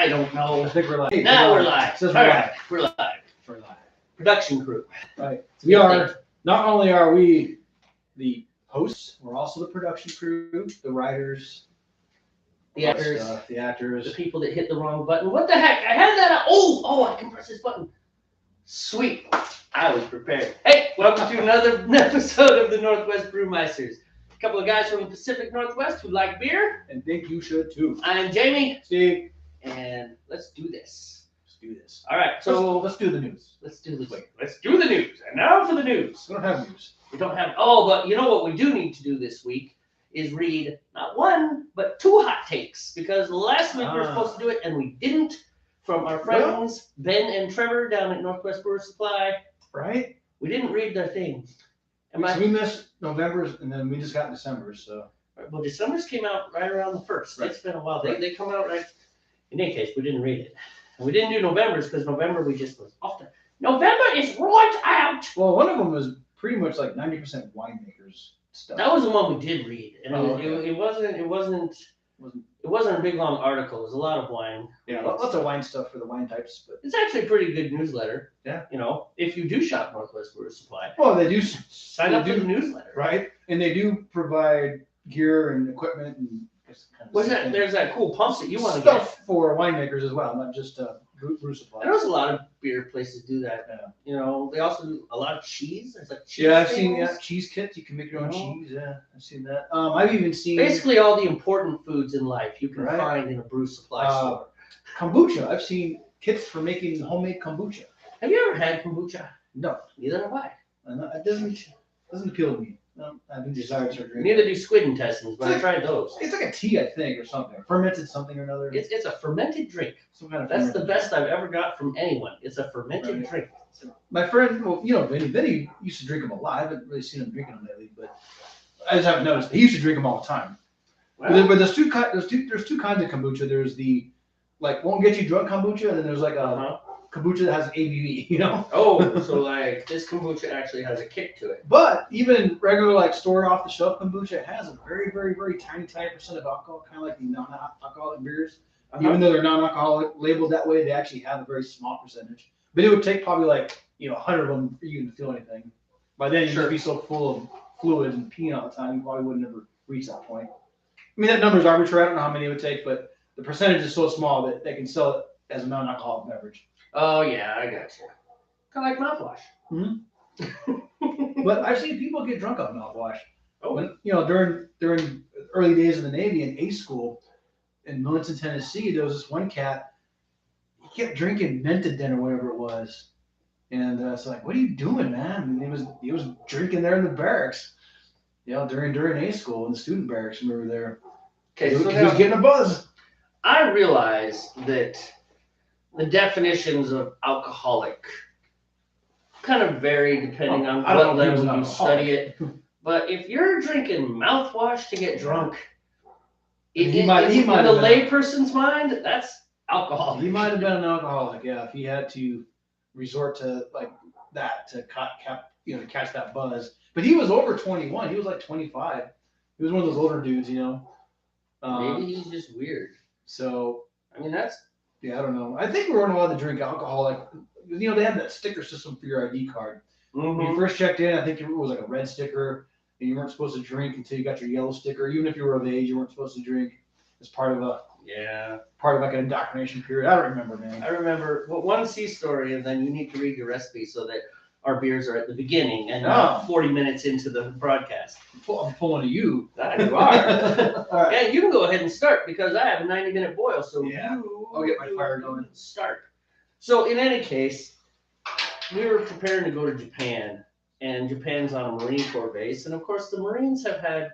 I don't know. I think we're live. Now we're live. Says All we're right, live. we're live. We're live. Production crew. Right. We are, not only are we the hosts, we're also the production crew, the writers, The actors. the actors. The people that hit the wrong button. What the heck? I had that. Oh, I can press this button. Sweet. I was prepared. Hey, welcome to another episode of the Northwest Brewmeisters. A couple of guys from the Pacific Northwest who like beer. And think you should too. I'm Jamie. Steve. And let's do this. Let's do this. All right, so let's do the news. Let's do the news. And now for the news. We don't have news. We don't have. Oh, but you know what we do need to do this week is read not one but two hot takes, because last week we were supposed to do it and we didn't. From our friends Ben and Trevor down at Northwest Brewer Supply. Right. We didn't read their thing. We missed November's and then we just got December's. So. Well, December's came out right around the 1st. Right. It's been a while. They come out right. In any case, we didn't read it. And we didn't do November's because November we just was off the. November is right out. Well, one of them was pretty much like 90% winemakers stuff. That was the one we did read, and okay. it wasn't a big long article. It was a lot of wine. Yeah, lots of wine stuff for the wine types, but It's actually a pretty good newsletter. Yeah. You know, if you do shop Northwest Brewer Supply, well, they do sign up for the newsletter. right, and they do provide gear and equipment and There's that cool pump that you want to stuff get for winemakers as well, not just brew supply. I know a lot of beer places do that. Yeah. You know, they also do a lot of cheese. There's like cheese. Yeah, I've seen tables. cheese kits. You can make your own cheese. Yeah, I've seen that. I've even seen Basically all the important foods in life you can Right. find in a brew supply store. kombucha. I've seen kits for making homemade kombucha. Have you ever had kombucha? No, Neither have I. it doesn't appeal to me. No, I haven't desired surgery. Neither do squid intestines, but I tried those. It's like a tea, I think, or something. Fermented something or another. It's a fermented drink. Some kind of That's the fermented best I've ever got from anyone. It's a fermented Right. drink. My friend, well, you know, Vinny used to drink them a lot. I haven't really seen him drinking them lately, but I just haven't noticed. He used to drink them all the time. Well, But there's two kinds of kombucha. There's the won't get you drunk kombucha, and then there's like a kombucha that has ABV, you know. Oh, so like this kombucha actually has a kick to it. But even regular store off the shelf kombucha has a very, very, very tiny percent of alcohol, kind of like the non-alcoholic beers. Even though they're non-alcoholic, labeled that way, they actually have a very small percentage. But it would take probably 100 of them for you to feel anything. By then, you'd be so full of fluid and peeing all the time, you probably would never reach that point. I mean, that number's arbitrary. I don't know how many it would take, but the percentage is so small that they can sell it as a non-alcoholic beverage. Oh yeah, I got you. Kind of like mouthwash. But I've seen people get drunk on mouthwash. Oh, When, during early days of the Navy in A school in Millington, Tennessee, there was this one cat. He kept drinking Mentadin or whatever it was, and it's like, "What are you doing, man?" And he was drinking there in the barracks. During A school in the student barracks. Remember there? okay. He So was getting a buzz. I realize that the definitions of alcoholic kind of vary depending on what level you study it. But if you're drinking mouthwash to get drunk, in the layperson's mind, that's alcohol. He might have been an alcoholic, yeah, if he had to resort to that to catch that buzz. But he was over 21. He was like 25. He was one of those older dudes, Maybe he's just weird. So I mean, that's. Yeah, I don't know. I think we weren't allowed to drink alcohol. They had that sticker system for your ID card. When you first checked in, I think it was like a red sticker, and you weren't supposed to drink until you got your yellow sticker. Even if you were of age, you weren't supposed to drink as part of an indoctrination period. I don't remember, man. I remember one C story, and then you need to read your recipe so that our beers are at the beginning and not 40 minutes into the broadcast. I'm pulling to you. You are. All right. Yeah, you can go ahead and start because I have a 90-minute boil. So I'll get my fire going. Start. So in any case, we were preparing to go to Japan, and Japan's on a Marine Corps base, and of course the Marines have had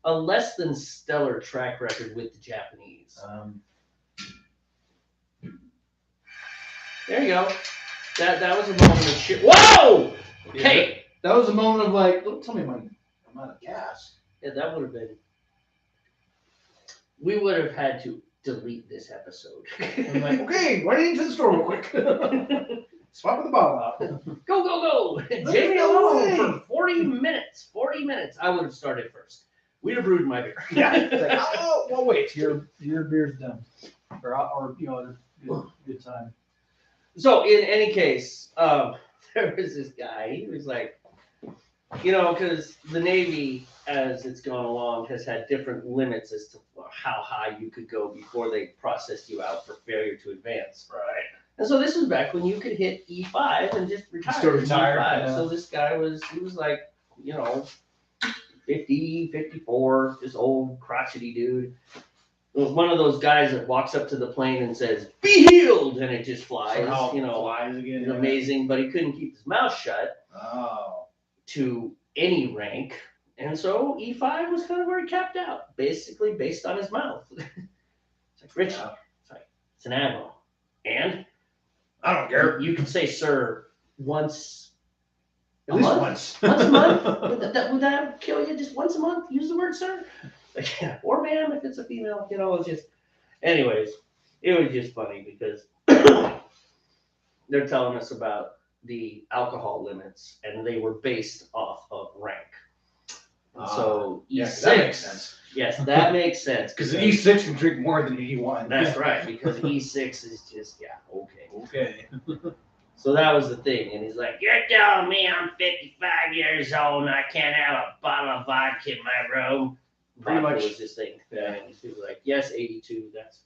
a less than stellar track record with the Japanese. There you go. That was a moment of shit. Whoa! Okay. Yeah, that was a moment of don't tell me I'm out of gas. Yeah, that would have been. We would have had to delete this episode. I'm like, okay, running into the store real quick. Swapping the bottle out. Go. Jamie alone for 40 minutes. 40 minutes. I would have started first. We'd have brewed my beer. Yeah. It's like, oh, well, wait. Your beer's done. or good time. So in any case, there was this guy. He was like, because the Navy, as it's gone along, has had different limits as to how high you could go before they processed you out for failure to advance. Right. And so this was back when you could hit E5 and just retire. Still retire. E5. So this guy was like, 50, 54, this old crotchety dude. It was one of those guys that walks up to the plane and says, "Be healed," and it just flies. Flies again. It's amazing, but he couldn't keep his mouth shut. Oh. To any rank, and so E5 was kind of where he capped out, basically based on his mouth. It's like, Richie, it's an admiral, and I don't care. You can say "sir" once. At least once. Once a month. Would that kill you? Just once a month, use the word "sir," or "ma'am" if it's a female. It's just. Anyways, it was just funny because they're telling us about the alcohol limits, and they were based off of rank. So E6, that makes sense. Yes, that makes sense. Because an E6 can drink more than E1. That's right, because E6 is just, okay. Okay. So that was the thing, and he's like, "You're telling me I'm 55 years old and I can't have a bottle of vodka in my room?" Pretty much. Was this thing. And he was like, "Yes, 82, that's...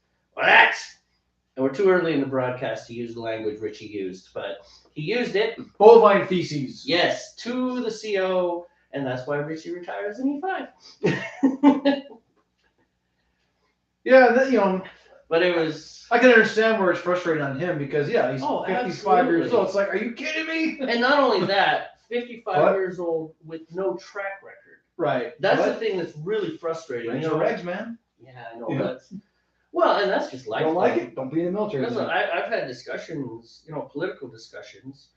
And we're too early in the broadcast to use the language Richie used, but he used it. Bovine feces. Yes, to the CO, and that's why Richie retires in E5. Yeah, But it was. I can understand where it's frustrating on him because he's 55 absolutely. years old. It's like, are you kidding me? And not only that, 55 years old with no track record. Right. That's the thing that's really frustrating. Regs, man. Yeah, I know. Well, and that's just life. Don't like it? Don't be in the military. Listen, I've had discussions, political discussions,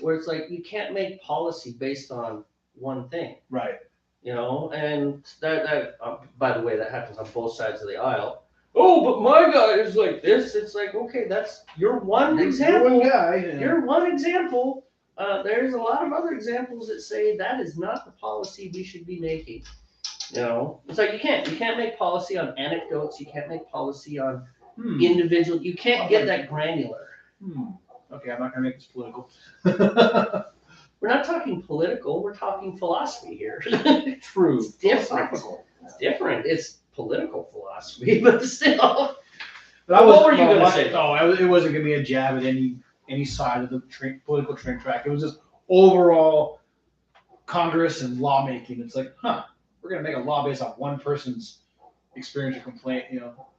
where it's like you can't make policy based on one thing. Right. And that by the way, that happens on both sides of the aisle. Oh, but my guy is like this. It's like, okay, that's your one example. You're one guy. Yeah. You're one example. There's a lot of other examples that say that is not the policy we should be making. It's like you can't make policy on anecdotes. You can't make policy on individual. You can't get that granular. Okay, I'm not gonna make this political. We're not talking political. We're talking philosophy here. True. It's different. It's different. It's political philosophy, but still. But what were you gonna say? No, it wasn't gonna be a jab at any side of the political train track. It was just overall Congress and lawmaking. It's like, we're gonna make a law based on one person's experience or complaint.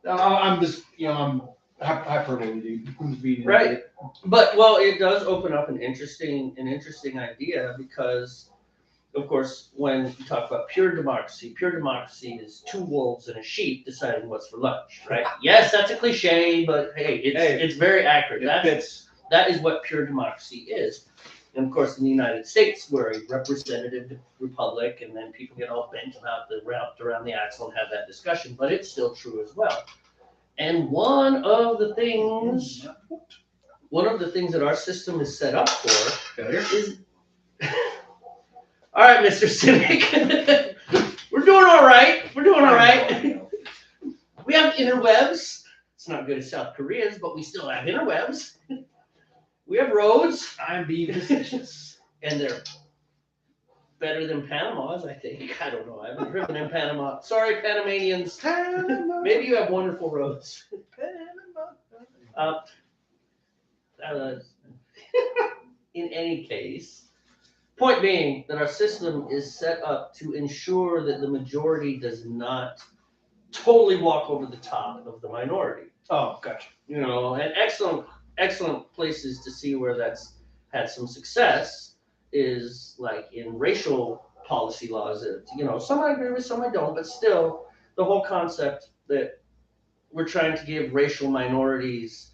I'm just, I'm hyperbole, dude. Right. But it does open up an interesting idea because, of course, when you talk about pure democracy is two wolves and a sheep deciding what's for lunch, right? Yes, that's a cliche, but hey, it's very accurate. That is what pure democracy is. And of course, in the United States, we're a representative republic, and then people get all bent around the axle and have that discussion, but it's still true as well. And one of the things that our system is set up for is, all right, Mr. Cynic, we're doing all right. We have interwebs. It's not good as South Korea's, but we still have interwebs. We have roads. I'm being facetious. And they're better than Panama's, I think. I don't know. I haven't driven in Panama. Sorry, Panamanians. Panama. Maybe you have wonderful roads. In any case, point being that our system is set up to ensure that the majority does not totally walk over the top of the minority. Oh, gotcha. And excellent places to see where that's had some success is like in racial policy laws. Some I agree with, some I don't, but still the whole concept that we're trying to give racial minorities,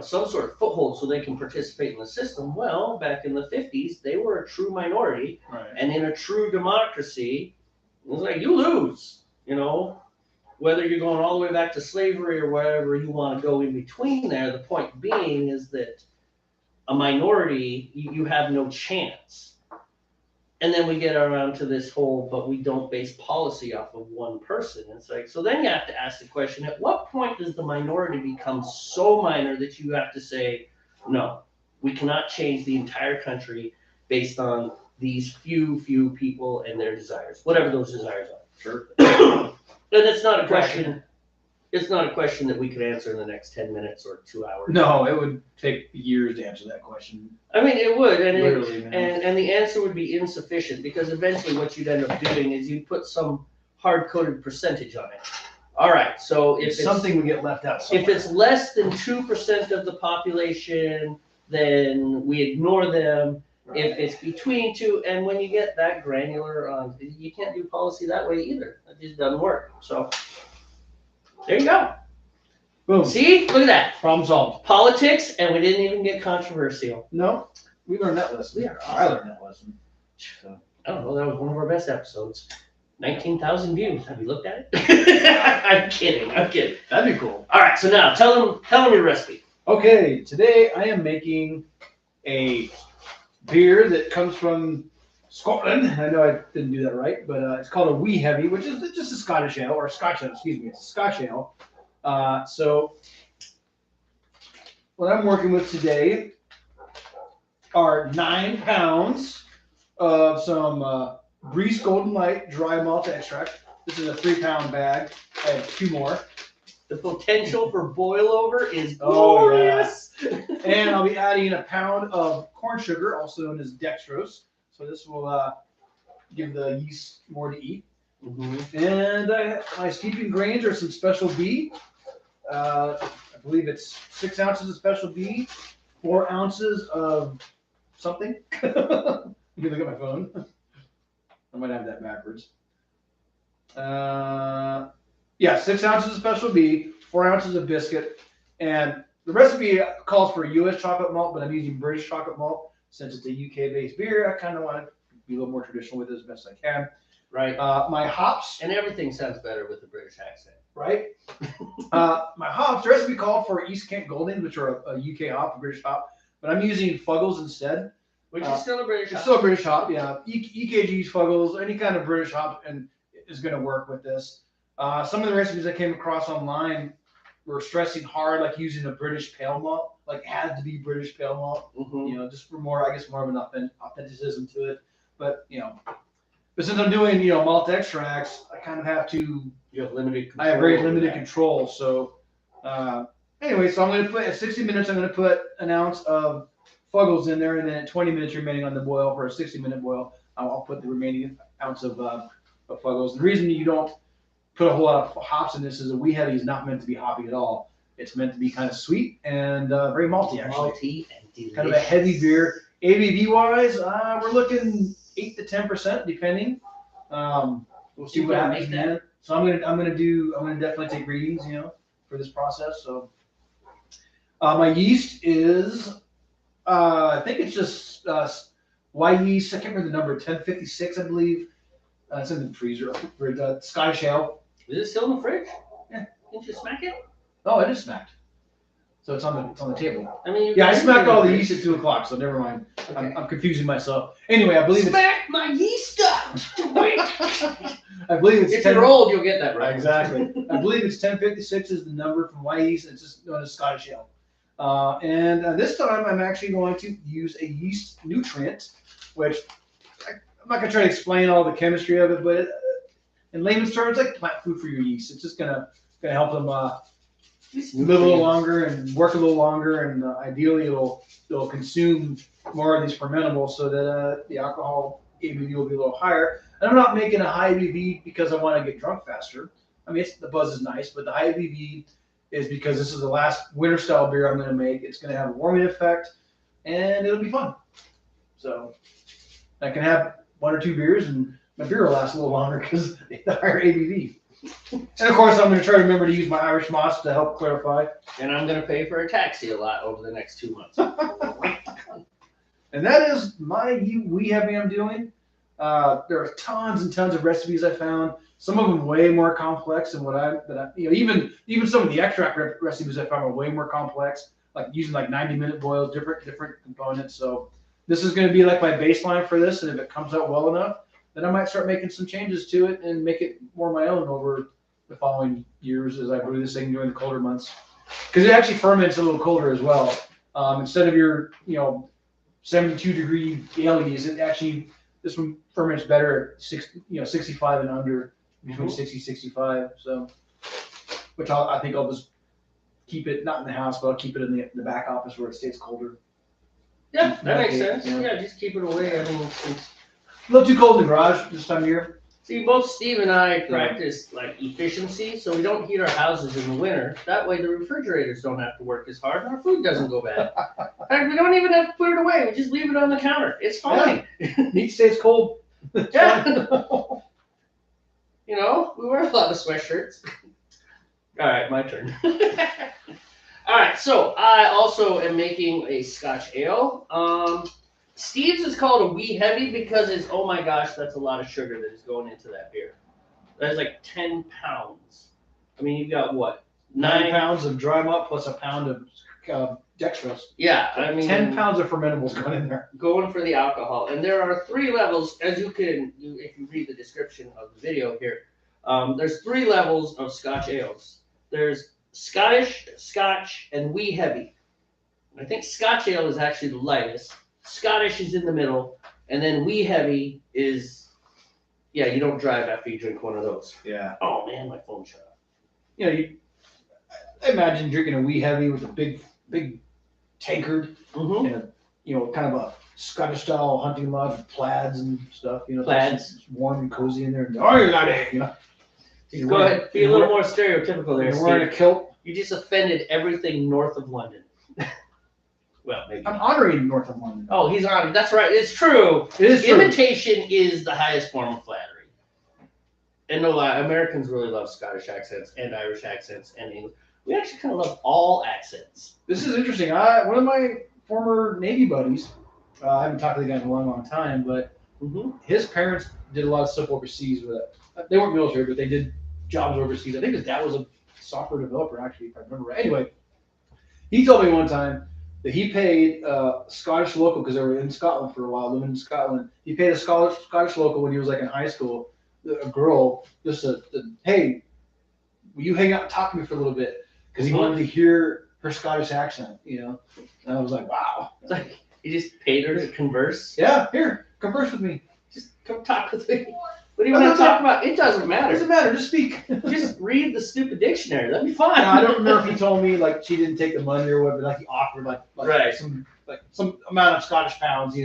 some sort of foothold so they can participate in the system. Well, back in the 50s, they were a true minority. Right. And in a true democracy, it was like, you lose, whether you're going all the way back to slavery or wherever you want to go in between there. The point being is that a minority, you have no chance. And then we get around to this whole, but we don't base policy off of one person. It's like, so then you have to ask the question, at what point does the minority become so minor that you have to say, no, we cannot change the entire country based on these few people and their desires, whatever those desires are. Sure. And it's not a question. It's not a question that we could answer in the next 10 minutes or 2 hours. No, it would take years to answer that question. I mean, it would, and Literally, and the answer would be insufficient because eventually what you'd end up doing is you'd put some hard-coded percentage on it. All right, so if it's something would get left out somewhere. If it's less than 2% of the population, then we ignore them. Right. If it's between 2, and when you get that granular, you can't do policy that way either. It just doesn't work. So there you go. Boom. See, look at that. Problem solved. Politics, and we didn't even get controversial. No, we learned that lesson. I learned that lesson. So. I don't know. That was one of our best episodes. 19,000 views. Have you looked at it? I'm kidding. That'd be cool. All right. So now tell them your recipe. Okay. Today I am making a beer that comes from Scotland. I know I didn't do that right, but it's called a Weeeeeeeee, which is just a Scottish ale, or Scotch ale, excuse me. It's a Scotch ale. So what I'm working with today are 9 pounds of some Breeze Golden Light dry malt extract. This is a 3-pound bag. I have 2 more. The potential for boil over is glorious. Oh, yeah. And I'll be adding a pound of corn sugar, also known as dextrose. So this will give the yeast more to eat. Mm-hmm. And my steeping grains are some Special B. I believe it's 6 ounces of Special B, 4 ounces of something. You can look at my phone. I might have that backwards. 6 ounces of Special B, 4 ounces of biscuit, and the recipe calls for U.S. chocolate malt, but I'm using British chocolate malt since it's a UK-based beer. I kind of want to be a little more traditional with it as best I can. Right. My hops. And everything sounds better with the British accent. Right. My hops, the recipe called for East Kent Goldings, which are a UK hop, a British hop, but I'm using Fuggles instead. Which is still a British hop. It's still a British hop, yeah. EKGs, Fuggles, any kind of British hop and is going to work with this. Some of the recipes I came across online were stressing hard, like using a British pale malt, like it had to be British pale malt, just for more, I guess, more of an authenticism to it. But, but since I'm doing, malt extracts, I kind of have to. You have limited control. I have very limited control. So, anyway, so I'm going to put at 60 minutes, I'm going to put an ounce of Fuggles in there, and then at 20 minutes remaining on the boil for a 60-minute boil, I'll put the remaining ounce of Fuggles. The reason you don't put a whole lot of hops in this is a Weeeeeeee is not meant to be hoppy at all. It's meant to be kind of sweet and very malty, actually. Malty and delicious. Kind of a heavy beer. ABV-wise, we're looking 8 to 10%, depending. We'll see what happens, man. So I'm gonna definitely take readings, for this process. So my yeast is, I think it's just Y yeast. I can't remember the number. 1056, I believe. It's in the freezer. For Scottish ale. Is it still in the fridge? Yeah. Didn't you smack it? Oh, it is smacked. So it's on the table. I mean, I smacked all the yeast at 2 o'clock. So never mind. Okay. I'm confusing myself. Anyway, I believe smack my yeast up. I believe it's. If you're old, you'll get that right. Exactly. I believe it's 1056 is the number from Y yeast. It's just known as Scottish ale. And this time I'm actually going to use a yeast nutrient, which I'm not going to try to explain all the chemistry of it, but in layman's terms, it's like plant food for your yeast. It's just gonna help them live a little longer and work a little longer, and ideally it'll consume more of these fermentables so that the alcohol ABV will be a little higher. And I'm not making a high ABV because I want to get drunk faster. I mean, the buzz is nice, but the high ABV is because this is the last winter style beer I'm going to make. It's going to have a warming effect, and it'll be fun. So I can have 1 or 2 beers, and my beer will last a little longer because the higher ABV. And of course, I'm going to try to remember to use my Irish moss to help clarify. And I'm going to pay for a taxi a lot over the next 2 months. And that is my Weeeeeeeee I'm doing. There are tons and tons of recipes I found. Some of them way more complex than even some of the extract recipes I found are way more complex, like using like 90-minute boils, different components. So this is going to be like my baseline for this, and if it comes out well enough, then I might start making some changes to it and make it more my own over the following years as I brew this thing during the colder months. Because it actually ferments a little colder as well. Instead of your 72-degree ale yeast, this one ferments better at 65 and under, between 60 65. So, which I think I'll just keep it not in the house, but I'll keep it in the back office where it stays colder. Yeah, that makes sense. Yeah, just keep it away. I mean, it's a little too cold in the garage this time of year. See, both Steve and I practice like efficiency, so we don't heat our houses in the winter. That way, the refrigerators don't have to work as hard, and our food doesn't go bad. In fact, we don't even have to put it away. We just leave it on the counter. It's fine. Meat stays cold. Yeah. You know, we wear a lot of sweatshirts. All right, my turn. All right, so I also am making a Scotch ale. Steve's is called a wee heavy because it's, oh my gosh, that's a lot of sugar that is going into that beer. That's like 10 pounds. I mean, you've got what? 9 pounds of dry malt plus a pound of dextrose. Yeah, I mean 10 pounds of fermentables going in there. Going for the alcohol, and there are 3 levels, as if you read the description of the video here. There's 3 levels of Scotch ales. There's Scottish, Scotch, and wee heavy. I think Scotch ale is actually the lightest. Scottish is in the middle, and then wee heavy is, yeah, you don't drive after you drink one of those. Yeah. Oh man, my phone shut off. I imagine drinking a wee heavy with a big tankard, and kind of a Scottish style hunting lodge with plaids and stuff. Plaids. It's warm and cozy in there. And, oh, you're not Go ahead, be a little more stereotypical there. You're wearing a kilt. You just offended everything north of London. Well, maybe. I'm honoring north of London. Oh, he's honored. That's right. It's true. It is true. Imitation is the highest form of flattery. And no lie, Americans really love Scottish accents and Irish accents and English. We actually kind of love all accents. This is interesting. One of my former Navy buddies, I haven't talked to the guy in a long, long time, but his parents did a lot of stuff overseas with it. They weren't military, but they did jobs overseas. I think his dad was a software developer, actually, if I remember right. Anyway, he told me one time that he paid a Scottish local, because they were in Scotland for a while, living in Scotland. He paid a Scottish local when he was like in high school, a girl, just hey, will you hang out and talk to me for a little bit? Because he wanted to hear her Scottish accent, And I was like, wow. It's like, you just paid her to converse? Yeah, here, converse with me. Just come talk with me. What do you want to talk about? It doesn't matter. It doesn't matter. Just speak. Just read the stupid dictionary. That'd be fine. Now, I don't remember if he told me like she didn't take the money or what, but like he offered some amount of Scottish pounds.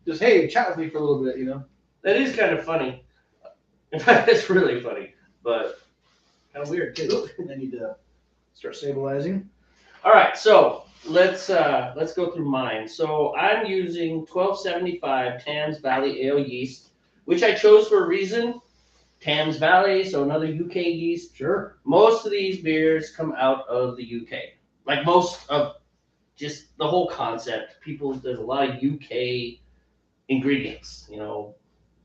Just hey, chat with me for a little bit. That is kind of funny. In fact, it's really funny, but kind of weird too. I need to start stabilizing. All right, so let's go through mine. So I'm using 1275 Thames Valley Ale yeast, which I chose for a reason. Thames Valley, so another UK yeast. Sure. Most of these beers come out of the UK. Like most of just the whole concept. There's a lot of UK ingredients.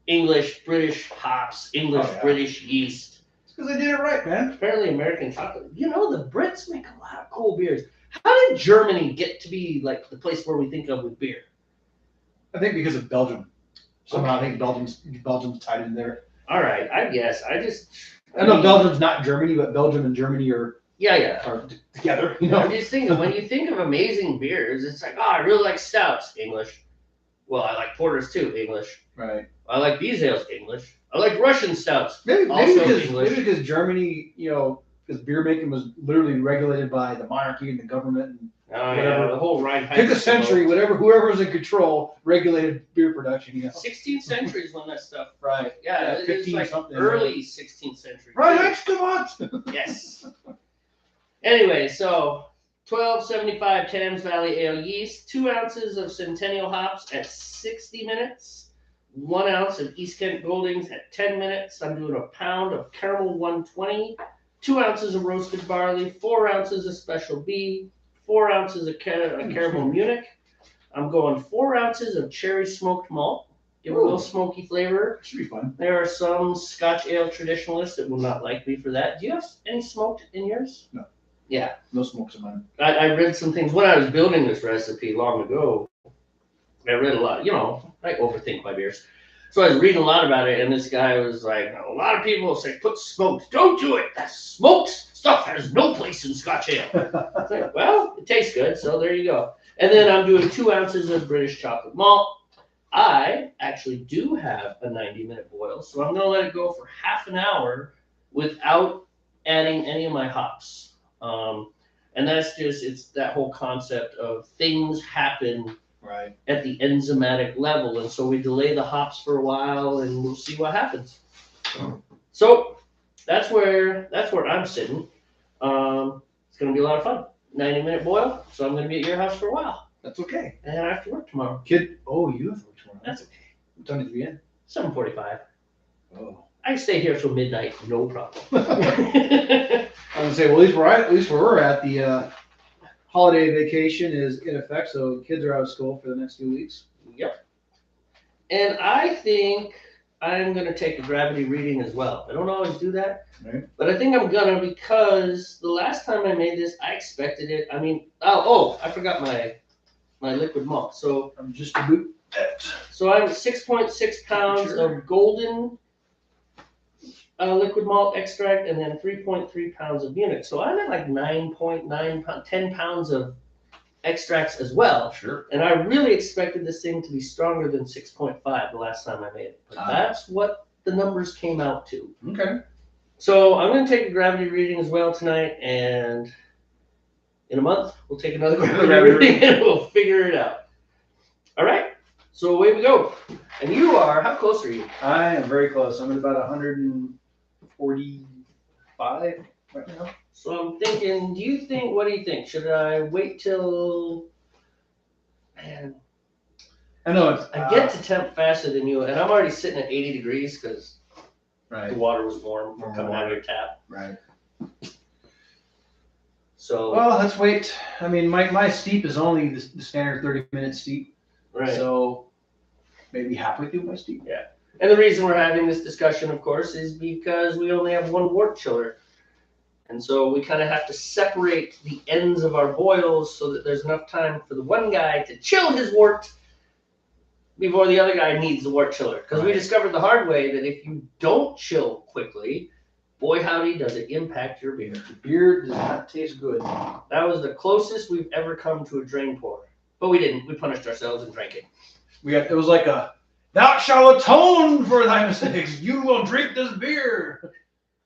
English, British hops, English, British yeast. It's because they did it right, man. Apparently American chocolate. The Brits make a lot of cool beers. How did Germany get to be like the place where we think of with beer? I think because of Belgium. Somehow I think Belgium's tied in there. All right, I guess. I know Belgium's not Germany, but Belgium and Germany are together. I'm just thinking, when you think of amazing beers, it's like, I really like stouts, English. Well, I like porters too, English. Right. I like these ales, English. I like Russian stouts. Maybe because Germany, because beer making was literally regulated by the monarchy and the government and the whole Rhine. Pick a century, whoever was in control regulated beer production. 16th century is when that stuff. Right. Yeah, it was like early 16th century. Right, come on. Yes. Anyway, so 1275 Thames Valley Ale yeast, 2 ounces of Centennial hops at 60 minutes. 1 ounce of East Kent Goldings at 10 minutes. I'm doing a pound of Caramel 120, 2 ounces of roasted barley, 4 ounces of Special B, 4 ounces of Caramel Munich. I'm going 4 ounces of cherry smoked malt. Give it a little smoky flavor. Should be fun. There are some Scotch ale traditionalists that will not like me for that. Do you have any smoked in yours? No. Yeah. No smokes in mine. I read some things when I was building this recipe long ago. I read a lot, I overthink my beers. So I was reading a lot about it, and this guy was like, a lot of people say, put smoked. Don't do it. That smoked stuff has no place in Scotch ale. It's like, well, it tastes good, so there you go. And then I'm doing 2 ounces of British chocolate malt. I actually do have a 90-minute boil, so I'm going to let it go for half an hour without adding any of my hops. And that's just, it's that whole concept of things happen Right. at the enzymatic level. And so we delay the hops for a while and we'll see what happens. So that's where I'm sitting. It's going to be a lot of fun. 90-minute boil, so I'm going to be at your house for a while. That's okay. And I have to work tomorrow. You have to work tomorrow. That's okay. What time did you be in? 7:45. Oh. I can stay here till midnight, no problem. I was gonna say, well, at least where we're at, the holiday vacation is in effect, so kids are out of school for the next few weeks. Yep. And I think I'm gonna take a gravity reading as well. I don't always do that, Right. but I think I'm gonna, because the last time I made this, I expected it. I mean, I forgot my liquid malt. So I'm just a boot. So I have 6.6 pounds of golden liquid malt extract, and then 3.3 pounds of Munich. So I'm at like 9.9, 10 pounds of extracts as well. Sure. And I really expected this thing to be stronger than 6.5 the last time I made it. But that's what the numbers came out to. Okay. So I'm going to take a gravity reading as well tonight, and in a month we'll take another gravity reading and we'll figure it out. All right. So away we go. And you are, how close are you? I am very close. I'm at about 145 right now. So I'm thinking, what do you think? Should I wait till, man, I know it's. I get to temp faster than you, and I'm already sitting at 80 degrees because Right. the water was warm coming out of your tap. Right. So. Well, let's wait. I mean, my steep is only the standard 30-minute steep. Right. So maybe halfway through my steep. Yeah. And the reason we're having this discussion, of course, is because we only have one wort chiller. And so we kind of have to separate the ends of our boils so that there's enough time for the one guy to chill his wort before the other guy needs the wort chiller. Because we discovered the hard way that if you don't chill quickly, boy howdy does it impact your beer. The beer does not taste good. That was the closest we've ever come to a drain pour. But we didn't. We punished ourselves and drank it. It was like a, thou shalt atone for thy mistakes. You will drink this beer.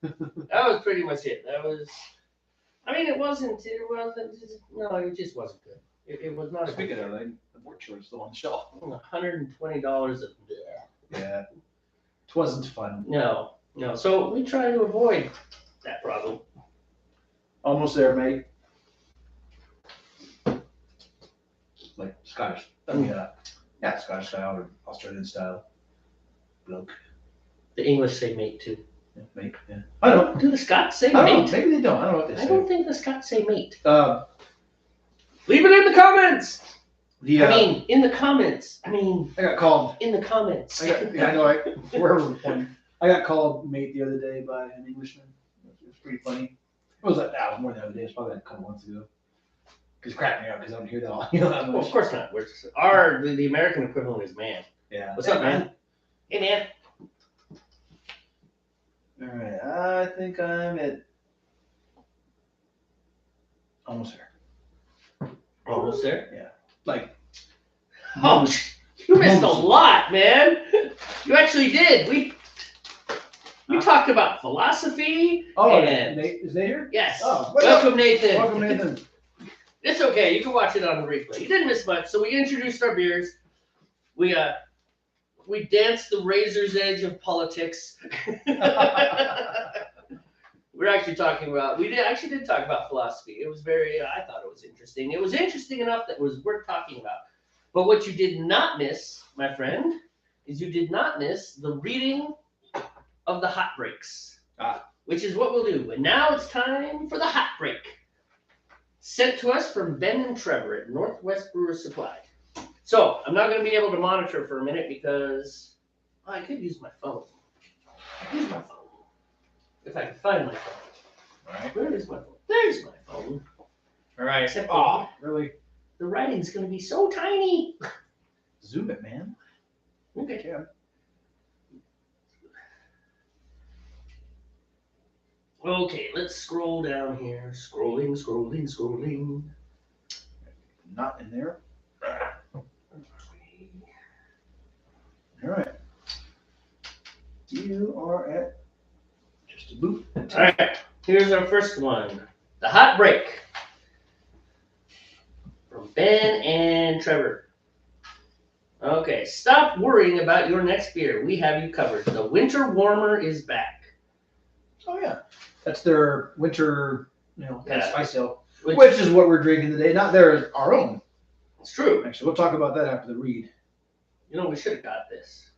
That was pretty much it. It wasn't, no, it just wasn't good. It was not. Speaking of that, the wort chiller's still on the shelf. $120 of bleh. Yeah. It wasn't fun. No. So we try to avoid that problem. Almost there, mate. Like Scottish. Scottish style or Australian style. Bloke. The English say mate too. Yeah, mate. Yeah. I don't know. Do the Scots say I don't mate? know. Maybe they don't. I don't know what they say. I don't think the Scots say mate. Leave it in the comments. In the comments. I got called. In the comments. Wherever we're pointing. I got called mate the other day by an Englishman. It was pretty funny. It was more than the other day. It was probably like a couple months ago. Because crap me out because I don't hear that all. Well, of course not. The American equivalent is man. Yeah. What's up, man? Hey, man. All right. I think I'm at almost there. Almost there? Yeah. Oh, you missed a lot, man. You actually did. We talked about philosophy. Oh, and Nate, is Nate here? Yes. Oh, welcome, Nathan. Welcome, Nathan. It's okay. You can watch it on the replay. You didn't miss much. So we introduced our beers. We danced the razor's edge of politics. We're actually talking about. We did talk about philosophy. It was I thought it was interesting. It was interesting enough that it was worth talking about. But what you did not miss, my friend, is you did not miss the reading of the hot breaks, which is what we'll do. And now it's time for the hot break. Sent to us from Ben and Trevor at Northwest Brewer Supply. So I'm not going to be able to monitor for a minute because I could use my phone. If I can find my phone. All right. Where is my phone? There's my phone. All right. Except Really? the writing's going to be so tiny. Zoom it, man. Okay. Yeah. Okay, let's scroll down here. Scrolling, scrolling, scrolling. Not in there. All right. You are at just a boot. All right, here's our first one. The hot break from Ben and Trevor. Okay, stop worrying about your next beer. We have you covered. The winter warmer is back. Oh yeah, that's their winter, kind of spice ale, Which is what we're drinking today. Not theirs, our own. It's true. Actually, we'll talk about that after the read. We should have got this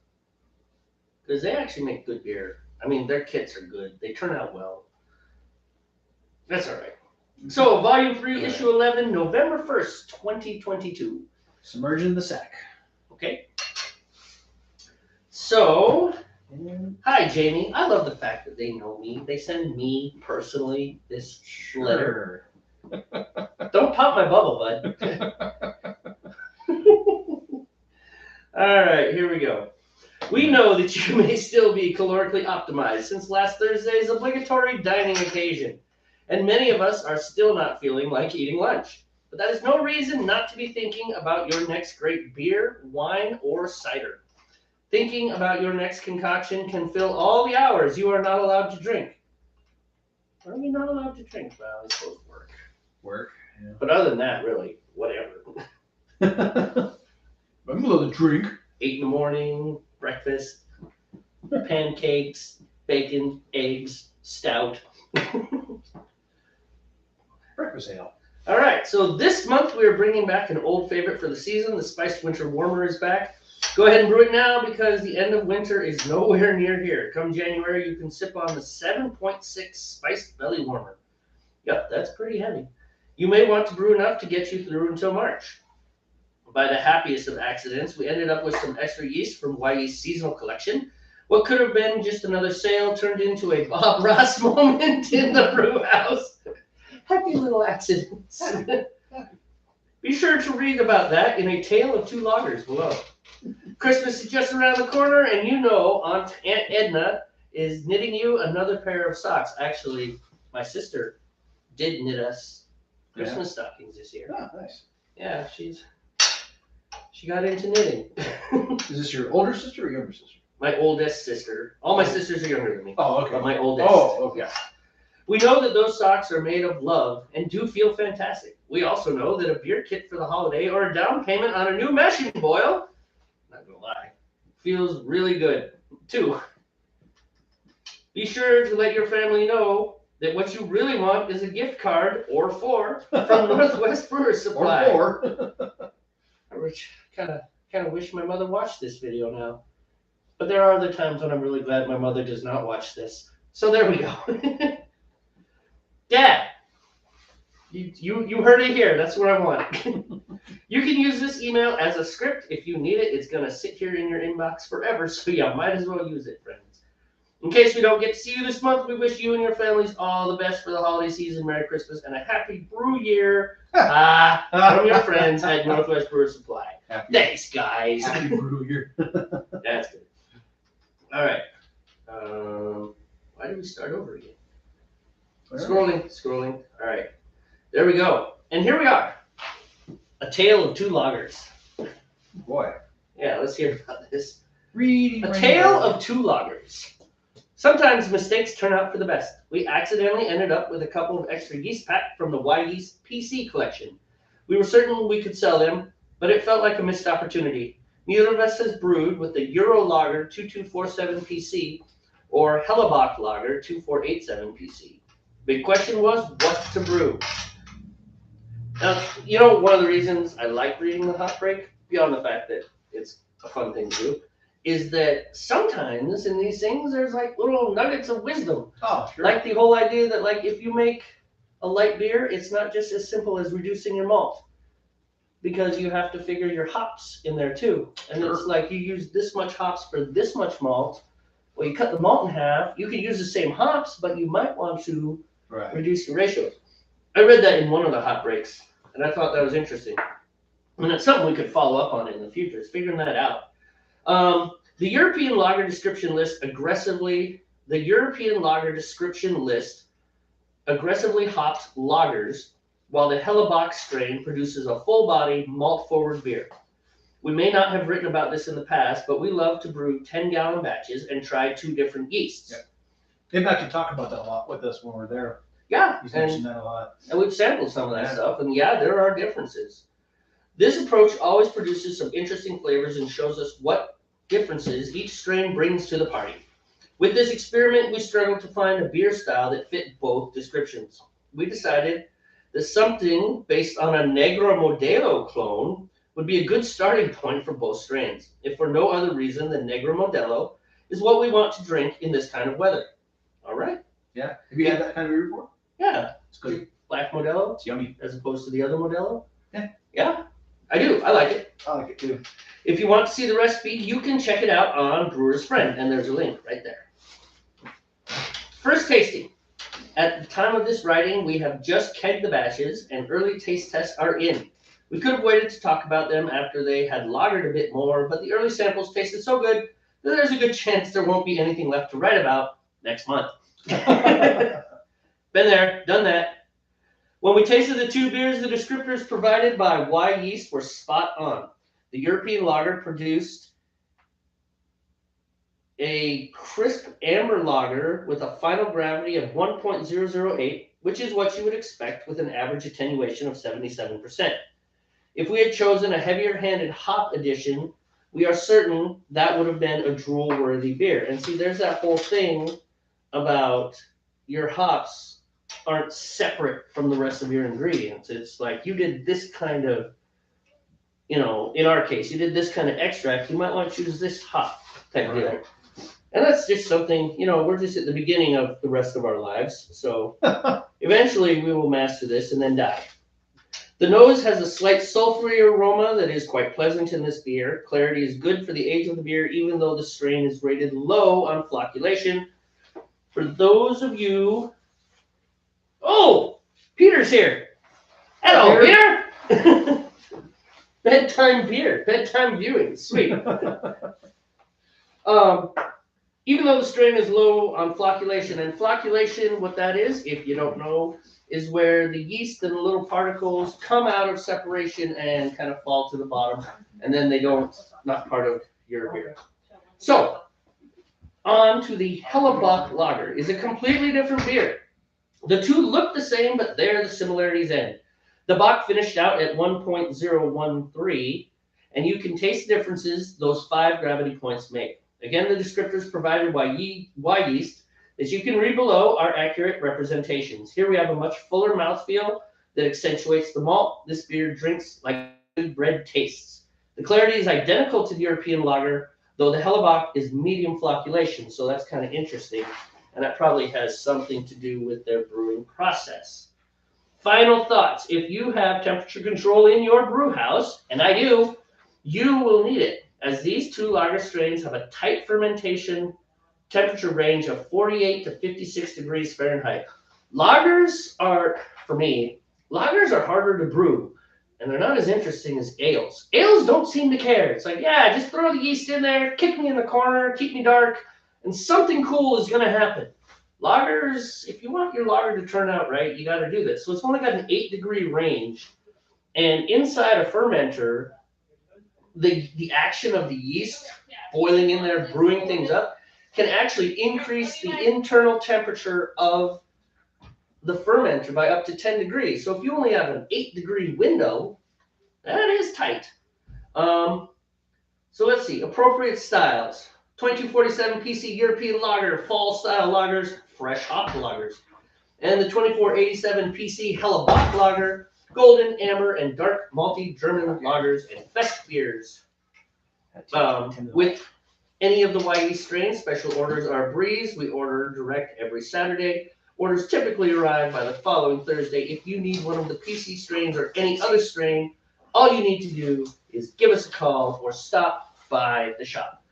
because they actually make good beer. I mean, their kits are good. They turn out well. That's all right. So, Volume 3, Issue 11, November 1st, 2022. Submerging the sack. Okay. So, hi, Jamey. I love the fact that they know me. They send me personally this letter. Don't pop my bubble, bud. All right, here we go. We know that you may still be calorically optimized since last Thursday's obligatory dining occasion, and many of us are still not feeling like eating lunch. But that is no reason not to be thinking about your next great beer, wine, or cider. Thinking about your next concoction can fill all the hours you are not allowed to drink. What are we not allowed to drink? Well, I suppose work. Work, yeah. But other than that, really, whatever. I'm allowed to drink. 8 in the morning, breakfast, pancakes, bacon, eggs, stout. Breakfast ale. All right, so this month we are bringing back an old favorite for the season. The Spiced Winter Warmer is back. Go ahead and brew it now because the end of winter is nowhere near here. Come January, you can sip on the 7.6 Spiced Belly Warmer. Yep, that's pretty heavy. You may want to brew enough to get you through until March. By the happiest of accidents, we ended up with some extra yeast from Weeeeeeeeee's seasonal collection. What could have been just another sale turned into a Bob Ross moment in the brew house. Happy little accidents. Be sure to read about that in A Tale of Two Loggers below. Christmas is just around the corner, and Aunt Edna is knitting you another pair of socks. Actually, my sister did knit us Christmas stockings this year. Oh, nice. Yeah, she got into knitting. Is this your older sister or younger sister? My oldest sister. All my sisters are younger than me. Oh, okay. But my oldest. Oh, okay. Yeah. We know that those socks are made of love and do feel fantastic. We also know that a beer kit for the holiday or a down payment on a new mashing boil, not gonna lie, feels really good too. Be sure to let your family know that what you really want is a gift card or 4 from Northwest Brewer Supply. Or 4. I kind of wish my mother watched this video now. But there are other times when I'm really glad my mother does not watch this. So there we go. Dad, you heard it here. That's what I want. You can use this email as a script if you need it. It's going to sit here in your inbox forever, so you might as well use it, friends. In case we don't get to see you this month, we wish you and your families all the best for the holiday season. Merry Christmas and a happy brew year from your friends at Northwest Brewer Supply. Thanks, guys. Happy brew year. That's good. All right. Why did we start over again? Scrolling. All right. There we go. And here we are. A Tale of Two Loggers. Boy. Yeah, let's hear about this. A Tale of Two Loggers. Sometimes mistakes turn out for the best. We accidentally ended up with a couple of extra yeast pack from the Weeeeeeeeee's PC collection. We were certain we could sell them, but it felt like a missed opportunity. Neither of us has brewed with the Euro Lager 2247 PC or Hellebach Lager 2487 PC. Big question was what to brew. Now, one of the reasons I like reading the Hot Break, beyond the fact that it's a fun thing to do, is that sometimes in these things there's like little nuggets of wisdom. Oh, sure. Like the whole idea that like if you make a light beer, it's not just as simple as reducing your malt. Because you have to figure your hops in there too. And sure. It's like you use this much hops for this much malt. Well, you cut the malt in half. You could use the same hops, but you might want to reduce your ratios. I read that in one of the Hot Breaks, and I thought that was interesting. And it's something we could follow up on in the future, is figuring that out. The European lager description list aggressively hopped lagers, while the Hellebuck strain produces a full-body, malt-forward beer. We may not have written about this in the past, but we love to brew 10-gallon batches and try 2 different yeasts. Yeah. They've actually talked about that a lot with us when we're there. Yeah, He's mentioned that a lot. And we've sampled some of that stuff, and yeah, there are differences. This approach always produces some interesting flavors and shows us what differences each strain brings to the party. With this experiment, we struggled to find a beer style that fit both descriptions. We decided that something based on a Negro Modelo clone would be a good starting point for both strains, if for no other reason than Negro Modelo is what we want to drink in this kind of weather. All right? Yeah. Have you had that kind of beer before? Yeah. It's good. Black Modelo? It's yummy. As opposed to the other Modelo? Yeah. Yeah, I do. I like it. I like it too. If you want to see the recipe, you can check it out on Brewer's Friend, and there's a link right there. First tasting. At the time of this writing, we have just kegged the batches, and early taste tests are in. We could have waited to talk about them after they had lagered a bit more, but the early samples tasted so good that there's a good chance there won't be anything left to write about next month. Been there, done that. When we tasted the 2 beers, the descriptors provided by Y Yeast were spot on. The European lager produced a crisp amber lager with a final gravity of 1.008, which is what you would expect with an average attenuation of 77%. If we had chosen a heavier-handed hop addition, we are certain that would have been a drool-worthy beer. And see, there's that whole thing about your hops aren't separate from the rest of your ingredients. It's like you did this kind of, in our case, you did this kind of extract, you might want to choose this hop type deal. And that's just something, we're just at the beginning of the rest of our lives. So eventually we will master this and then die. The nose has a slight sulfury aroma that is quite pleasant in this beer. Clarity is good for the age of the beer, even though the strain is rated low on flocculation. For those of you... Oh! Peter's here! Hello, Peter! Bedtime beer. Bedtime viewing. Sweet. Even though the strain is low on flocculation, and flocculation, what that is, if you don't know, is where the yeast and the little particles come out of separation and kind of fall to the bottom, and then they not part of your beer. So, on to the Hellebuck Lager. Is a completely different beer. The 2 look the same, but there the similarities end. The Bock finished out at 1.013, and you can taste the differences those 5 gravity points make. Again, the descriptors provided by Y Yeast that you can read below are accurate representations. Here we have a much fuller mouthfeel that accentuates the malt. This beer drinks like good bread tastes. The clarity is identical to the European lager, though the Hellebuck is medium flocculation, so that's kind of interesting. And that probably has something to do with their brewing process. Final thoughts. If you have temperature control in your brew house, and I do, you will need it, as these 2 lager strains have a tight fermentation temperature range of 48 to 56 degrees Fahrenheit. Lagers are harder to brew, and they're not as interesting as ales. Ales don't seem to care. It's like, yeah, just throw the yeast in there, kick me in the corner, keep me dark, and something cool is going to happen. Lagers, if you want your lager to turn out right, you got to do this. So it's only got an 8-degree range, and inside a fermenter, the action of the yeast boiling in there, brewing things up, can actually increase the internal temperature of the fermenter by up to 10 degrees. So if you only have an 8-degree window, that is tight. So let's see, appropriate styles. 2247 PC European Lager, fall style lagers, fresh hop lagers. And the 2487 PC Hellebuck Lager, golden, amber, and dark malty German lagers and fest beers. With any of the Y Yeast strains, special orders are a breeze. We order direct every Saturday. Orders typically arrive by the following Thursday. If you need one of the PC strains or any other strain, all you need to do is give us a call or stop by the shop.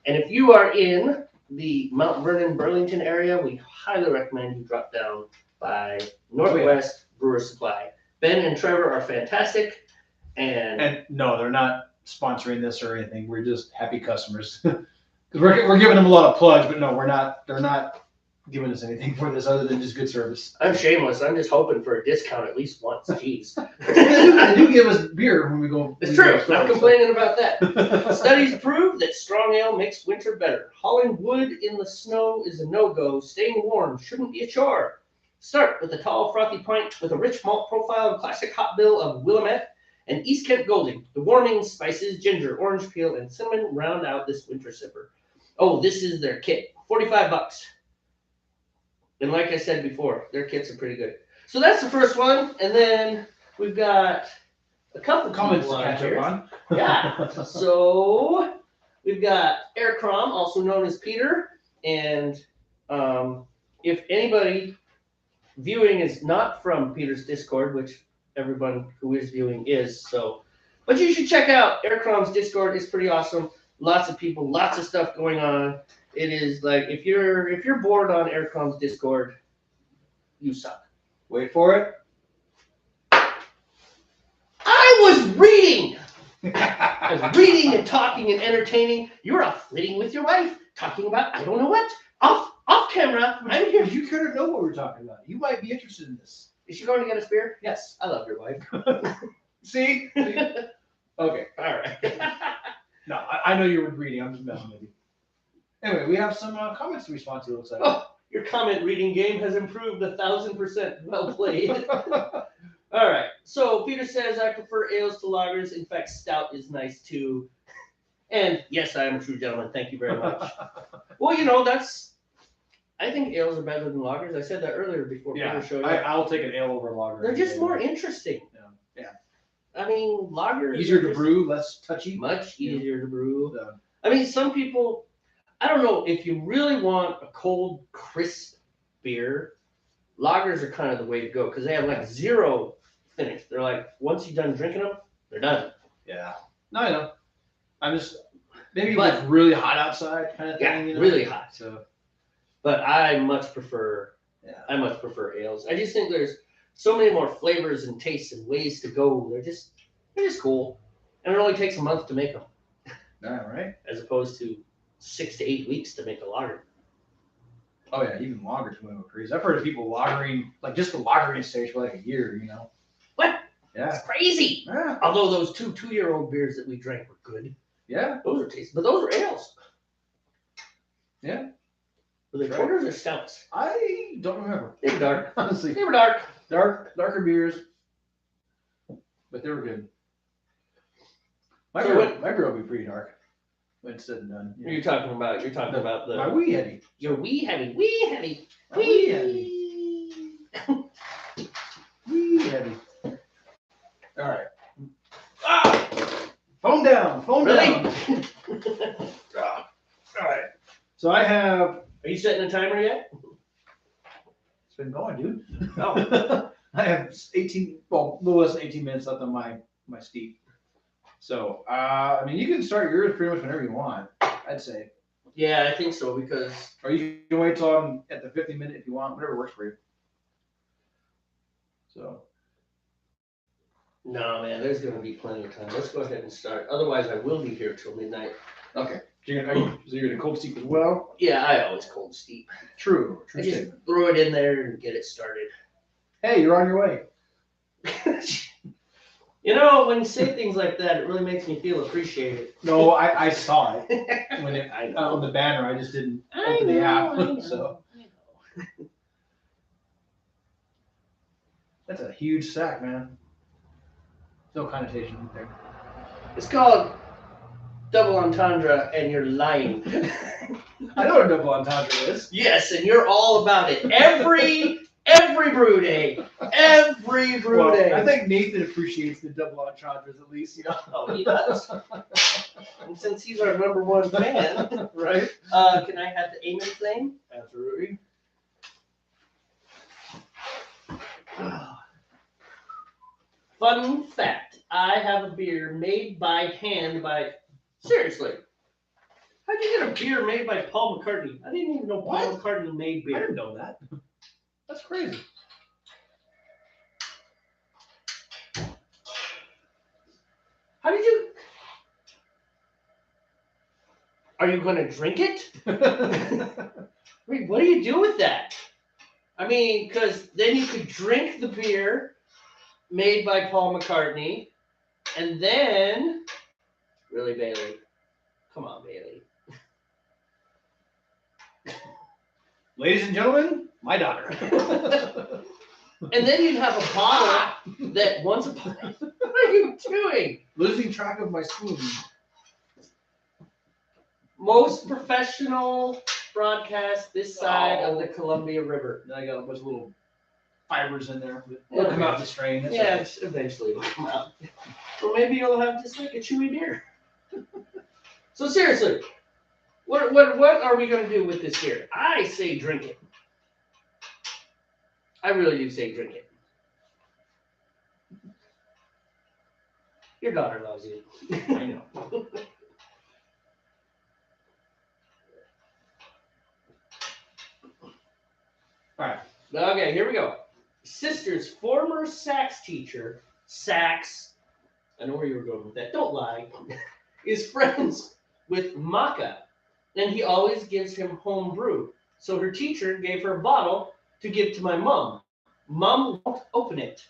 And if you are in the Mount Vernon, Burlington area, we highly recommend you drop down by Northwest Brewer Supply. Ben and Trevor are fantastic, And no, they're not sponsoring this or anything. We're just happy customers. we're giving them a lot of plugs, but no, we're not. They're not giving us anything for this other than just good service. I'm shameless. I'm just hoping for a discount at least once. Jeez. They do give us beer when we go. It's true. Not complaining about that. Studies prove that strong ale makes winter better. Hauling wood in the snow is a no-go. Staying warm shouldn't be a chore. Start with a tall, frothy pint with a rich malt profile and classic hot bill of Willamette and East Kent Golding. The warming spices, ginger, orange peel, and cinnamon round out this winter sipper. Oh, this is their kit. $45. And like I said before, their kits are pretty good. So that's the first one. And then we've got a couple comments to on catch here. up on. Yeah. So we've got Eric Crom, also known as Peter. And if anybody viewing is not from Peter's Discord, which everyone who is viewing is, so, but you should check out Eric Crom's Discord. It's pretty awesome. Lots of people, lots of stuff going on. It is like if you're bored on Eric Crom's Discord, you suck. Wait for it. I was reading. I was reading and talking and entertaining. You're off flitting with your wife, talking about I don't know what. Off camera. I'm here. You kind of know what we're talking about. You might be interested in this. Is she going to get a spear? Yes. I love your wife. See? Okay. All right. No, I know you were reading. I'm just messing with you. Anyway, we have some comments to respond to. It looks like. Oh, your comment reading game has improved 1,000%. Well played. All right. So Peter says, I prefer ales to lagers. In fact, stout is nice too. And yes, I am a true gentleman. Thank you very much. Well, you know, I think ales are better than lagers. I said that earlier before Peter showed up. I'll take an ale over a lager. They're just more interesting. Yeah. I mean, lagers. Easier to brew, less touchy. Much easier to brew. Yeah. I mean, some people, I don't know, if you really want a cold, crisp beer, lagers are kind of the way to go because they have like zero finish. They're like, once you're done drinking them, they're done. Yeah. No, I know. I'm just, maybe it's really hot outside kind of thing. Yeah, you know? really hot. So. But I much prefer ales. I just think there's so many more flavors and tastes and ways to go. They're just cool. And it only takes a month to make them. Yeah, right. As opposed to 6 to 8 weeks to make a lager. Oh yeah, even lagers can go crazy. I've heard of people lagering, like just the lagering stage for like a year, you know. What? Yeah. It's crazy. Yeah. Although those two-year-old beers that we drank were good. Yeah. Those are tasty. But those are ales. Yeah. Were they porters or stouts? I don't remember. They were dark. Honestly. They were dark. Darker beers. But they were good. My beer will be pretty dark when it's said and done. Yeah. You're talking about the my wee heavy. Your wee heavy. Wee heavy. Wee heavy. All right. Phone down. Really? All right. So I have. Are you setting a timer yet? It's been going, dude. Oh. I have a little less than 18 minutes left on my steep. So, I mean, you can start yours pretty much whenever you want, I'd say. Yeah, I think so, because... Or you can wait till I'm at the 50 minute if you want, whatever works for you. So. No, man, there's going to be plenty of time. Let's go ahead and start. Otherwise, I will be here till midnight. Okay. So you're going to cold steep as well? Yeah, I always cold steep. True. I just throw it in there and get it started. Hey, you're on your way. You know, when you say things like that, it really makes me feel appreciated. No, I saw it when on the banner. I just didn't open the app. So that's a huge sack, man. No connotation there. It's called double entendre, and you're lying. I know what a double entendre is. Yes, and you're all about it. Every brew day. Every brew day. I think Nathan appreciates the double entendres at least, you know. Oh, he does. And since he's our #1 fan, right? Can I have the amen flame? Absolutely. Fun fact, I have a beer made by hand by... Seriously. How'd you get a beer made by Paul McCartney? I didn't even know Paul McCartney made beer. I didn't know that. That's crazy. Are you going to drink it? Wait, what do you do with that? I mean, because then you could drink the beer made by Paul McCartney, and then, really, Bailey? Come on, Bailey. Ladies and gentlemen, my daughter. And then you'd have a bottle that once upon. What are you doing? Losing track of my spoon. Most professional broadcast this side of the Columbia River. Then I got a bunch of little fibers in there. It'll come out the strain. That's Yeah, right. eventually it'll come out. Or maybe you'll have just like a chewy beer. So seriously, what are we going to do with this beer? I say drink it. I really do say drink it. Your daughter loves you. I know. All right. Okay, here we go. Sister's former sax teacher, sax, I know where you were going with that, don't lie, is friends with Maka, and he always gives him home brew. So her teacher gave her a bottle to give to my mom. Mom won't open it.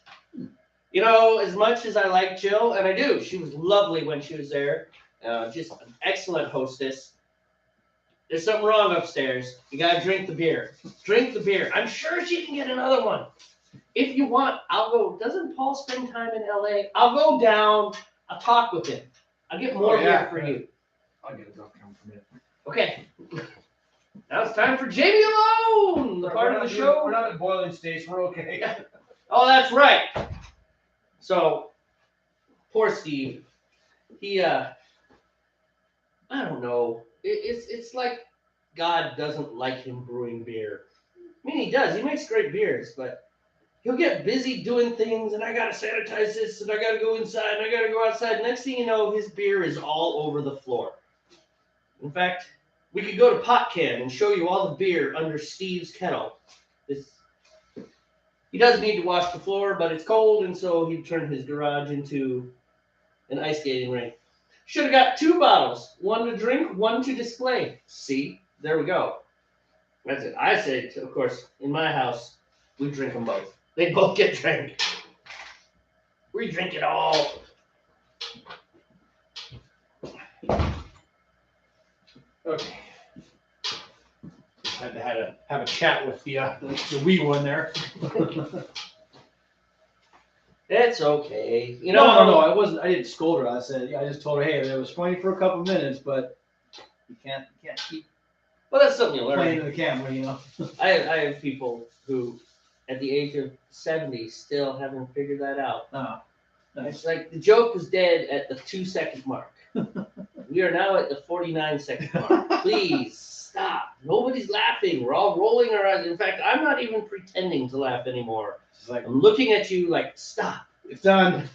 You know, as much as I like Jill, and I do, she was lovely when she was there, just an excellent hostess. There's something wrong upstairs. You gotta drink the beer. Drink the beer. I'm sure she can get another one. If you want, I'll go. Doesn't Paul spend time in LA? I'll go down. I'll talk with him. I'll get more beer for you. I'll get a drop down from it. Okay. Now it's time for Jamey Alone, the part of the show. We're not at boiling stage. We're okay. Oh, that's right. So, poor Steve. He, I don't know. It's like God doesn't like him brewing beer. I mean, he does. He makes great beers, but he'll get busy doing things, and I got to sanitize this, and I got to go inside, and I got to go outside. Next thing you know, his beer is all over the floor. In fact, we could go to Pot Can and show you all the beer under Steve's kettle. He does need to wash the floor, but it's cold, and so he turned his garage into an ice skating rink. Should have got 2 bottles, one to drink, one to display. See, there we go. That's it. I say, of course, in my house, we drink them both. They both get drank. We drink it all. Okay. Had to have a chat with the wee one there. It's okay. You know. No. I wasn't. I didn't scold her. I said, I just told her, hey, it was funny for a couple minutes, but you can't keep. Well, that's something you learn. Playing to the camera, you know. I have people who, at the age of 70, still haven't figured that out. Oh, nice. It's like the joke was dead at the 2-second mark. We are now at the 49-second mark. Please stop. Nobody's laughing. We're all rolling our eyes. In fact, I'm not even pretending to laugh anymore. It's like, I'm looking at you like, stop. it's done.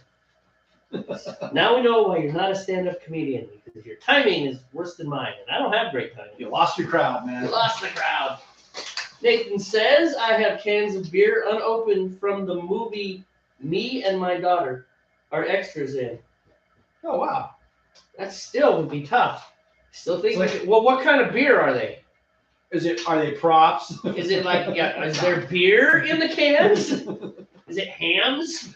Now we know why you're not a stand-up comedian, because your timing is worse than mine, and I don't have great timing. You lost your crowd, man. You lost the crowd. Nathan says, I have cans of beer unopened from the movie Me and My Daughter are extras in. Oh, wow. That still would be tough. Still think, It's like- well, what kind of beer are they? Are they props? Is it like, is there beer in the cans? Is it hams?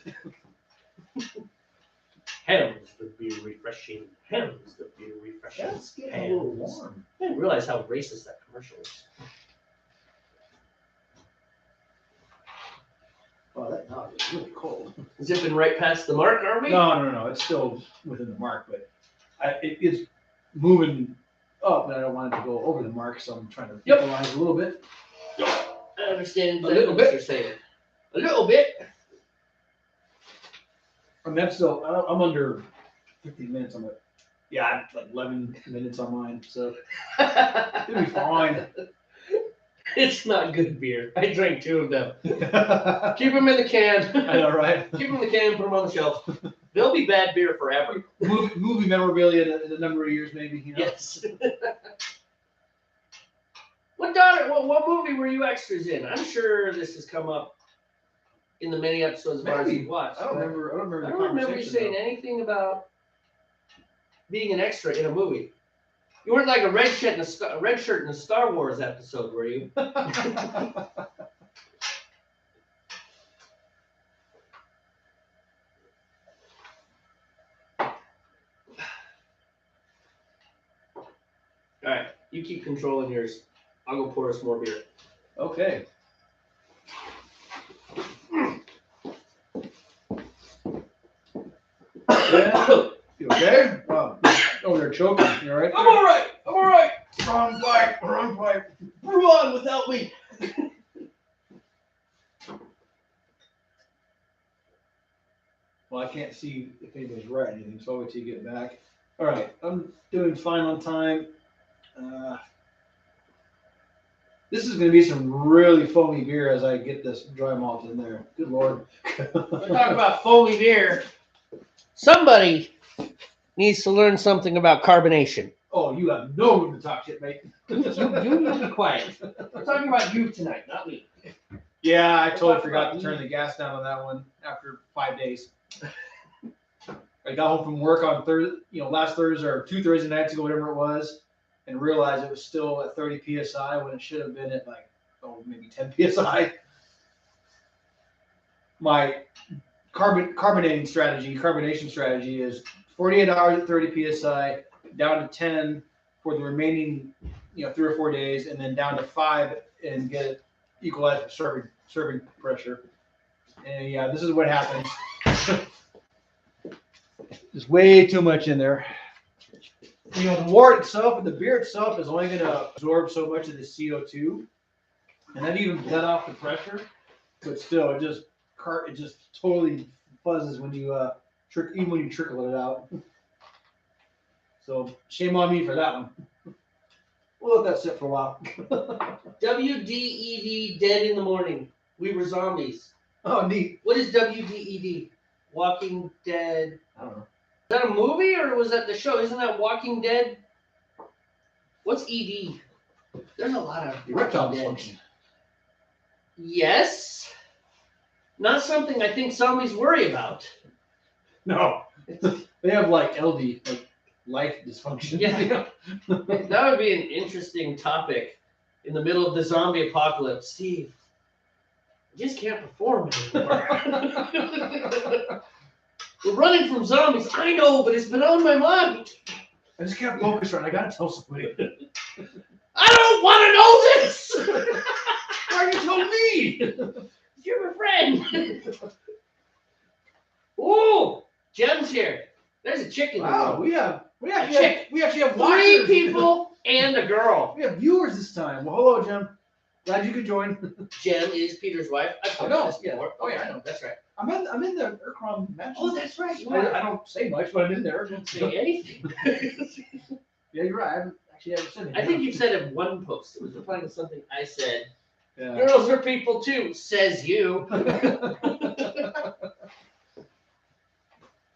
Hams, the beer refreshing. Hams, the beer refreshing. That's getting a little warm. I didn't realize how racist that commercial is. Wow, that dog is really cold. Zipping right past the mark, are we? No. It's still within the mark, but it's moving up, and I don't want it to go over the mark, so I'm trying to equalize a little bit. I understand A little bit. what you're saying. A little bit. I mean, I'm under 15 minutes. I'm like 11 minutes on mine, so it'll be fine. It's not good beer. I drank 2 of them. Keep them in the can. I know, right? Keep them in the can, put them on the shelf. They'll be bad beer forever. Movie memorabilia in a number of years, maybe. You know? Yes. What movie were you extras in? I'm sure this has come up in the many episodes of ours Maybe. you've watched. I don't remember. I don't remember you saying anything about being an extra in a movie. You weren't like a red shirt in a Star Wars episode, were you? All right, you keep controlling yours. I'll go pour us more beer. Okay. Yeah. You okay? Oh, they're choking. You all right? I'm all right. I'm all right. Wrong pipe. Wrong pipe. Brew on without me. Well, I can't see if anybody's writing anything, so I'll wait till you get back. All right, I'm doing fine on time. This is going to be some really foamy beer as I get this dry malt in there. Good Lord. We're talking about foamy beer. Somebody needs to learn something about carbonation. Oh, you have no room to talk shit, mate. You need to be quiet. We're talking about you tonight, not me. Yeah, I totally forgot to turn the gas down on that one after 5 days. I got home from work on Thursday, last Thursday or 2 Thursday nights ago, whatever it was, and realized it was still at 30 psi when it should have been at maybe 10 psi. My carbonation strategy is 48 hours at 30 psi, down to 10 for the remaining 3 or 4 days, and then down to 5 and get it equalized for serving pressure. And yeah, this is what happens. There's way too much in there. The wort itself and the beer itself is only going to absorb so much of the CO2, and that even let off the pressure. But still, it just totally fuzzes when you even when you trickle it out. So shame on me for that one. We'll let that sit for a while. WDED, Dead in the Morning. We Were Zombies. Oh, neat. What is WDED? Walking Dead. I don't know. Is that a movie or was that the show? Isn't that Walking Dead? What's ED? There's a lot of erectile dysfunction. Yes. Not something I think zombies worry about. No. They have LD, life dysfunction. Yeah. That would be an interesting topic in the middle of the zombie apocalypse. Steve, I just can't perform anymore. We're running from zombies. I know, but it's been on my mind. I just can't focus right. I gotta tell somebody. I don't want to know this. Why you tell me? You're my friend. Ooh, Jem's here. There's a chicken. Wow, we actually have 3 watchers. people and a girl. We have viewers this time. Well, hello, Jem. Glad you could join. Jem is Peter's wife. I know. Yeah. Oh yeah, I know. That's right. I'm in the Urkron mansion. Oh, that's right. I don't say much, but I'm in there. I don't say anything. Yeah, you're right. I haven't actually ever said anything. I think you said in one post. It was replying to something I said. Yeah. Girls are people too, says you.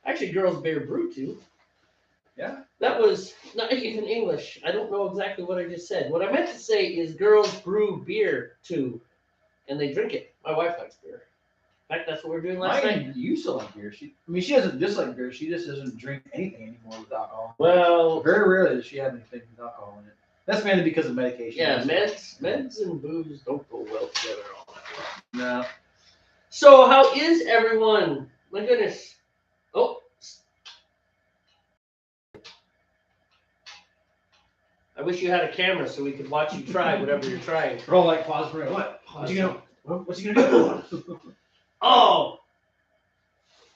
Actually, girls bear brew too. Yeah. That was not even English. I don't know exactly what I just said. What I meant to say is girls brew beer too, and they drink it. My wife likes beer. In fact, that's what we were doing last night. Mine used to like beer. She doesn't dislike beer. She just doesn't drink anything anymore with alcohol. Well, Very rarely does she have anything with alcohol in it. That's mainly because of medication. yeah, meds and booze don't go well together all that well. No. So how is everyone? My goodness. Oh. I wish you had a camera so we could watch you try whatever you're trying. We're all pause for a minute. What? What's he gonna do? Oh!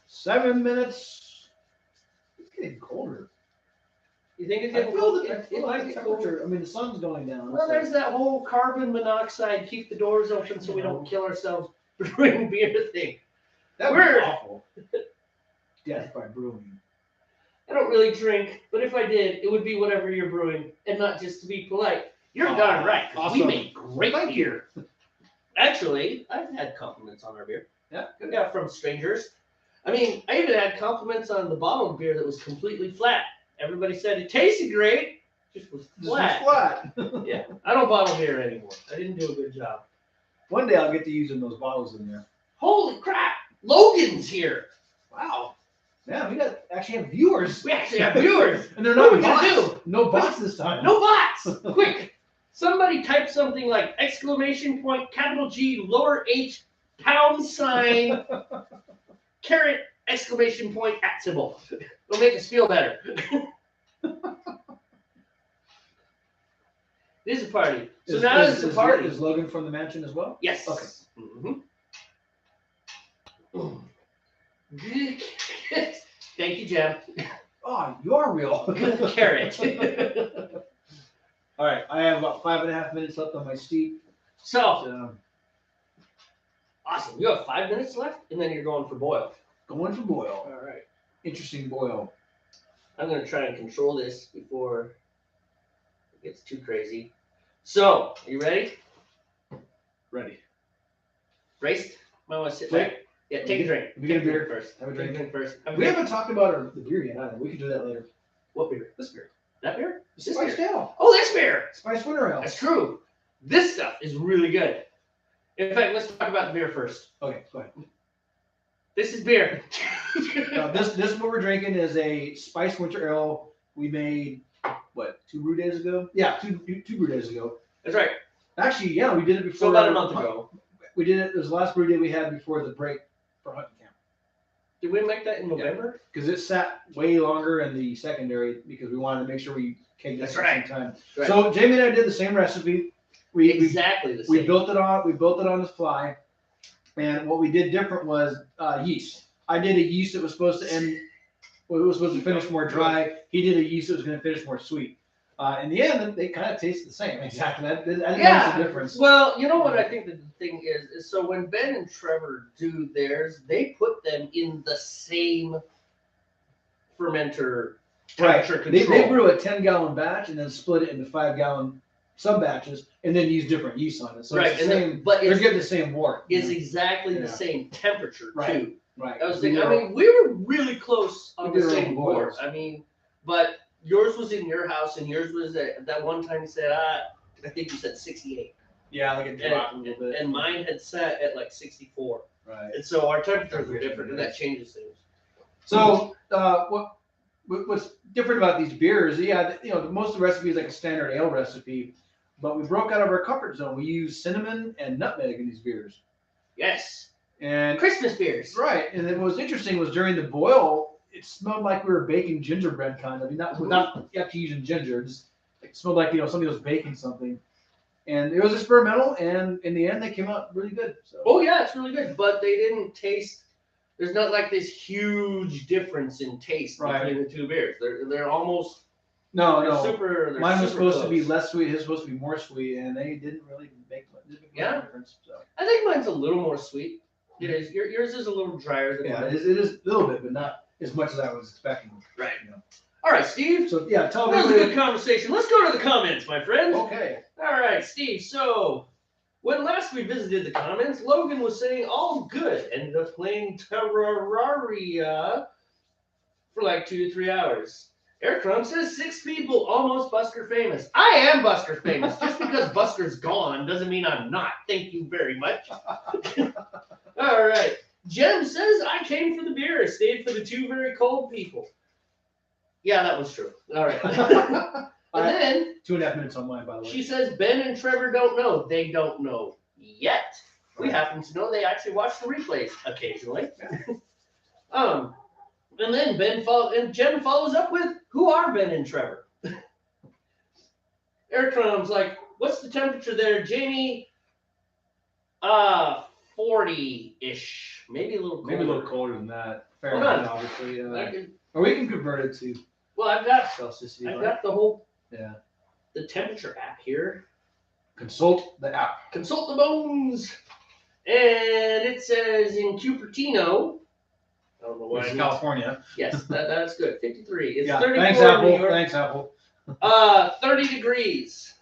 7 minutes. It's getting colder. You think it's I getting feel cold? the temperature. I mean, the sun's going down. Well, there's that whole carbon monoxide, keep the doors open so we don't kill ourselves brewing beer thing. That would be awful. Death by brewing. I don't really drink, but if I did, it would be whatever you're brewing, and not just to be polite. You're darn right. Awesome. We make great beer. Actually, I've had compliments on our beer. Yeah. From strangers. I mean, I even had compliments on the bottled beer that was completely flat. Everybody said it tasted great, just was flat. Yeah, I don't bottle beer anymore. I didn't do a good job. One day I'll get to using those bottles in there. Holy crap! Logan's here. Wow. Yeah, we actually have viewers. We actually have viewers. And they're What not are we gonna bots. do? No bots this time. No bots! Quick! Somebody type something like exclamation point, capital G, lower H, pound sign, caret, exclamation point, at symbol. It'll make us feel better. This is a party. So now it's a party. Is Logan from the mansion as well? Yes. Okay. Thank you, Jam. Oh, you are real. Carrot. All right, I have about 5.5 minutes left on my steep. So, awesome. You have 5 minutes left, and then you're going for boil. Going for boil. All right. Interesting boil. I'm going to try and control this before it gets too crazy. So, are you ready? Ready. Braced? Might want to sit back. Yeah, take a drink. We get a beer first. Have a Take drink. first. We haven't talked about the beer yet either. We can do that later. What beer? This beer. That beer? This Spice beer? Ale. Oh, this beer! Spice Winter Ale. That's true. This stuff is really good. In fact, let's talk about the beer first. Okay, go ahead. This is beer. This what we're drinking is a Spice Winter Ale we made, what, 2 brew days ago? Yeah, two brew days ago. That's right. Actually, yeah, we did it before. So about a month ago. We did it. It was the last brew day we had before the break for hunting camp. Did we make that in November? Because it sat way longer in the secondary because we wanted to make sure we came at the same time. Right. So Jamie and I did the same recipe. We exactly the same. we built it on the fly, and what we did different was yeast. I did a yeast that was supposed to end. Well, it was supposed to finish more dry. He did a yeast that was going to finish more sweet. In the end, they kind of taste the same. Exactly. I didn't notice the difference. Well, you know what I think the thing is so when Ben and Trevor do theirs, they put them in the same fermenter temperature control. They brew a 10-gallon batch and then split it into 5-gallon sub batches and then use different yeast on it. So right, it's the same, but they're getting the same wort. It's exactly the same temperature too. Right. I was thinking. I mean, we were really close on the same board. boils. I mean, but yours was in your house, and yours was at that one time you said, I think you said 68. Yeah, like it dropped a little bit. And mine had set at like 64. Right. And so our temperatures were different, and that changes things. So what's different about these beers? Yeah, most of the recipe is like a standard ale recipe, but we broke out of our comfort zone. We use cinnamon and nutmeg in these beers. Yes. And Christmas beers. Right. And then what was interesting was during the boil, it smelled like we were baking gingerbread kind of. I mean, not actually using ginger. Just it smelled like somebody was baking something. And it was experimental, and in the end, they came out really good. So. Oh yeah, it's really good. But they didn't taste. There's not like this huge difference in taste between the two beers. They're almost. No. They're Mine was supposed close. to be less sweet. His was supposed to be more sweet, and they didn't really make much difference. So. I think mine's a little more sweet. It is. Yours is a little drier than mine. It is a little bit, but not as much as I was expecting. Right. All right, Steve. So yeah, tell me. That was a good conversation. Let's go to the comments, my friend. Okay. All right, Steve. So when last we visited the comments, Logan was saying all good. Ended up playing Terraria for like 2 to 3 hours. Aircrum says 6 people almost Busker famous. I am Busker famous. Just because Busker's gone doesn't mean I'm not. Thank you very much. All right. Jem says I came for the beer. I stayed for the 2 very cold people. Yeah, that was true. All right. And then 2.5 minutes on mine, by the way. she says Ben and Trevor don't know. They don't know yet. We happen to know they actually watch the replays occasionally. And then Jem follows up with, who are Ben and Trevor? Aircrum's like, what's the temperature there, Jamey? 40-ish, maybe a little colder. Maybe a little colder than that. Hold on. Obviously. Or we can convert it to Well, I've got Celsius. the whole the temperature app here. Consult the app. Consult the bones. And it says in Cupertino. I don't know why. It's California. Yes, that's good. 53. It's Yeah. 34 Thanks, in New Apple. York. Thanks, Apple. 30 degrees.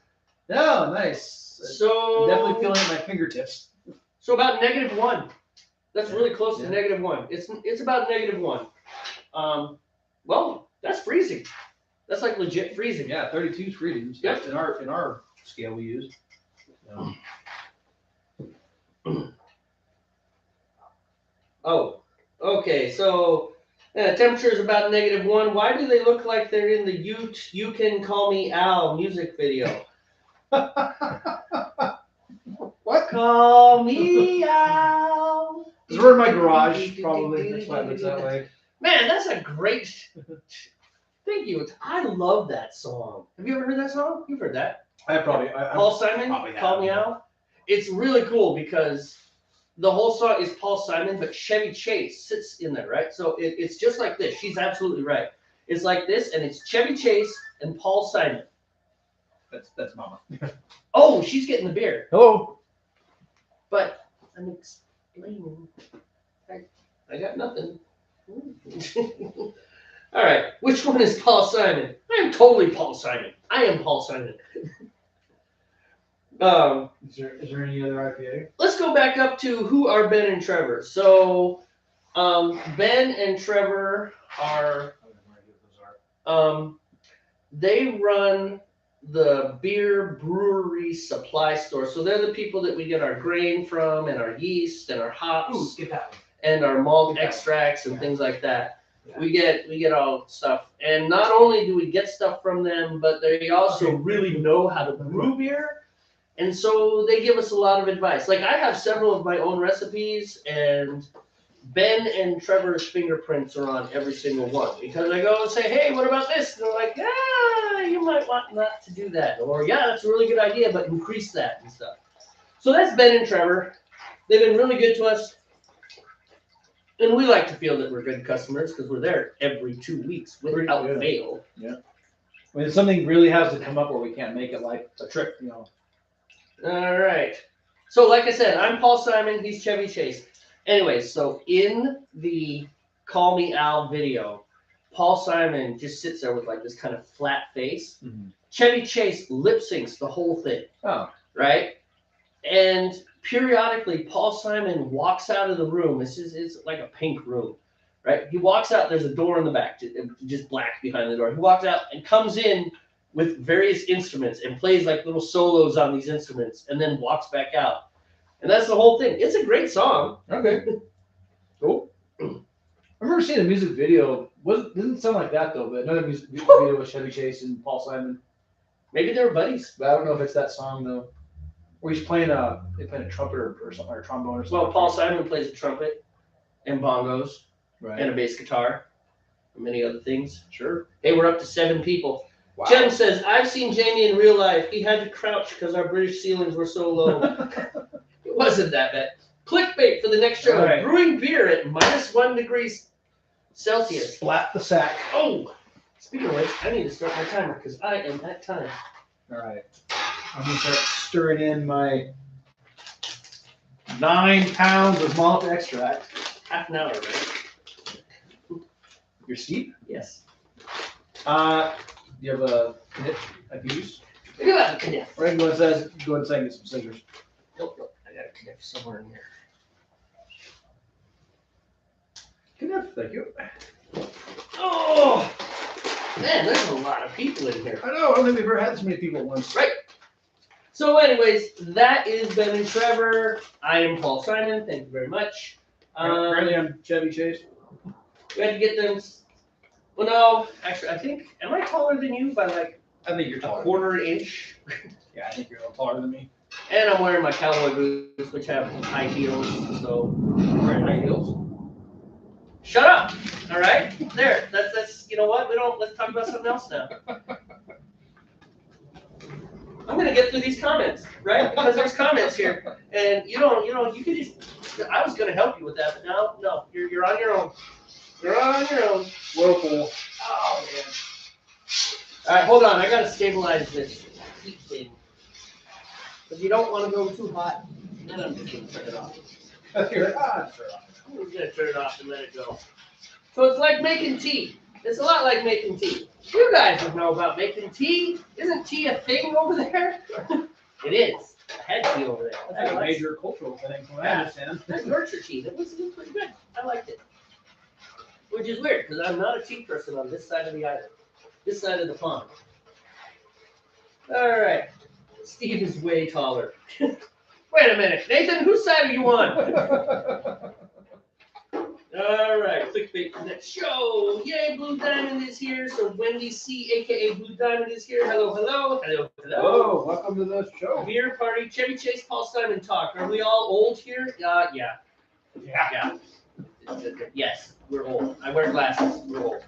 Oh, nice. So I'm definitely feeling it in my fingertips. So about -1. That's really close to -1. It's about -1. Well, that's freezing. That's like legit freezing. Yeah, 32 is freezing. Yep. In our scale we use. Oh, okay. So Temperature is about -1. Why do they look like they're in the You Can Call Me Al music video? What? Call me Al. Because we're in my garage, probably. That's why it looks that way. Man, that's a great. Thank you. I love that song. Have you ever heard that song? You've heard that. Paul Simon, Call Me Al. It's really cool because the whole song is Paul Simon, but Chevy Chase sits in there, right? So it's just like this. She's absolutely right. It's like this, and it's Chevy Chase and Paul Simon. That's Mama. Oh, she's getting the beer. Hello. But I'm explaining. I got nothing. All right, which one is Paul Simon? I am totally Paul Simon. I am Paul Simon. Is there any other IPA? Let's go back up to who are Ben and Trevor. So, Ben and Trevor are. They run the beer brewery supply store. So they're the people that we get our grain from, and our yeast, and our hops, and our malt extracts and things like that. Yeah. We get all stuff, and not only do we get stuff from them, but they also really know how to brew beer, and so they give us a lot of advice. Like I have several of my own recipes, and Ben and Trevor's fingerprints are on every single one because I go and say, hey, what about this? And they're like, yeah, you might want not to do that, or yeah, that's a really good idea, but increase that and stuff. So that's Ben and Trevor. They've been really good to us. And we like to feel that we're good customers because we're there every 2 weeks without fail. Yeah. When something really has to come up where we can't make it, like a trip, you know. All right. So like I said, I'm Paul Simon. He's Chevy Chase. Anyways, so in the Call Me Al video, Paul Simon just sits there with like this kind of flat face. Mm-hmm. Chevy Chase lip syncs the whole thing. Oh. Right? And periodically, Paul Simon walks out of the room. It's like a pink room, right? He walks out. There's a door in the back, just black behind the door. He walks out and comes in with various instruments and plays like little solos on these instruments, and then walks back out. And that's the whole thing. It's a great song. Okay. Cool. I remember seeing a music video. Didn't sound like that though, but another music video with Chevy Chase and Paul Simon. Maybe they were buddies. But I don't know if it's that song though. Or he's playing a trumpet or something, or a trombone or something. Well, Paul Simon plays a trumpet and bongos, right, and a bass guitar, and many other things. Sure. Hey, we're up to 7 people. Wow. Jen says, I've seen Jamey in real life. He had to crouch because our British ceilings were so low. It wasn't that bad. Clickbait for the next show. Right. Brewing beer at -1 degrees Celsius. Splat the sack. Oh, speaking of which, I need to start my timer because I am at time. All right. I'm going to start stirring in my 9 pounds of malt extract. Half an hour, right? You're steep? Yes. You have a kniff I can use? I do have a kniff. Or I can go ahead and get some scissors. Nope. I got a kniff somewhere in here. Kniff, thank you. Oh! Man, there's a lot of people in here. I know. I don't think we've ever had this many people at once. Right. So anyways, that is Ben and Trevor. I am Paul Simon. Thank you very much. Apparently I'm Chevy Chase. We had to get them. Well, no. Actually, I think, am I taller than you by like I think you're taller. A quarter inch? Yeah, I think you're a little taller than me. And I'm wearing my cowboy boots, which have high heels. So, I'm wearing high heels. Shut up. All right. There. That's. You know what? Let's talk about something else now. I'm gonna get through these comments, right? Because there's comments here, and you could just. I was gonna help you with that, but no, you're on your own. You're on your own. Whirlpool. Oh man. All right, hold on. I gotta stabilize this heat thing, because you don't want to go too hot. Then I'm just gonna turn it off. Turn it off. I'm just gonna turn it off and let it go. So it's like making tea. It's a lot like making tea. You guys would know about making tea. Isn't tea a thing over there? It is. I had tea over there. That's a major cultural thing, from what I understand. That's Yorkshire tea. It was pretty good. I liked it. Which is weird, because I'm not a tea person on this side of the island. This side of the pond. All right. Steve is way taller. Wait a minute. Nathan, whose side are you on? All right, clickbait for that show. Yay, Blue Diamond is here. So Wendy C, aka Blue Diamond, is here. Hello, hello, hello, hello. Oh, welcome to the show. Beer party, Chevy Chase, Paul Simon talk. Are we all old here? Yeah. Yes, we're old. I wear glasses. We're old.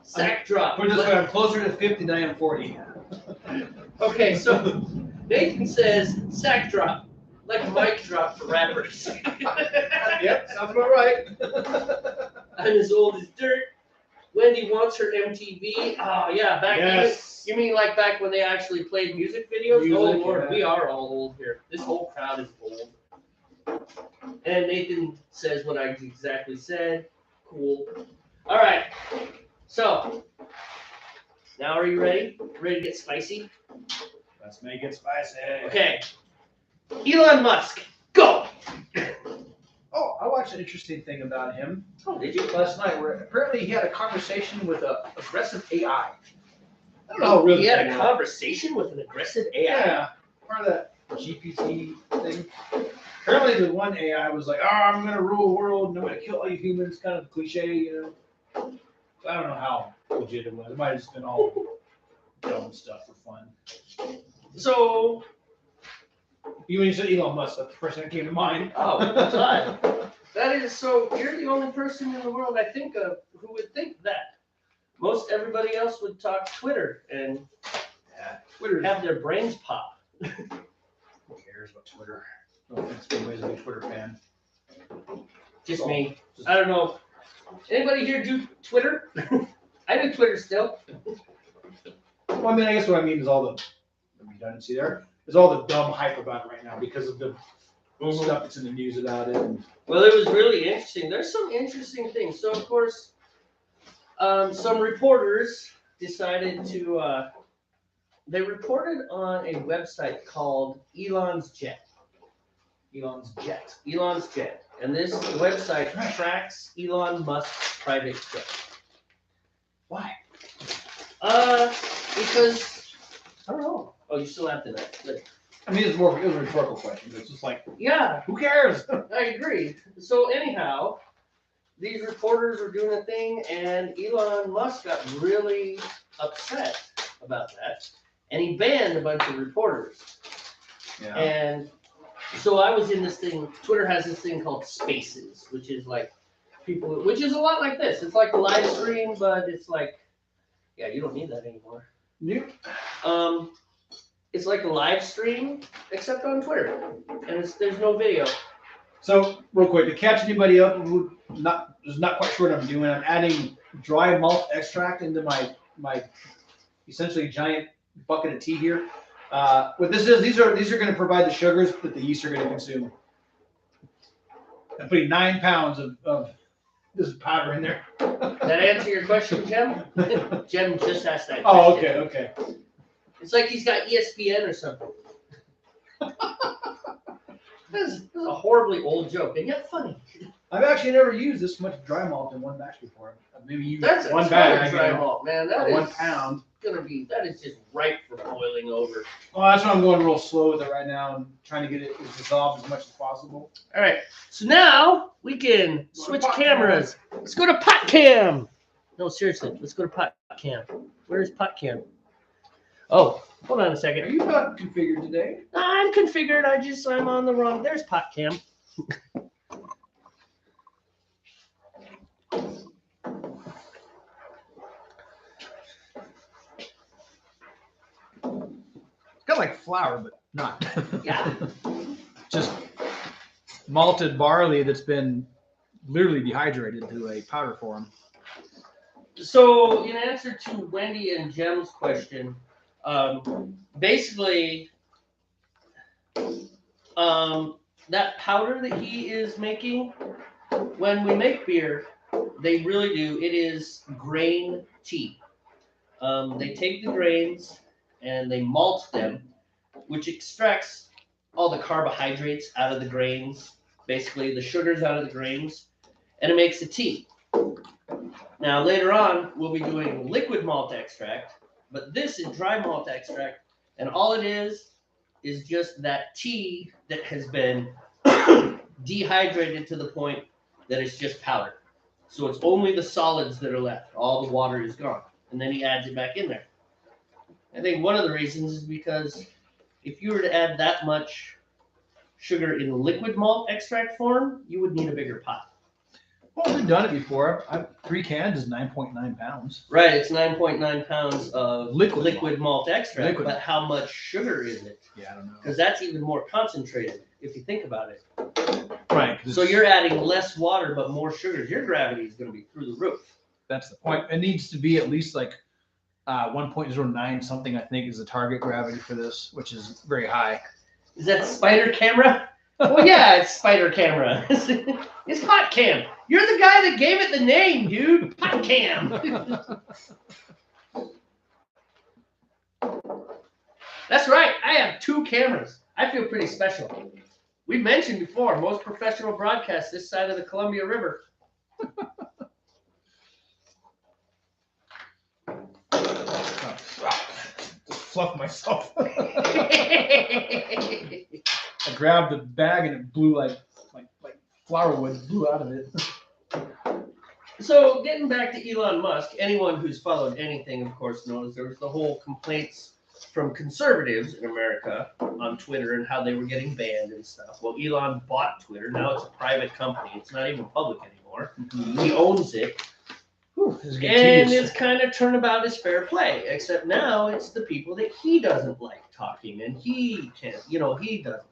Sack drop. Put it this way, I'm closer to 50 than I am 40. Okay, so Nathan says sack drop, like a mic drop for rappers. Yep, sounds about right. I'm as old as dirt. Wendy wants her MTV. Oh yeah, back Yes. you mean like back when they actually played music videos? Music, Oh Lord, yeah. we are all old here. This whole crowd is old. And Nathan says what I exactly said. Cool. All right. So now are you ready? Ready to get spicy? Let's make it spicy. Okay. Elon Musk, go. Oh, I watched an interesting thing about him Oh, did you? last night where apparently he had a conversation with an aggressive AI. I don't know how real He had that a is. conversation with an aggressive AI. Yeah, part of that GPT thing. Apparently, the one AI was like, "Oh, I'm gonna rule the world and I'm gonna kill all you humans," kind of cliche, you know. So I don't know how legit it was. It might have just been all dumb stuff for fun. So, You when you said Elon Musk, that's the first thing that came to mind. oh, that's odd. That is so. You're the only person in the world I think of who would think that. Most everybody else would talk Twitter and Yeah, Twitter. have their brains pop. Who cares about Twitter? No offense, anybody's a big Twitter fan. Just me. I don't know. Anybody here do Twitter? I do Twitter still. Well, I mean, I guess what I mean is all the redundancy there. There's all the dumb hype about it right now because of the stuff that's in the news about it. And Well, it was really interesting. There's some interesting things. So, of course, some reporters decided to. They reported on a website called Elon's Jet. Elon's jet. Elon's Jet. And this website tracks Elon Musk's private jet. Why? Because I don't know. Oh, you still have to know. But, I mean, it was a rhetorical question. But it's just like, yeah, who cares? I agree. So anyhow, these reporters were doing a thing, and Elon Musk got really upset about that, and he banned a bunch of reporters. Yeah. And so I was in this thing. Twitter has this thing called Spaces, which is like people, which is a lot like this. It's like a live stream, but it's like, yeah, you don't need that anymore. You? It's like a live stream, except on Twitter, and there's no video. So, real quick, to catch anybody up who is not quite sure what I'm doing, I'm adding dry malt extract into my essentially giant bucket of tea here. What this is, these are going to provide the sugars that the yeast are going to consume. I'm putting 9 pounds of this powder in there. That answer your question, Jem? Jem just asked that question. Oh, okay. It's like he's got ESPN or something. This is a horribly old joke, and yet funny. I've actually never used this much dry malt in one batch before. I've maybe used That's one a ton bag, of dry malt, man. That or is 1 pound. that is just ripe for boiling over. Well, that's why I'm going real slow with it right now and trying to get it dissolved as much as possible. All right, so now we can switch cameras. Let's go to pot cam. No, seriously, let's go to pot cam. Where's pot cam? Oh, hold on a Are second. you not configured today? I'm configured. I'm on the wrong. There's pot cam. It's got like flour, but not. Yeah. Just malted barley that's been literally dehydrated to a powder form. So, in answer to Wendy and Jem's question, basically, that powder that he is making, when we make beer, they really do. It is grain tea. They take the grains and they malt them, which extracts all the carbohydrates out of the grains, basically the sugars out of the grains, and it makes a tea. Now, later on, we'll be doing liquid malt extract, but this is dry malt extract, and all it is just that tea that has been dehydrated to the point that it's just powder. So it's only the solids that are left. All the water is gone. And then he adds it back in there. I think one of the reasons is because if you were to add that much sugar in liquid malt extract form, you would need a bigger pot. Well, we've done it before. 3 cans is 9.9 pounds. Right, it's 9.9 pounds of Liquid malt extract, Liquid. but how much sugar is it? Yeah, I don't know. Because that's even more concentrated, if you think about it. Right. So you're adding less water, but more sugar. Your gravity is going to be through the roof. That's the point. It needs to be at least like 1.09 something, I think, is the target gravity for this, which is very high. Is that spider camera? Well, yeah, it's spider camera. It's pot cam. You're the guy that gave it the name, dude. Pot cam. That's right. I have 2 cameras. I feel pretty special. We mentioned before, most professional broadcasts this side of the Columbia River. Just fluff myself. I grabbed the bag and it blew like flower wood blew out of it. So getting back to Elon Musk, anyone who's followed anything, of course, knows there was the whole complaints from conservatives in America on Twitter and how they were getting banned and stuff. Well, Elon bought Twitter. Now it's a private company. It's not even public anymore. He owns it. Whew, And it's kind of turnabout as fair play, except now it's the people that he doesn't like talking and he can't, he doesn't.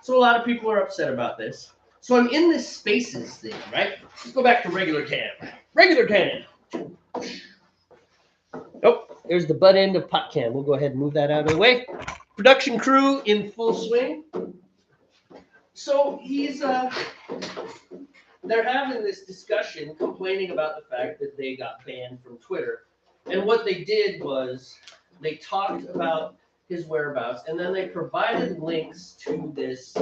So a lot of people are upset about this. So I'm in this spaces thing, right? Let's go back to regular cam. Regular cam. Oh, there's the butt end of pot cam. We'll go ahead and move that out of the way. Production crew in full swing. So they're having this discussion complaining about the fact that they got banned from Twitter. And what they did was they talked about his whereabouts and then they provided links to this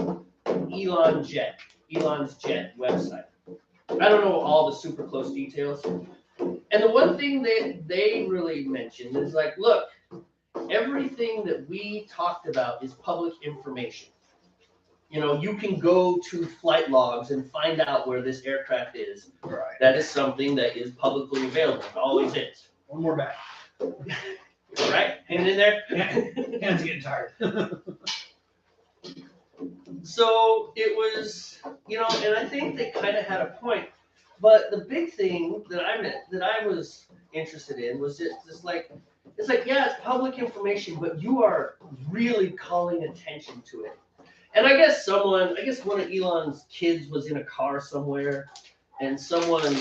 Elon's Jet website. I don't know all the super close details. And the one thing that they really mentioned is like, look, everything that we talked about is public information. You can go to flight logs and find out where this aircraft is. Right. That is something that is publicly available. It always is. One more back. Right? Hanging in there? Hands getting tired. So it was, and I think they kind of had a point. But the big thing that I was interested in was it's like, yeah, it's public information, but you are really calling attention to it. And I guess one of Elon's kids was in a car somewhere and someone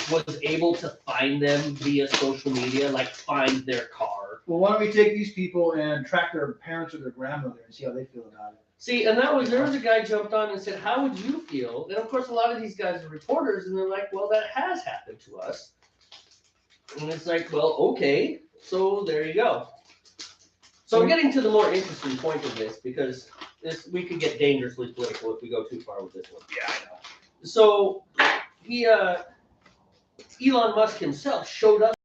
was able to find them via social media, like find their car. Well, why don't we take these people and track their parents or their grandmother and see how they feel about it? See, and there was a guy jumped on and said, how would you feel? And of course, a lot of these guys are reporters and they're like, well, that has happened to us. And it's like, well, okay, so there you go. So I'm getting to the more interesting point of this because we could get dangerously political if we go too far with this one. Yeah, I know. So Elon Musk himself showed up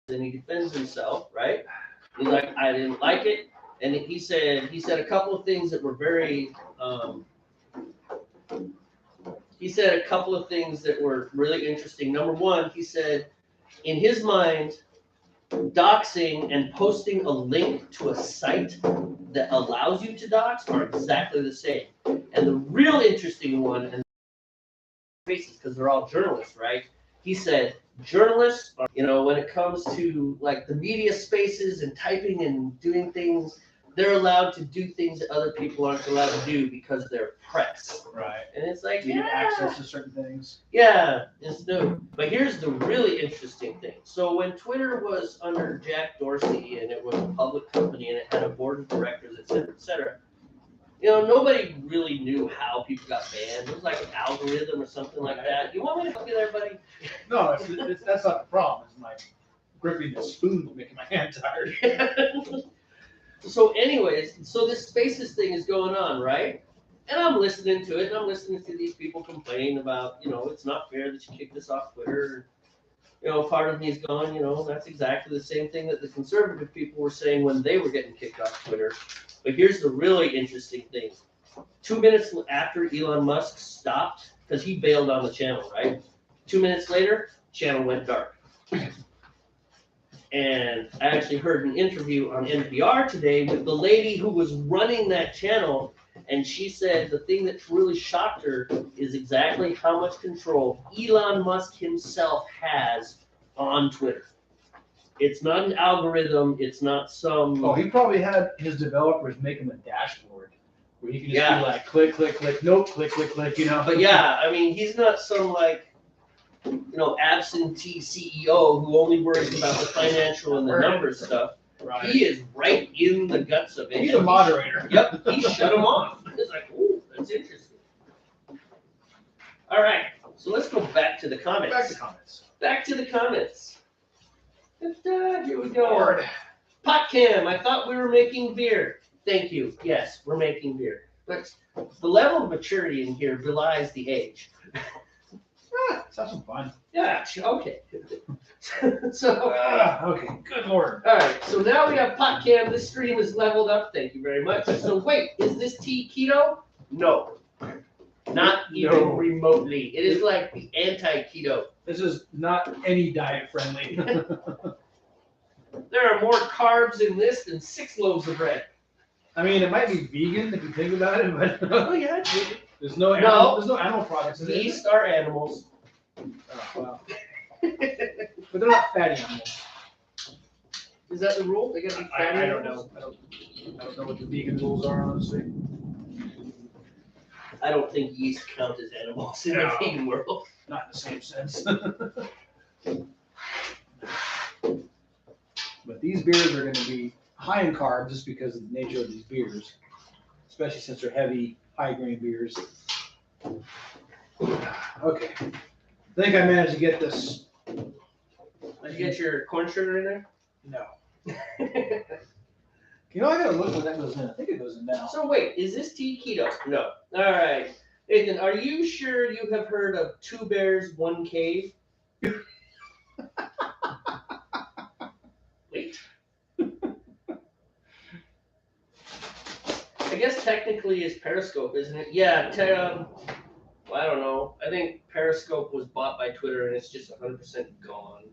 and he defends himself, right? He's like, I didn't like it. And he said a couple of things that were very, really interesting. Number one, he said, in his mind, doxing and posting a link to a site that allows you to dox are exactly the same. And the real interesting one, and faces because they're all journalists, right? He said journalists are, when it comes to like the media spaces and typing and doing things, they're allowed to do things that other people aren't allowed to do because they're press. Right. And it's like, You get access to certain things. yeah, it's new. But here's the really interesting thing. So when Twitter was under Jack Dorsey and it was a public company and it had a board of directors, et cetera, nobody really knew how people got banned. It was like an algorithm or something like that. You want me to help you there, buddy? No, that's not the problem. It's my gripping the spoon making my hand tired. So anyways, this spaces thing is going on, right? And I'm listening to it, and I'm listening to these people complain about, it's not fair that you kicked this off Twitter. Part of me is going, that's exactly the same thing that the conservative people were saying when they were getting kicked off Twitter. But here's the really interesting thing. 2 minutes after Elon Musk stopped, because he bailed on the channel, right? 2 minutes later, channel went dark. And I actually heard an interview on NPR today with the lady who was running that channel, and she said the thing that really shocked her is exactly how much control Elon Musk himself has on Twitter. It's not an algorithm, it's not some... Oh, he probably had his developers make him a dashboard where he can just be like, click, click, click, nope, click, click, click, you know? But yeah, I mean, he's not some like, absentee CEO who only worries about the financial and the numbers stuff. Right. He is right in the guts of it. He's a moderator. Yep, he shut him off. It's like, ooh, that's interesting. All right, so let's go back to the comments. Back to the comments. Here we go. Lord. PotCam, I thought we were making beer. Thank you. Yes, we're making beer. But the level of maturity in here belies the age. Let's have some fun. Yeah, okay. So, okay, good Lord. all right, so now we have PotCam. This stream is leveled up. Thank you very much. So wait, is this tea keto? No. Not even remotely. It is like the anti-keto. This is not any diet friendly. There are more carbs in this than 6 loaves of bread. I mean, it might be vegan if you think about it, but Oh yeah, it's vegan. there's no animal products in it. These are animals. Oh, wow. But they're not fatty animals. Is that the rule? They gotta be fatty I don't animals? know. I don't know what the vegan rules are, honestly. I don't think yeast count as animals in No. the vegan world. Not in the same sense. But these beers are going to be high in carbs just because of the nature of these beers, especially since they're heavy, high grain beers. Okay. I think I managed to get this. Did you get your corn sugar in there? No. You know, I gotta look when that goes in. I think it goes in now. So wait, is this tea keto? No. All right. Nathan, are you sure you have heard of 2 bears, 1 cave? Wait. I guess technically it's Periscope, isn't it? Yeah. Well, I don't know. I think Periscope was bought by Twitter and it's just 100% gone.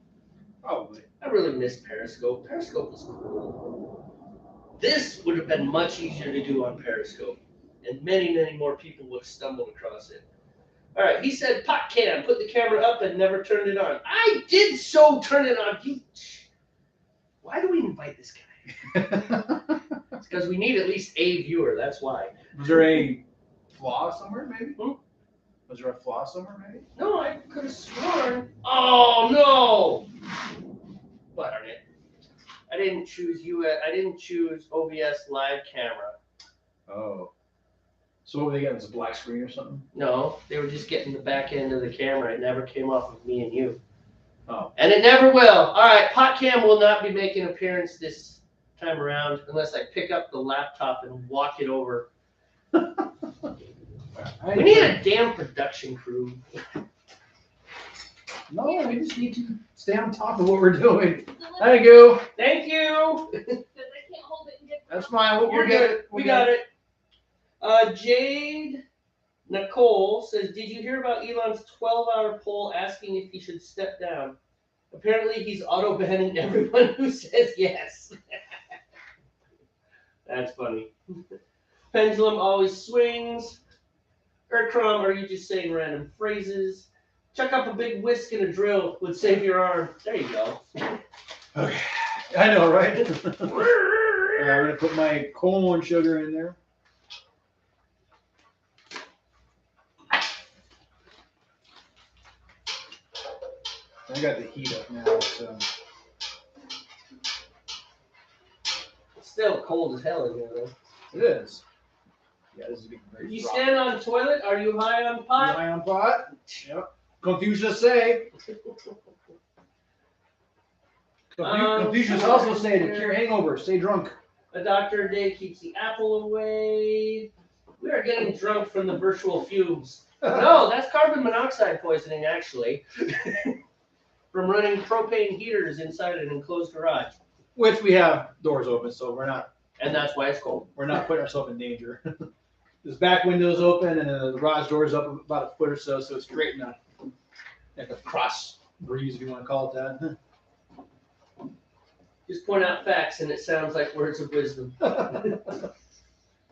Probably. I really miss Periscope. Periscope was cool. This would have been much easier to do on Periscope, and many, many more people would have stumbled across it. All right, he said, PotCam, put the camera up and never turned it on. I did so turn it on. Why do we invite this guy? It's because we need at least a viewer, that's why. Was there a flaw somewhere, maybe? Hmm? Was there a flaw somewhere, maybe? No, I could have sworn. Oh, no! Darn it. I didn't choose OBS live camera. Oh. So what were they getting? Was a black screen or something? No, they were just getting the back end of the camera. It never came off of me and you. Oh. And it never will. All right, PotCam will not be making an appearance this time around unless I pick up the laptop and walk it over. We need a damn production crew. No, we just need to stay on top of what we're doing. Thank you. Thank you. Because I can't hold it and get. That's fine. You're good. We got it. Jade Nicole says, did you hear about Elon's 12-hour poll asking if he should step down? Apparently he's auto-banning everyone who says yes. That's funny. Pendulum always swings. Erkrom, are you just saying random phrases? Chuck up a big whisk and a drill would save your arm. There you go. Okay. I know, right? I'm going to put my corn sugar in there. I got the heat up now, so. It's still cold as hell in here, though. It is. Yeah, this is getting very You frothy. stand on toilet? Are you high on pot? High on pot? Yep. Confucius say. Confucius also say to cure hangover, stay drunk. A doctor a day keeps the apple away. We are getting drunk from the virtual fumes. No, that's carbon monoxide poisoning, actually. From running propane heaters inside an enclosed garage. Which we have doors open, so we're not And that's why it's cold. putting ourselves in danger. This back window's open and the garage door's up about a foot or so, so it's creating like a cross breeze, if you want to call it that. Just point out facts and it sounds like words of wisdom.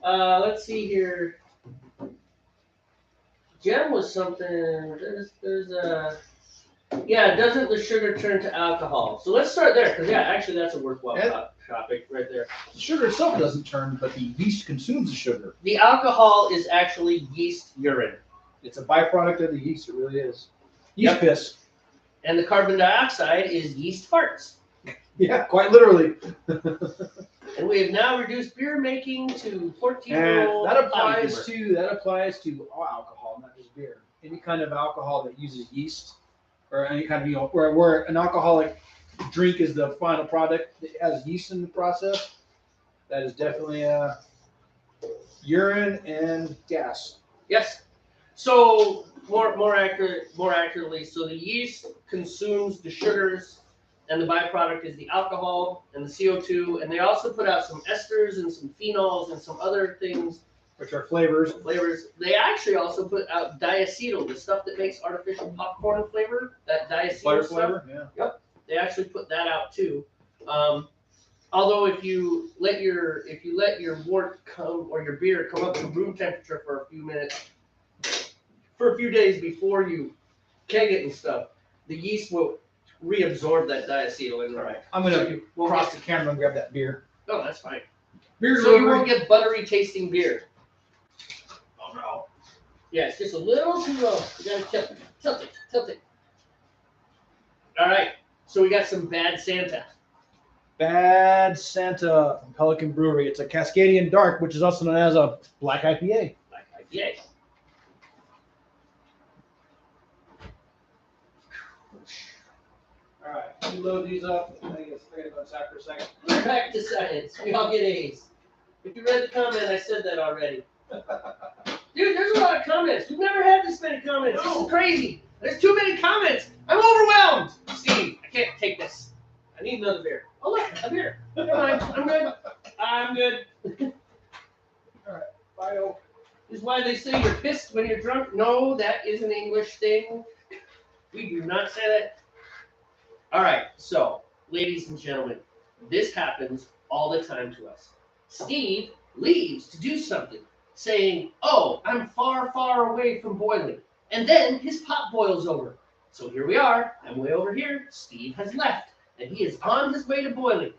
Let's see here. Gem was something. There's a. Yeah, doesn't the sugar turn to alcohol? So let's start there, because actually that's a worthwhile topic right there. The sugar itself doesn't turn, but the yeast consumes the sugar. The alcohol is actually yeast urine. It's a byproduct of the yeast. It really is. Yeast piss. And the carbon dioxide is yeast farts. Yeah, quite literally. And we have now reduced beer making to 14 And that applies to all alcohol, not just beer. Any kind of alcohol that uses yeast, or any kind of where an alcoholic drink is the final product that has yeast in the process. That is definitely urine and gas. Yes. So more accurately, so the yeast consumes the sugars, and the byproduct is the alcohol and the CO2, and they also put out some esters and some phenols and some other things, Which are flavors. They actually also put out diacetyl, the stuff that makes artificial popcorn flavor. That diacetyl stuff. Flavor, yeah. Yep. They actually put that out too. Although if you let your wort come or your beer come up to room temperature for a few minutes, for a few days before you keg it and stuff, the yeast will reabsorb that diacetyl in there. All right. I'm gonna cross the camera and grab that beer. Oh, that's fine. Beer So you delivery. won't get buttery tasting beer. Oh no. Yeah, it's just a little too low. You gotta tilt it. All right. So we got some Bad Santa. Bad Santa from Pelican Brewery. It's a Cascadian Dark, which is also known as a Black IPA. Black IPA. All right, you load these up. I guess I gotta go inside for a second. We're back to science. We all get A's. If you read the comment, I said that already. Dude, there's a lot of comments. We've never had this many comments. This is crazy. There's too many comments. I'm overwhelmed. Steve, I can't take this. I need another beer. Oh, look, a beer. Never mind. I'm good. Bio. This is why they say you're pissed when you're drunk. No, that is an English thing. We do not say that. All right, so, ladies and gentlemen, this happens all the time to us. Steve leaves to do something, saying, oh, I'm far, far away from boiling. And then his pot boils over. So here we are. I'm way over here. Steve has left, and he is on his way to boiling.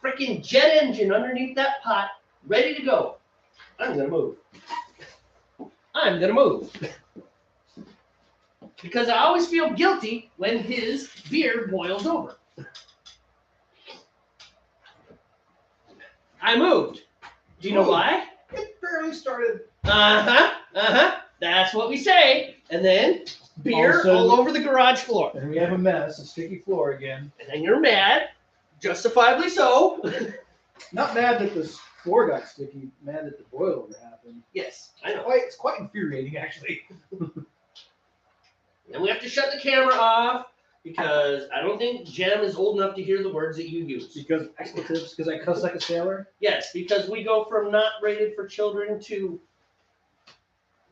Freaking jet engine underneath that pot, ready to go. I'm going to move. Because I always feel guilty when his beer boils over. I moved. Do you know why? It barely started. That's what we say. And then beer all over the garage floor. And we have a mess, a sticky floor again. And then you're mad, justifiably so. Not mad that the floor got sticky, mad that the boilover happened. Yes, I know. It's quite infuriating, actually. And we have to shut the camera off because I don't think Jem is old enough to hear the words that you use. Because expletives, because I cuss like a sailor? Yes, because we go from not rated for children to,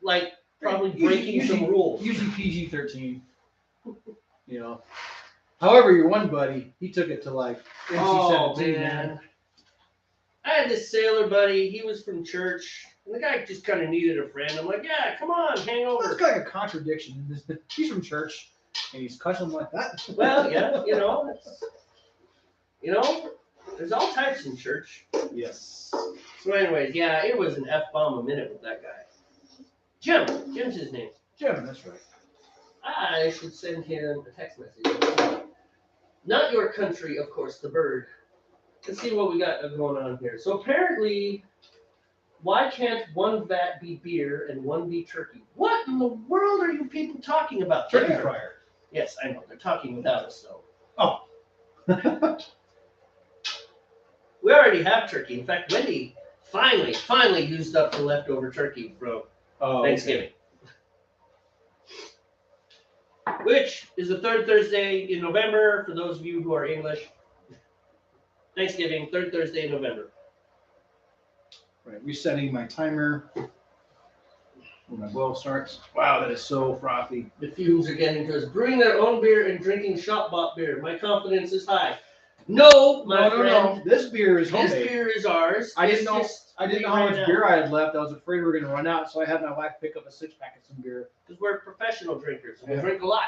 like, probably breaking some rules. Usually PG-13. You know. However, your one buddy, he took it to like NC-17. Oh, man. I had this sailor buddy. He was from church. And the guy just kind of needed a friend. I'm like, yeah, come on, hang over. That's kind of a contradiction. He's from church, and he's cussing like that. Well, yeah, there's all types in church. Yes. So anyways, yeah, it was an F-bomb a minute with that guy. Jim's his name. Jim, that's right. I should send him a text message. Not your country, of course, the bird. Let's see what we got going on here. So apparently, why can't one vat be beer and one be turkey? What in the world are you people talking about? Turkey there? fryer. Yes, I know. They're talking without us, though. Oh. We already have turkey. In fact, Wendy finally used up the leftover turkey from Thanksgiving. Okay. Which is the third Thursday in November, for those of you who are English. Thanksgiving, third Thursday in November. Right, resetting my timer. when my boil starts. Wow, that is so frothy. The fumes are getting to us. Brewing their own beer and drinking shop bought beer. My confidence is high. No, my friend. No. This beer is This homemade. beer is ours. I It's didn't know. just I didn't we know how ran much out. beer I had left. I was afraid we were gonna run out, so I had my wife pick up a 6-pack of some beer. Because we're professional drinkers. We Yeah. drink a lot.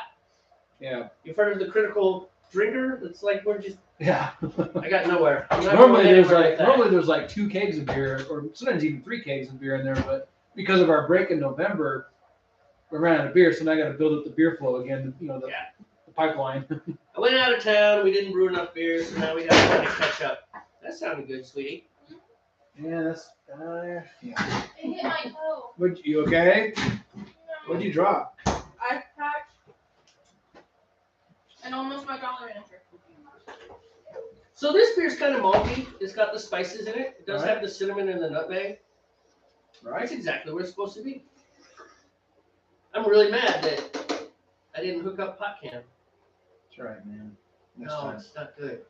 Yeah. You've heard of the critical drinker? It's like we're just. Yeah. I got nowhere. I'm not normally going there's anywhere like with that. normally there's like 2 kegs of beer, or sometimes even 3 kegs of beer in there. But because of our break in November, we ran out of beer, so now I got to build up the beer flow again. You know, the pipeline. I went out of town. We didn't brew enough beer, so now we got to kind of catch up. That sounded good, sweetie. Yeah, that's yeah. It hit my toe. You okay? No. What'd you drop? I packed and almost my dollar answer. So this beer's kind of malty. It's got the spices in it. It does Right. have the cinnamon and the nutmeg. Right. That's exactly what it's supposed to be. I'm really mad that I didn't hook up pot can. That's right, man. Next No, time. it's not good.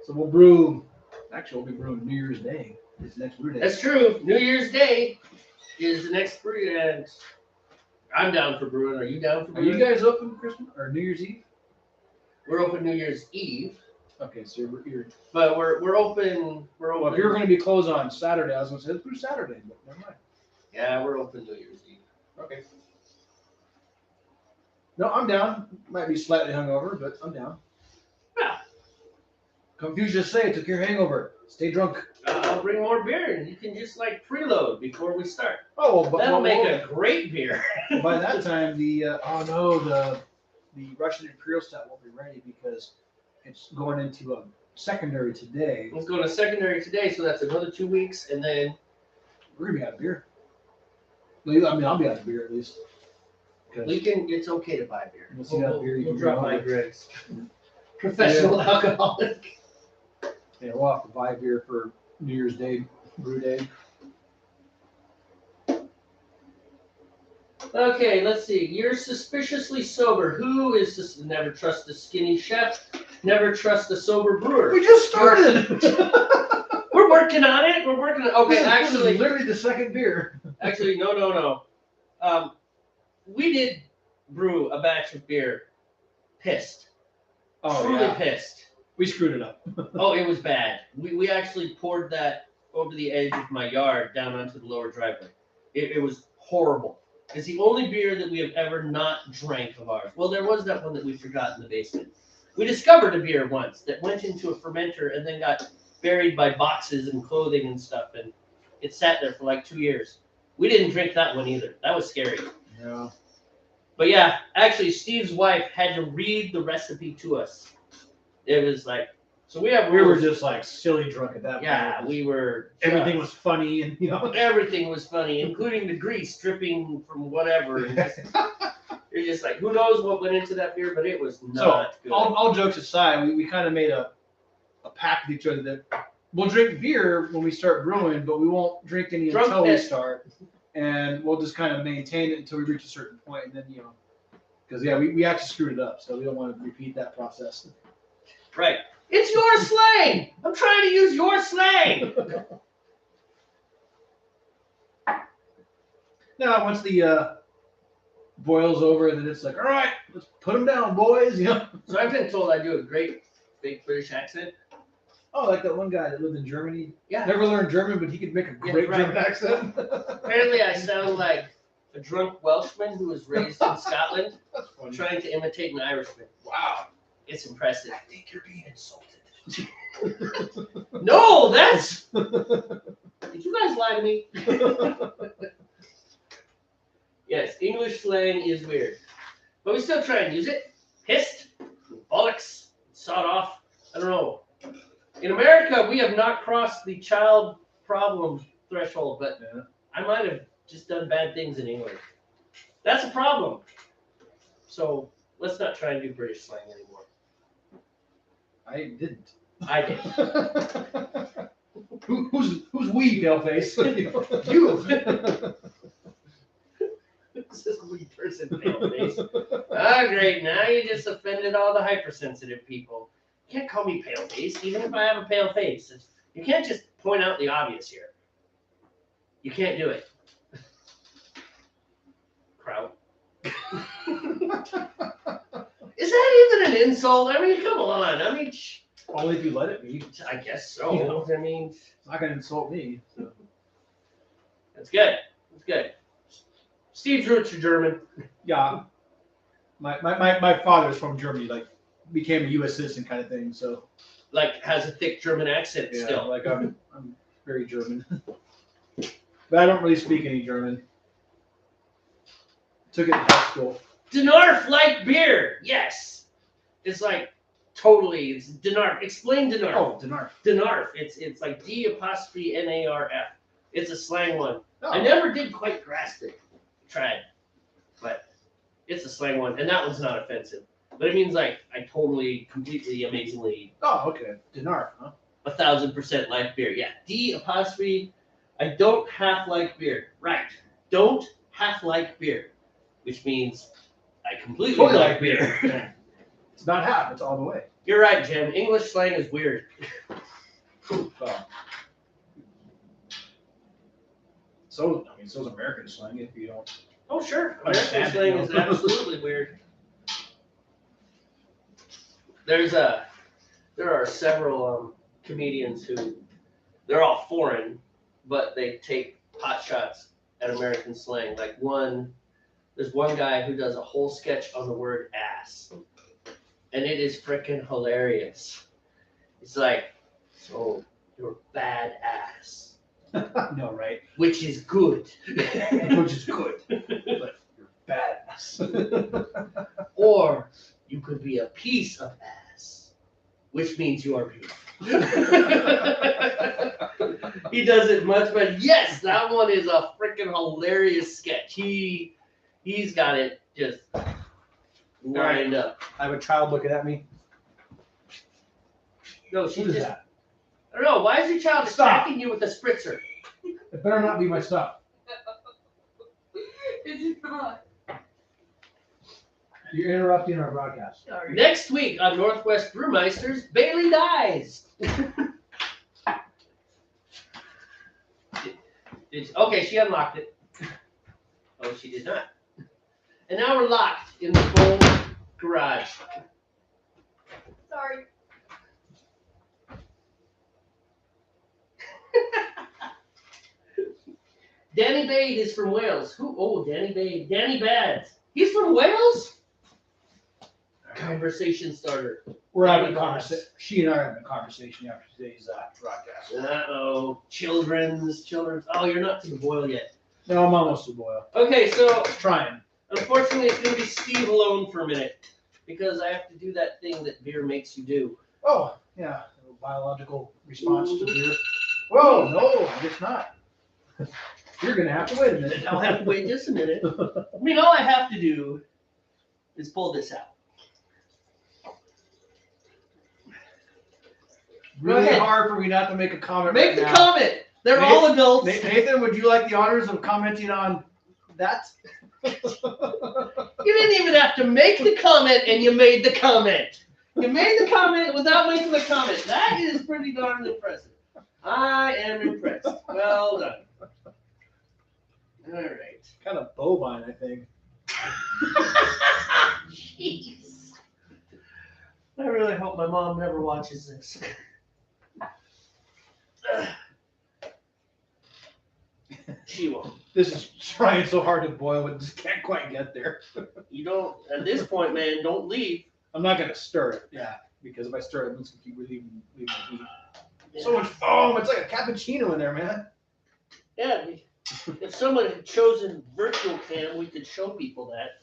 So we'll brew. Actually, we'll be brewing New Year's Day. It's next brew day. That's true. New Year's Day is the next brew, and I'm down for brewing. Are you down for Are brewing? you guys open Christmas or New Year's Eve? We're open New Year's Eve, Okay, so you're but we're open. We're open. well, if you're going to be closed on Saturday, I was going to say let's brew Saturday, but never mind. Yeah, we're open New Year's Eve. Okay. No, I'm down. Might be slightly hungover, but I'm down. Yeah. Confucius say, took your hangover. Stay drunk. I'll bring more beer, and you can just like preload before we start. Oh, well, but That'll make a great beer. by that time the Russian Imperial Stout won't be ready because it's going into a secondary today. Let's go to secondary today, so that's another 2 weeks, and then We're gonna be out of beer. I mean, I'll be out of beer at least. we can. It's okay to buy beer. We'll see how beer you We'll can drop buy. my dregs. Professional alcoholic. Yeah, we'll have to buy beer for New Year's Day, brew day. Okay, let's see. You're suspiciously sober. Who is this? Never trust a skinny chef. Never trust a sober brewer. We just started. We're working on it. We're working on. Okay, This is actually, literally the second beer. actually, no. We did brew a batch of beer. Pissed. Truly pissed. We screwed it up. Oh, it was bad. We actually poured that over the edge of my yard down onto the lower driveway. It was horrible. It's the only beer that we have ever not drank of ours. Well, there was that one that we forgot in the basement. We discovered a beer once that went into a fermenter and then got buried by boxes and clothing and stuff, and it sat there for like 2 years. We didn't drink that one either. That was scary. Yeah. But yeah, actually, Steve's wife had to read the recipe to us. It was like, so we have We were rules. just like silly drunk at that Yeah, point. we were. Everything was funny and Everything was funny, including the grease dripping from whatever. And just, you're just like, who knows what went into that beer, but it was not good. all jokes aside, we kind of made a pact with each other that we'll drink beer when we start brewing, but we won't drink any Drunk until we piss. start. And we'll just kind of maintain it until we reach a certain point, and then because we actually screwed it up, so we don't want to repeat that process. Right. It's your slang. I'm trying to use your slang. Now, once the boils over, then it's like, all right, let's put them down, boys. So I've been told I do a great big British accent. Oh, like that one guy that lived in Germany. Yeah. Never learned German, but he could make a great right. German accent. Apparently, I sound like a drunk Welshman who was raised in Scotland, That's funny. trying to imitate an Irishman. Wow. It's impressive. I think you're being insulted. No, that's. Did you guys lie to me? Yes, English slang is weird, but we still try and use it. Pissed, bollocks, sawed off. I don't know. In America, we have not crossed the child problem threshold, but I might have just done bad things in England. That's a problem. So let's not try and do British slang anymore. I didn't. I did. Who's we, paleface? You. This is a wee person, pale face. Oh, great. Now you just offended all the hypersensitive people. You can't call me pale face, even if I have a pale face. You can't just point out the obvious here. You can't do it. kraut. Is that even an insult? I mean, come on. I mean, Only if you let it be. I guess so. I mean, It's not gonna insult me. So. that's good. That's good. Steve's roots are German. Yeah. My father's from Germany, like became a U.S. citizen kind of thing. So Like, has a thick German accent yeah, still. like I'm very German, but I don't really speak any German. Took it in high school. Denarf like beer. Yes. It's like totally. It's Denarf. Explain Denarf. Oh, Denarf. Denarf. It's like D''Narf. It's a slang one. Oh. I never did quite grasp it. Tried, but it's a slang one, and that one's not offensive. But it means like I totally, completely, amazingly, Oh, okay. Denarf, huh? 1000% like beer. Yeah. D''. I don't half like beer. Right. Don't half like beer, which means I completely Totally like like beer. beer. It's not half. It's all the way. You're right, Jim. English slang is weird. Well, so so's American slang. If you don't. Oh, sure. American Understand it, slang you is know. absolutely weird. There are several comedians who, they're all foreign, but they take pot shots at American slang. Like there's one guy who does a whole sketch on the word ass, and it is freaking hilarious. It's like, so you're badass, No, right? which is good. Which is good, but you're badass. Or you could be a piece of ass, which means you are beautiful. He does it much better. Yes, that one is a freaking hilarious sketch. He's got it just lined up. I have a child looking at me. No, she What is just. that? I don't know. Why is your child Stop. attacking you with a spritzer? It better not be my stuff. It's not. You're interrupting our broadcast. Sorry. Next week on Northwest Brewmeisters, Bailey dies. Okay, she unlocked it. Oh, she did not. And now we're locked in the cold garage. Sorry. Danny Bade is from Wales. Who? Oh, Danny Bade. Danny Bads. He's from Wales? Conversation starter. We're having a conversation. She and I are having a conversation after today's broadcast. Uh-oh. Children's. Oh, you're not to the boil yet. No, I'm almost to boil. Okay, so Trying. unfortunately it's going to be Steve alone for a minute because I have to do that thing that beer makes you do. Oh, yeah. A biological response to beer. Whoa, no, I guess not. You're going to have to wait a minute. I'll have to wait just a minute. I mean, all I have to do is pull this out. Really ahead. hard for me not to make a comment. Make right the now. comment. They're Nathan- all adults. Nathan, would you like the honors of commenting on that? You didn't even have to make the comment, and you made the comment. You made the comment without making the comment. That is pretty darn impressive. I am impressed. Well done. All right. Kind of bovine, I think. Jeez. I really hope my mom never watches this. She won't. This is trying so hard to boil, but just can't quite get there. You don't, at this point, man, don't leave. I'm not going to stir it. Yeah, because if I stir it, it's going to keep leaving the heat. So much foam. It's like a cappuccino in there, man. Yeah, if someone had chosen virtual cam, we could show people that.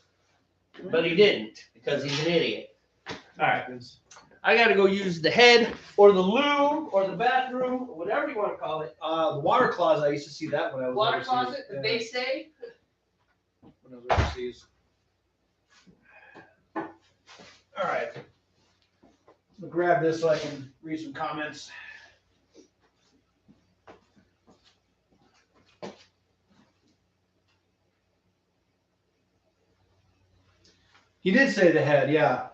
But he didn't, because he's an idiot. All right. I got to go use the head or the loo or the bathroom or whatever you want to call it. The water closet, I used to see that when I was Water overseas. closet, the Yeah, they say. when I was overseas. All right. I'll grab this so I can read some comments. He did say the head, yeah.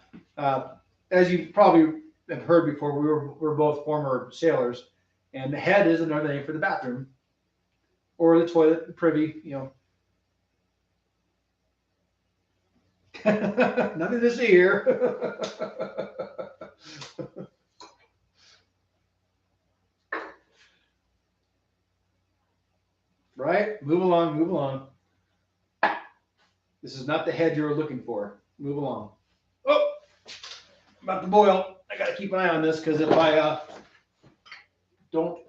As you probably have heard before, we're both former sailors, and the head is another name for the bathroom or the toilet, the privy, you know. Nothing to see here. Right? Move along, move along. This is not the head you were looking for. Move along. Oh, about to boil. I gotta keep an eye on this because if I don't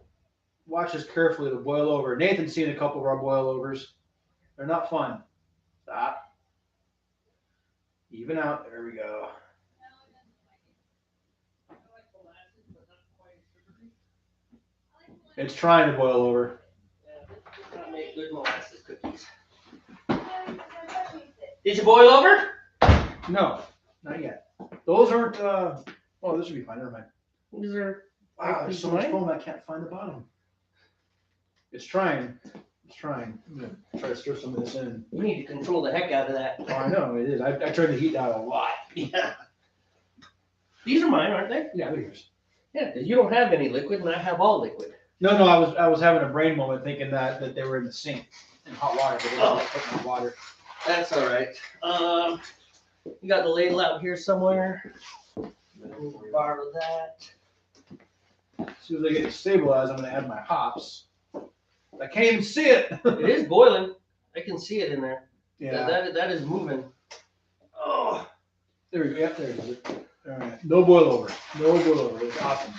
watch this carefully, it'll boil over. Nathan's seen a couple of our boilovers. They're not fun. Stop. Even out. There we go. It's trying to boil over. Yeah, I make good molasses cookies. Did you boil over? No, not yet. Those aren't. Oh, this should be fine. Never mind. These are. Wow, there's so much foam I can't find the bottom. It's trying. It's trying. I'm gonna try to stir some of this in. You need to control the heck out of that. Oh, I know it is. I turned the heat down a lot. Yeah. These are mine, aren't they? Yeah, they're yours. Yeah, because you don't have any liquid and I have all liquid. No, I was having a brain moment thinking that they were in the sink in hot water, but they wasn't putting in water. That's all right. You got the ladle out here somewhere. Borrow that. As soon as I get it stabilized, I'm gonna add my hops. I can't even see it. It is boiling. I can see it in there. Yeah. That is moving. Oh. There we go. Yeah, there it is. All right. No boil over. No boil over. It's awesome.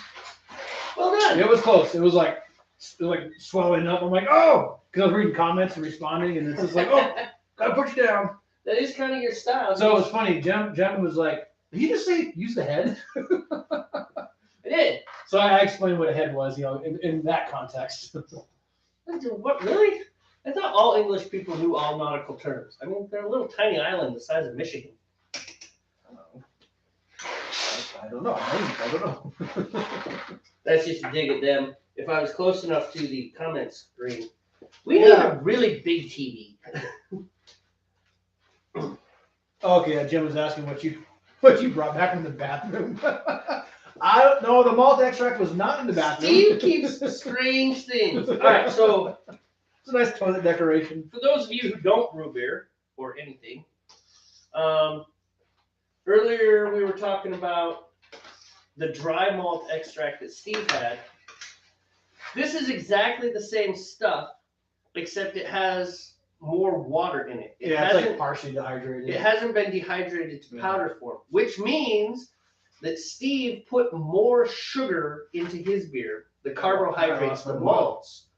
Well done. It was close. It was like swelling up. I'm like, oh, because I was reading comments and responding, and it's just like, oh, gotta put you down. That is kind of your style. So it was funny. Jem was like, did you just say use the head? I did. So I explained what a head was, in that context. What, really? I thought all English people knew all nautical terms. I mean, they're a little tiny island the size of Michigan. I don't know. I don't know. That's just a dig at them. If I was close enough to the comment screen, we need a really big TV. Okay, Jim was asking what you brought back from the bathroom. I don't know. The malt extract was not in the bathroom. Steve keeps strange things. All right, so it's a nice toilet decoration. for those of you who don't brew beer or anything, earlier we were talking about the dry malt extract that Steve had. This is exactly the same stuff, except it has more water in it. It's like partially dehydrated. It hasn't been dehydrated to powder form, which means that Steve put more sugar into his beer, the carbohydrates, the malts.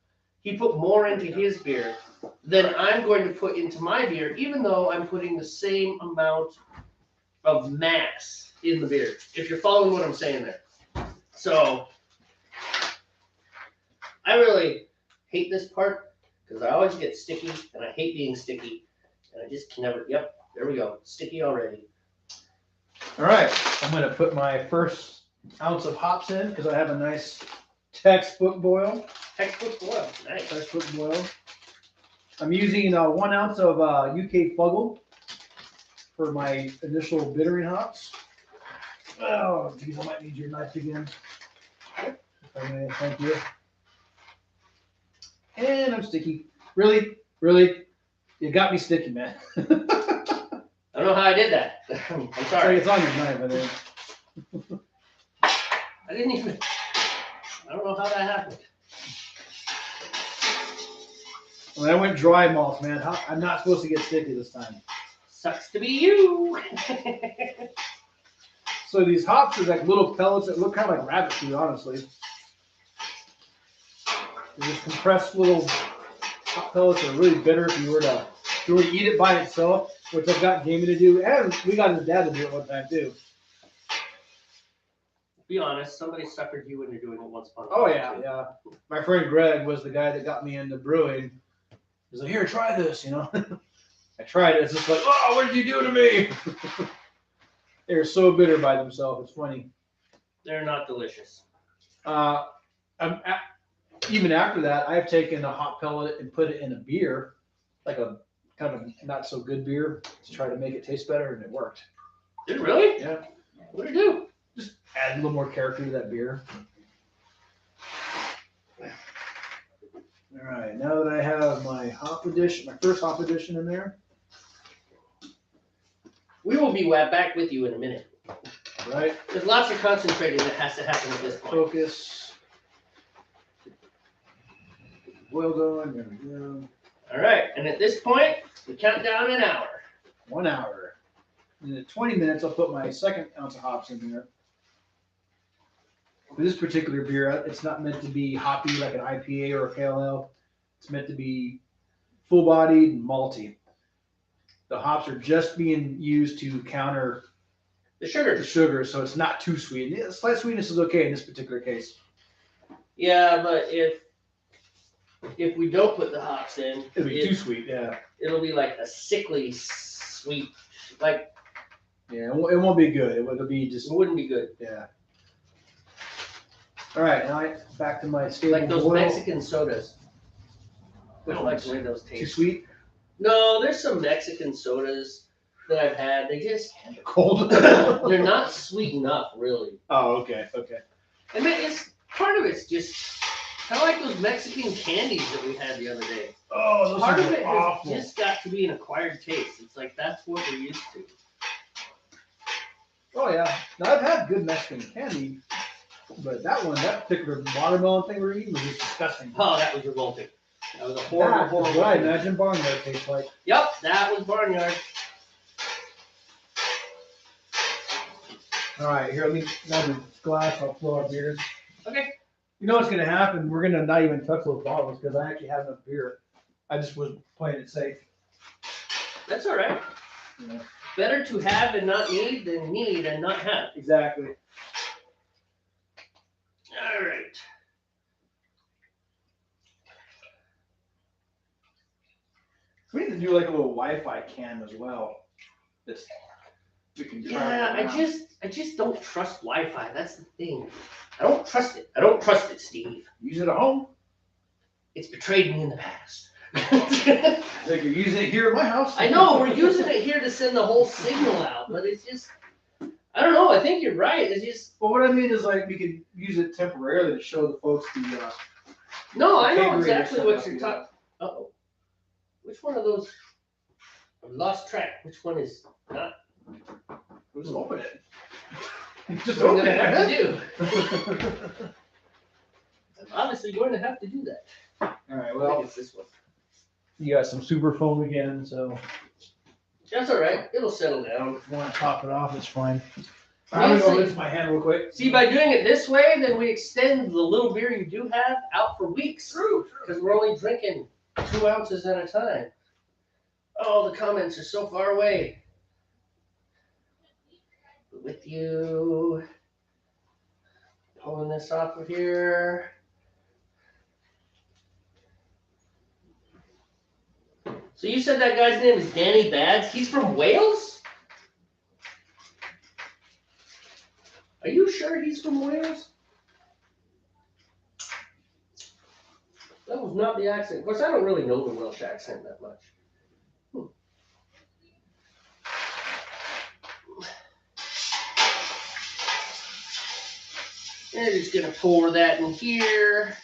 He put more into his beer than I'm going to put into my beer, even though I'm putting the same amount of mass in the beer, if you're following what I'm saying there. So I really hate this part because I always get sticky and I hate being sticky and I just can never, yep, there we go, sticky already. All right, I'm going to put my first ounce of hops in because I have a nice textbook boil. Textbook boil, nice. Textbook boil. I'm using 1 ounce of UK Fuggle for my initial bittering hops. Oh, geez, I might need your knife again. If I may, thank you. And I'm sticky. Really? You got me sticky, man. I don't know how I did that. I'm sorry. It's on your knife, I think. I didn't even, I don't know how that happened. When I went dry malt, man, I'm not supposed to get sticky this time. Sucks to be you. So these hops are like little pellets that look kind of like rabbit food, honestly. They're just compressed little hop pellets that are really bitter if you were to eat it by itself, which I've got Jamey to do, and we got his dad to do it one time too. Be honest, somebody suckered you when you're doing it once upon a Oh time, yeah, yeah. My friend Greg was the guy that got me into brewing. He's like, here, try this, I tried it. It's just like, oh, what did you do to me? They're so bitter by themselves. It's funny. They're not delicious. Even after that, I've taken a hot pellet and put it in a beer, like a kind of not so good beer, to try to make it taste better, and it worked. Did it really? Yeah. What did it do? Just add a little more character to that beer. All right, now that I have my hop addition, my first hop addition in there, We will be back with you in a minute. Right. There's lots of concentrating that has to happen at this point. Focus. Well done. There we go. All right, and at this point, we count down an hour. 1 hour. And in 20 minutes, I'll put my second ounce of hops in there. For this particular beer, it's not meant to be hoppy like an IPA or a pale ale. It's meant to be full-bodied and malty. The hops are just being used to counter The sugar. the sugar, so it's not too sweet. Yeah, slight sweetness is okay in this particular case. Yeah, but if we don't put the hops in, It'll be too sweet, yeah. it'll be like a sickly sweet. Like, Yeah, it won't be good. It'll be just, it wouldn't be good. yeah. All right, now back to my stable Like those boil. Mexican sodas. I Which don't like ones? the way those Too taste. sweet? No, there's some Mexican sodas that I've had. They just, Cold? they're not sweet enough, really. Oh, okay, okay. And part of it's just kind of like those Mexican candies that we had the other day. Oh, those Part are of it awful. has just got to be an acquired taste. It's like that's what we're used to. Oh yeah, now, I've had good Mexican candy, but that particular watermelon thing we're eating was just disgusting. Oh, that was revolting. That was a horrible, That is horrible. what I thing. imagine barnyard tastes like. Yep, that was Barnyard. All right, here, let me grab the glass. I'll fill our beers. Okay. You know what's gonna happen? We're gonna not even touch those bottles because I actually have enough beer. I just was playing it safe. That's all right. Yeah. Better to have and not need than need and not have. Exactly. All right. We need to do like a little Wi-Fi cam as well. That's we can travel Yeah, around. I just don't trust Wi-Fi. That's the thing. I don't trust it. I don't trust it, Steve. Use it at home. It's betrayed me in the past. Like you're using it here at my house. I know we're using it here to send the whole signal out, but it's just, I don't know. I think you're right. It's just, But what I mean is like we could use it temporarily to show the folks the. no, I know Catering exactly or what something. you're talking. Uh-oh. Which one of those? I've lost track. Which one is not? Just open it. Just What I'm open gonna have to it. do. I'm obviously going to have to do that. All right. I think Well, it's this one. you got some super foam again, so That's all right. It'll settle down. if you want to top it off, it's fine. Yeah, I'm gonna go see- rinse my hand real quick. See, by doing it this way, then we extend the little beer you do have out for weeks. True. Because we're only drinking 2 ounces at a time. Oh, the comments are so far away. With you. Pulling this off of here. So you said that guy's name is Danny Bads? He's from Wales? Are you sure he's from Wales? That was not the accent. Of course, I don't really know the Welsh accent that much. And just gonna pour that in here.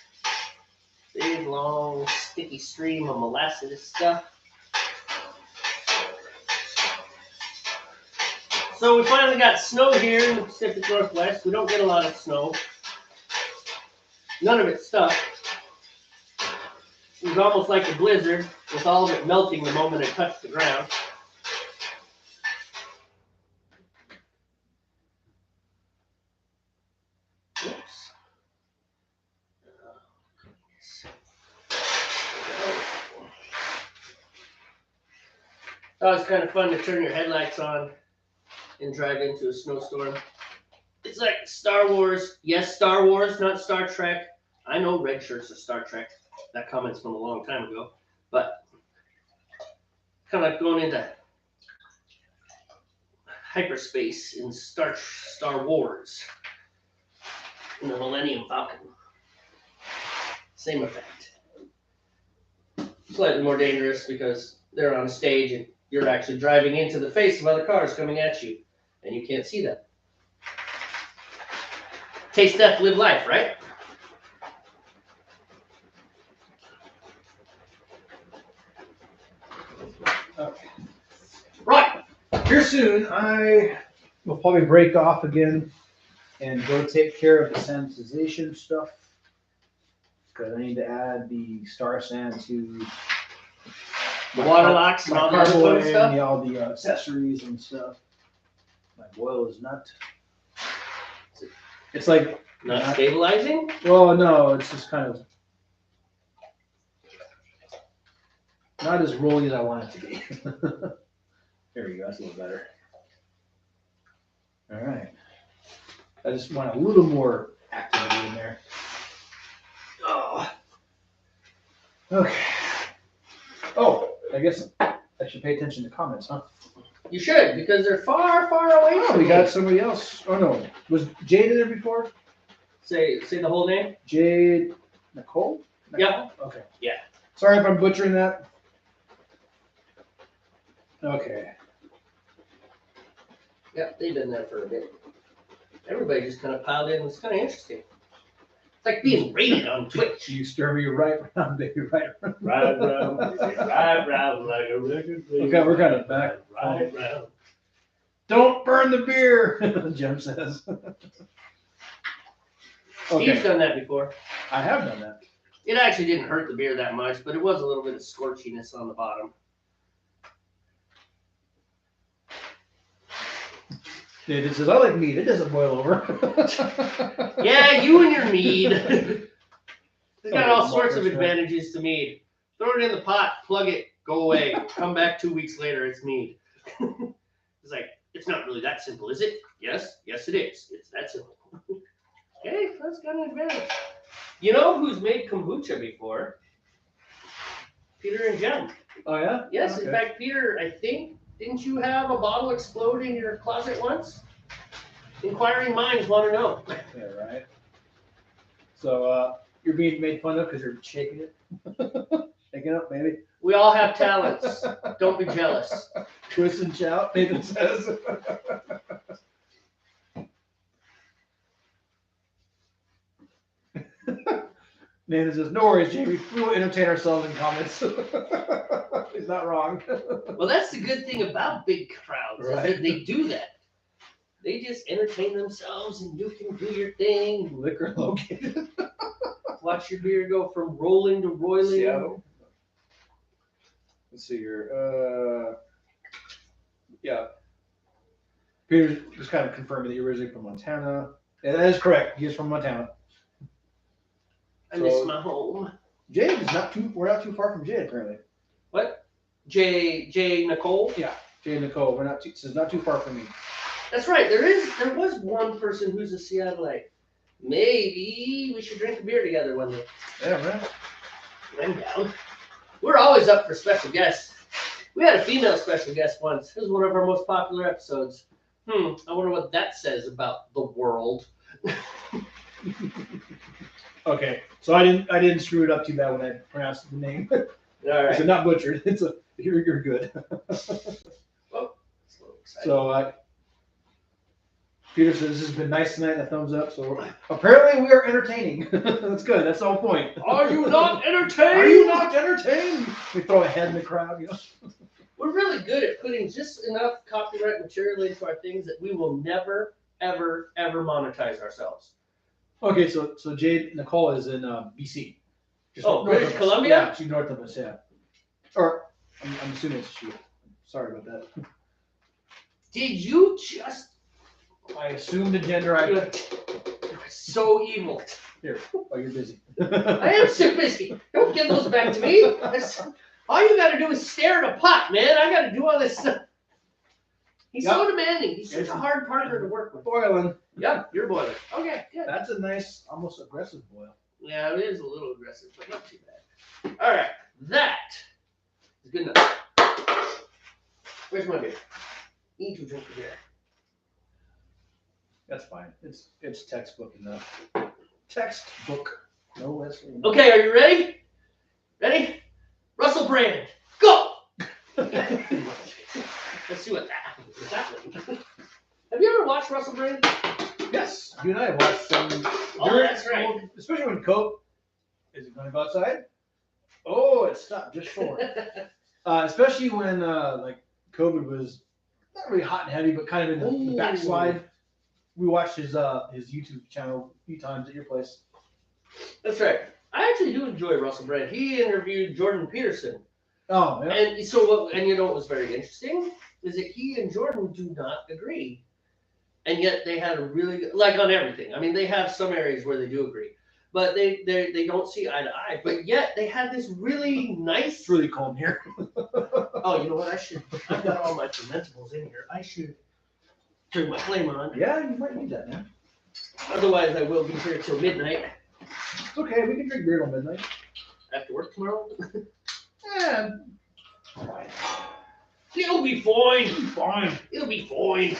Big, long, sticky stream of molasses stuff. So we finally got snow here in the Pacific Northwest. We don't get a lot of snow. None of it stuck. It was almost like a blizzard, with all of it melting the moment it touched the ground. Oops. That was kind of fun to turn your headlights on and drive into a snowstorm. It's like Star Wars. Yes, Star Wars, not Star Trek. I know red shirts are Star Trek. That comment's from a long time ago. But kind of like going into hyperspace in Star Wars in the Millennium Falcon. Same effect. Slightly more dangerous because they're on stage and you're actually driving into the face of other cars coming at you, and you can't see them. Taste death, live life, right? Okay. Right. Here soon, I will probably break off again and go take care of the sanitization stuff. Because I need to add the star sand to The water locks and my all the other fun carboy stuff. and all the accessories and stuff. My boil is not. It's like Not stabilizing? well, no, it's just kind of not as rolly as I want it to be. There you go. That's a little better. All right. I just want a little more activity in there. Oh. Okay. Oh, I guess I should pay attention to comments, huh? You should, because they're far, far away Oh, from we me. got somebody else. Oh no, was Jade in there before? Say the whole name. Jade Nicole? Yep. Okay. Yeah. Sorry if I'm butchering that. Okay. Yep, they've been there for a bit. Everybody just kind of piled in. It's kind of interesting. It's like being rated on Twitch. You stir me right round, baby, right round. Right round, right round like a record player. Okay, we're kind of back. Right round. Don't burn the beer, Jim says. Steve's Okay, done that before. I have done that. It actually didn't hurt the beer that much, but it was a little bit of scorchiness on the bottom. David says, I like meat. It doesn't boil over. Yeah, you and your mead. It's got all Okay, sorts of that's right. advantages to mead. Throw it in the pot, plug it, go away. Come back 2 weeks later, it's mead. It's like, it's not really that simple, is it? Yes, it is. It's that simple. Okay, that's got an advantage. You know who's made kombucha before? Peter and Jem. Oh, yeah? Yes, in Okay. fact, Peter, I think, didn't you have a bottle explode in your closet once? Inquiring minds want to know. Yeah, right. So, you're being made fun of because you're shaking it? Shaking up, baby. We all have talents. Don't be jealous. Twist and shout, Nathan says. Nathan says, no worries, Jamie. We will entertain ourselves in comments. He's not wrong. Well, that's the good thing about big crowds, is Right. that they do that. They just entertain themselves and you can do your thing. Liquor located. Watch your beer go from rolling to roiling. Seattle. Let's see here. Yeah. Peter just kind of confirming that you're originally from Montana. Yeah, that is correct. He is from Montana. I miss So- my home. Jade is not too. We're not too far from Jade apparently. What? J. Nicole? Jade and Nicole. We're not. This is not too far from me. That's right. There was one person who's a Seattleite. Maybe we should drink a beer together one day. Yeah, man. I'm down. We're always up for special guests. We had a female special guest once. It was one of our most popular episodes. I wonder what that says about the world. Okay, so I didn't screw it up too bad when I pronounced the name. All right. So not butchered. It's a you're good. It's a little exciting. So Peter says this has been nice tonight. A thumbs up. So apparently we are entertaining. That's good. That's the whole point. Are you not entertained? Are you not entertained? We throw a head in the crowd. You know. We're really good at putting just enough copyright material into our things that we will never, ever, ever monetize ourselves. Okay, so Jade Nicole is in BC. Just Oh, north British of us. Columbia? Yeah, she's north of us. Yeah. Or I'm assuming it's she. Sorry about that. Did you just? I assumed the gender. You're so evil. Here. Oh, you're busy. I am so busy. Don't give those back to me. All you got to do is stare at a pot, man. I got to do all this stuff. He's so demanding. He's such a hard partner to work with. Boiling. Yep, you're boiling. Okay, good. That's a nice, almost aggressive boil. Yeah, it is a little aggressive, but not too bad. All right, that is good enough. Where's my beer? Need to drink the beer. That's fine. It's textbook enough. Textbook. No less. Okay, are you ready? Ready? Russell Brand, go! Let's see what that one. Have you ever watched Russell Brand? Yes, you and I watched some. Oh, that's right. Especially when Coke. Is it going to go outside? Oh, it stopped just short. Especially when like COVID was not really hot and heavy, but kind of in the Ooh. backslide. We watched his YouTube channel a few times at your place. That's right. I actually do enjoy Russell Brand. He interviewed Jordan Peterson. Oh, yeah. And so, and you know what was very interesting is that he and Jordan do not agree, and yet they had a really good, like on everything. I mean, they have some areas where they do agree, but they don't see eye to eye. But yet they had this really nice. It's really cold here. Oh, you know what? I've got all my fermentables in here. I should turn my flame on. Yeah, you might need that, man. Otherwise, I will be here till midnight It's okay. We can drink beer till midnight. after work tomorrow. Yeah. It'll be fine. Fine. It'll be fine.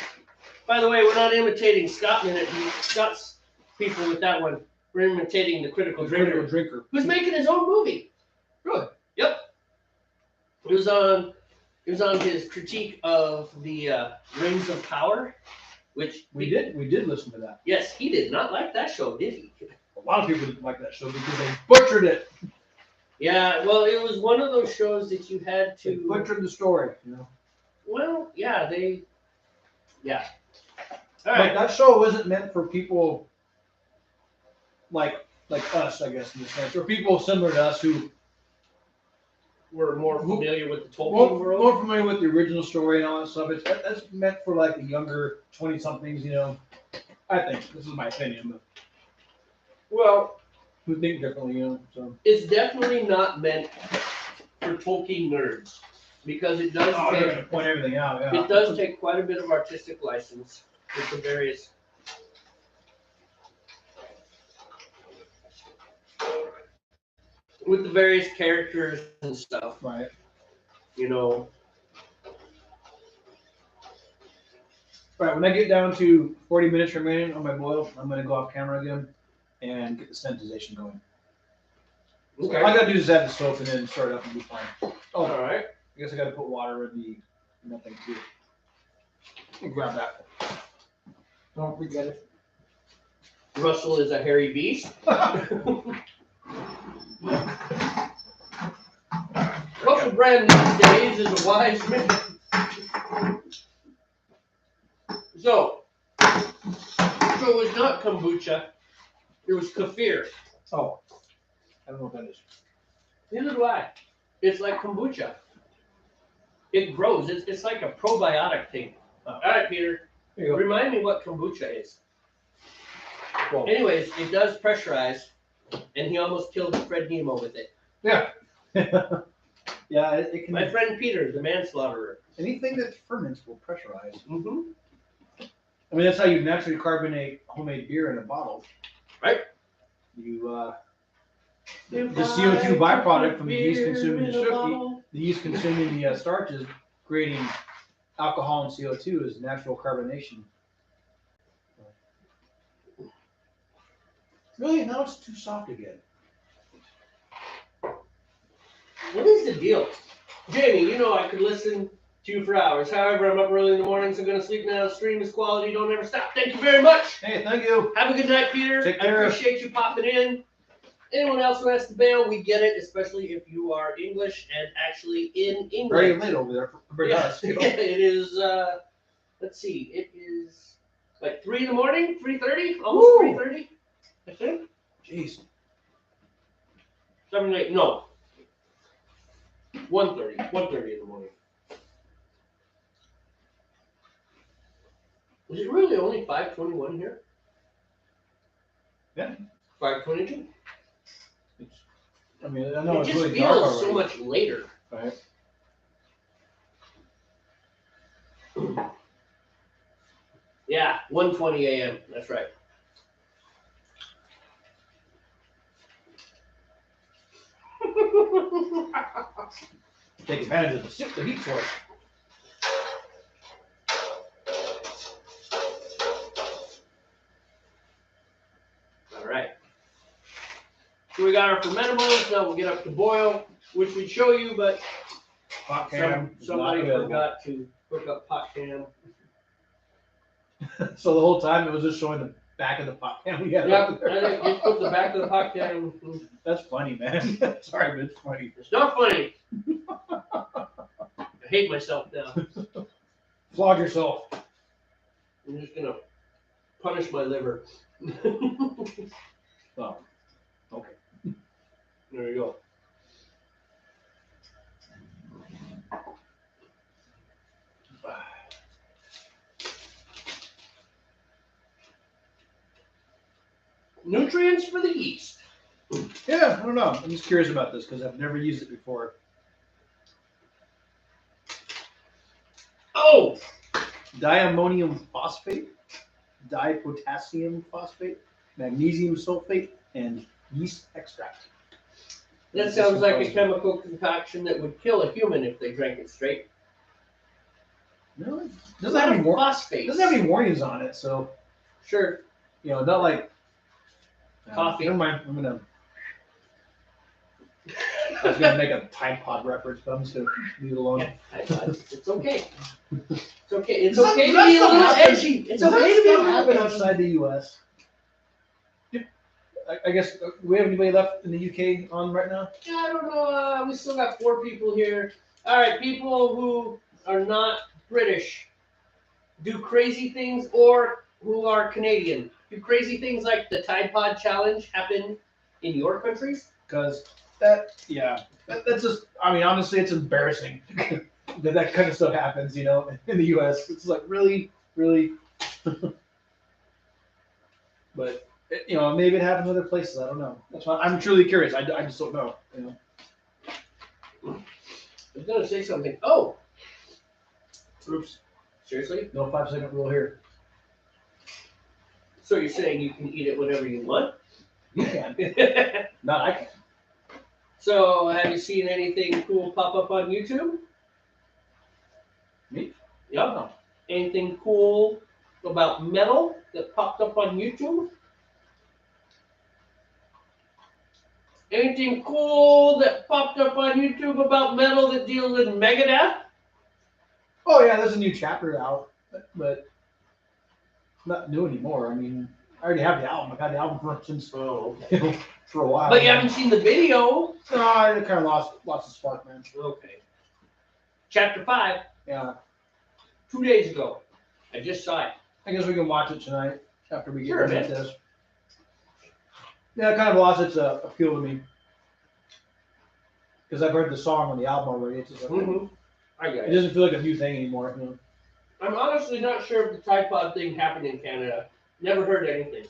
By the way, we're not imitating Scott's people with that one. We're imitating the Critical Drinker, who's making his own movie. Good. Yep. It was on his critique of the Rings of Power, which We did listen to that. Yes, he did not like that show, did he? A lot of people didn't like that show because they butchered it. Yeah, well, it was one of those shows that you had They to. butchered the story, you know. Well, yeah, yeah. All Like right. that show wasn't meant for people like us, I guess, in the sense, or people similar to us who We're more familiar with the Tolkien world. more familiar with the original story and all that stuff. That's meant for like the younger 20-somethings, you know. I think this is my opinion, but Well, who think differently, you know. So. it's definitely not meant for Tolkien nerds because it does Oh, they're gonna take, point everything out. Yeah. it does take quite a bit of artistic license with the various. With the various characters and stuff, Right. you know. Right. When I get down to 40 minutes remaining on my boil, I'm gonna go off camera again and get the sensitization going. All I gotta do is add the soap and then start it up and be fine. Oh, All right. I guess I gotta put water in the nothing too. Let me grab that. Don't forget it. Russell is a hairy beast. Russell Brand these days is a wise man. So it was not kombucha. It was kefir. Oh, I don't know what that is. Neither do I. It's like kombucha. It grows. It's like a probiotic thing. All right, Peter. There you go. Remind me what kombucha is. Well, Anyways, it does pressurize, and he almost killed Fred Nemo with it. yeah. Yeah, it can. My friend Peter, the manslaughterer. Anything that ferments will pressurize. Mm-hmm. I mean, that's how you naturally carbonate homemade beer in a bottle. Right. You the CO2 byproduct from the yeast consuming the yeast consuming the starches, creating alcohol and CO2 is natural carbonation. Really, now it's too soft again. What is the deal? Jamey, you know I could listen to you for hours. However, I'm up early in the mornings. I'm going to sleep now. Stream is quality. Don't ever stop. Thank you very much. Hey, thank you. Have a good night, Peter. Take I care. appreciate you popping in. Anyone else who has to bail, we get it, especially if you are English and actually in England. Very late over there for Yeah, us. You know? it is, let's see, it is like 3 in the morning, 3:30, almost Woo. 3:30, I think. Jeez. 7, 8, no. 1:30 in the morning. Is it really only 5:21 here? Yeah. 5:22. I mean, I know It it's just really dark feels already. so much later. Right. Yeah, 1:20 a.m. That's right. Take advantage of the heat source. All right. So we got our fermentables. Now we'll get up to boil, which we'd show you, but Hot cam. is not somebody available. forgot to hook up pot cam. So the whole time it was just showing the back of the pot can we had. Yeah, over there. I think just put the back of the pot cam. That's funny, man. Sorry, but it's funny. It's not funny. I hate myself now. Flog yourself. I'm just gonna punish my liver. Oh, okay. There you go. Nutrients for the yeast. Yeah, I don't know. I'm just curious about this because I've never used it before. Oh, Diammonium phosphate, dipotassium phosphate, magnesium sulfate, and yeast extract. that sounds like a chemical concoction that would kill a human if they drank it straight. No, it doesn't have any more. Phosphate. Doesn't have any warnings on it, so Sure. not like Coffee. Never mind. I was gonna make a Tide Pod reference, but I'm just gonna leave it alone. It's okay. It's okay. It's okay to be a little edgy. It's okay to be a little happen edgy. outside the U.S. I guess we have anybody left in the UK on right now? Yeah, I don't know. We still got 4 people here. All right, people who are not British do crazy things, or who are Canadian do crazy things like the Tide Pod challenge happen in your countries. Because that's just. I mean, honestly, it's embarrassing that kind of stuff happens. In the U.S. It's like really. But maybe it happens other places. I don't know. That's why I'm truly curious. I just don't know. I was gonna say something. Oh, oops. Seriously? No 5-second rule here. So you're saying you can eat it whenever you want? You can. Not I can. So have you seen anything cool pop up on YouTube? Me? Yep. No. Anything cool about metal that popped up on YouTube? Anything cool that popped up on YouTube about metal that deals with Megadeth? Oh yeah, there's a new chapter out, but not new anymore. I mean, I already have the album. I've had the album for for a while. But you haven't seen the video. No, it kind of lost the spark, man. Okay. Chapter 5, Yeah, 2 days ago. I just saw it. I guess we can watch it tonight after we get Sure, done with man. this. Yeah, it kind of lost its appeal to me because I've heard the song on the album already. It's just like, I got it it. doesn't feel like a new thing anymore. I'm honestly not sure if the Tide Pod thing happened in Canada. Never heard anything.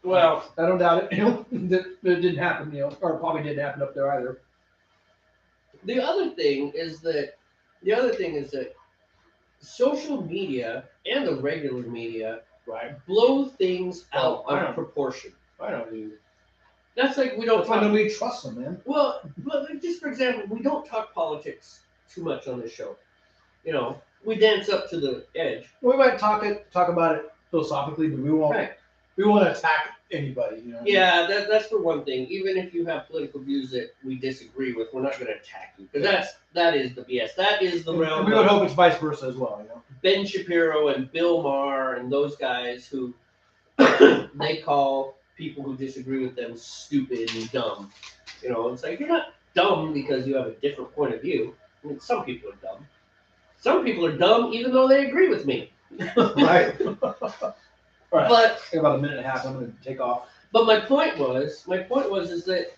Well, I don't doubt it. That it didn't happen, or probably didn't happen up there either. the other thing is that social media and the regular media Right. blow things out I know. of proportion. I know, dude. That's like we don't That's why talk. nobody trusts them, man. Well, like, just for example, we don't talk politics too much on this show. We dance up to the edge. We might talk about it philosophically, but we won't. Right. We won't attack anybody. Yeah, that's for one thing. Even if you have political views that we disagree with, we're not going to attack you, because that is the BS. That is the realm. And we would hope it's vice versa as well. Ben Shapiro and Bill Maher and those guys who they call people who disagree with them stupid and dumb. It's like, you're not dumb because you have a different point of view. I mean, some people are dumb. Some people are dumb even though they agree with me. Right. All right. But In about a minute and a half, I'm going to take off. But my point was is that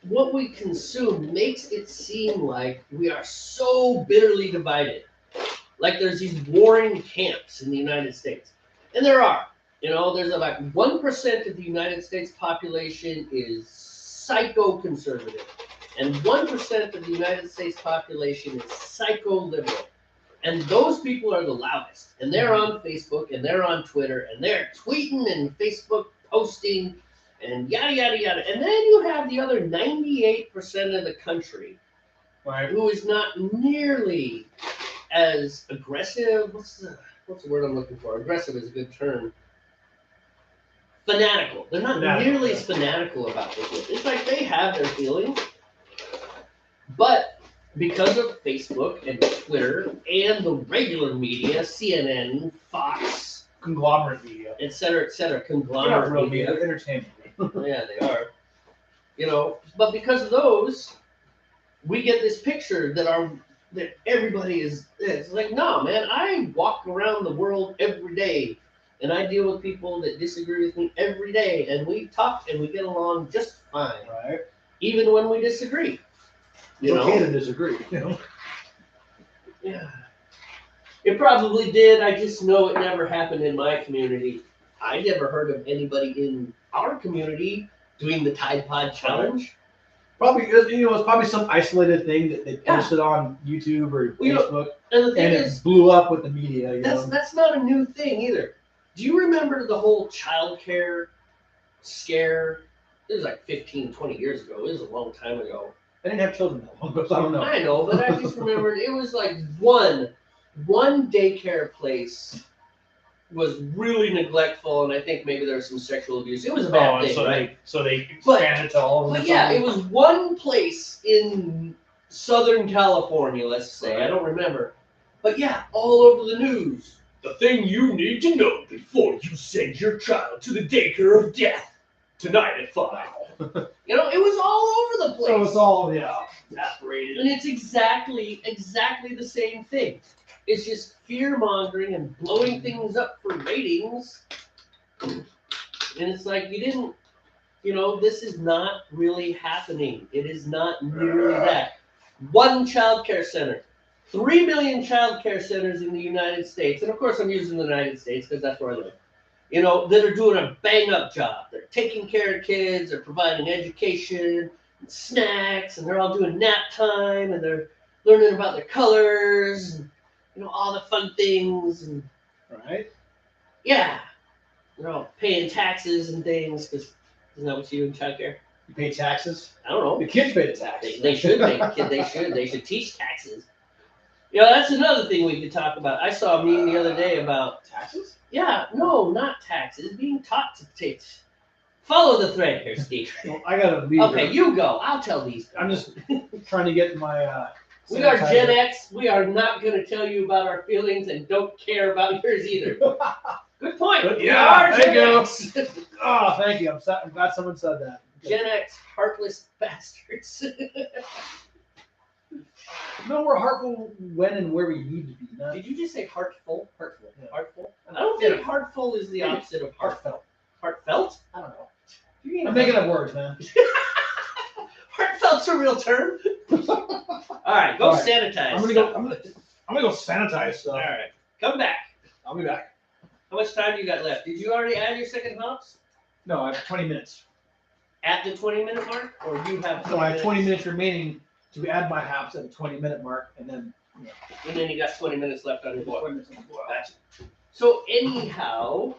what we consume makes it seem like we are so bitterly divided. Like there's these warring camps in the United States. And there are. There's about 1% of the United States population is psycho-conservative. And 1% of the United States population is psycho-liberal. And those people are the loudest. And they're on Facebook and they're on Twitter and they're tweeting and Facebook posting and yada, yada, yada. And then you have the other 98% of the country who is not nearly as aggressive. What's the word I'm looking for? Aggressive is a good term. Fanatical. They're not nearly as fanatical about this. It's like they have their feelings. But because of Facebook and Twitter and the regular media, CNN, Fox, Conglomerate media. et cetera, They're not conglomerate real media. They're entertainment. Yeah, they are. But because of those, we get this picture that that everybody is this. Like, no, man, I walk around the world every day and I deal with people that disagree with me every day, and we talk and we get along just fine, Right. even when we disagree. It's okay to disagree. Yeah. It probably did. I just know it never happened in my community. I never heard of anybody in our community doing the Tide Pod challenge. Probably, it's probably some isolated thing that they Yeah. posted on YouTube or Well, Facebook, And the thing and is, it blew up with the media. that's not a new thing either. Do you remember the whole childcare scare? It was like 15, 20 years ago. It was a long time ago. I didn't have children that long ago, so I don't know. I know, but I just remembered it was like one daycare place was really neglectful, and I think maybe there was some sexual abuse. It was a bad thing, so right? they But- expanded to all of them. But yeah, it was one place in Southern California, let's say. I don't remember. But yeah, all over the news. The thing you need to know before you send your child to the daycare of death tonight at 5. You know, it was all over the place. So it's all evaporated. And it's exactly the same thing. It's just fear mongering and blowing things up for ratings. And it's like this is not really happening. It is not nearly that. One child care center. 3 million child care centers in the United States. And of course I'm using the United States because that's where I live. That are doing a bang-up job. They're taking care of kids, they're providing education, and snacks, and they're all doing nap time, and they're learning about their colors, and all the fun things, and Right. yeah, they're all paying taxes and things, because isn't that what you do in childcare? You pay taxes. I don't know. The kids pay the taxes. They should they should teach taxes. That's another thing we could talk about. I saw a meme the other day about taxes. Yeah, no, not taxes. Being taught to teach. Follow the thread here, Steve. Well, I gotta leave. Okay, you go. I'll tell these. I'm just trying to get my. We are sanitizer. Gen X. We are not going to tell you about our feelings and don't care about yours either. Good point. But We yeah, are thank Gen you. X. Oh, thank you. I'm glad someone said that. Gen X, heartless bastards. No, we're heartful when and where we need to be. Not Did you just say heartful? Heartful. Yeah. Heartful? I don't think heartful is the opposite of heartfelt. heartfelt. Heartfelt? I don't know. I'm making up words, man. Heartfelt's a real term. All right, go All right. sanitize. I'm gonna go sanitize stuff. All right, come back. I'll be back. How much time do you got left? Did you already add your second hops No, I have 20 minutes. at the 20-minute mark, or you have? So I have 20 minutes remaining to add my hops at the 20-minute mark, and then And then you got 20 minutes left on your boil. 20 minutes on the boil. Gotcha. So anyhow,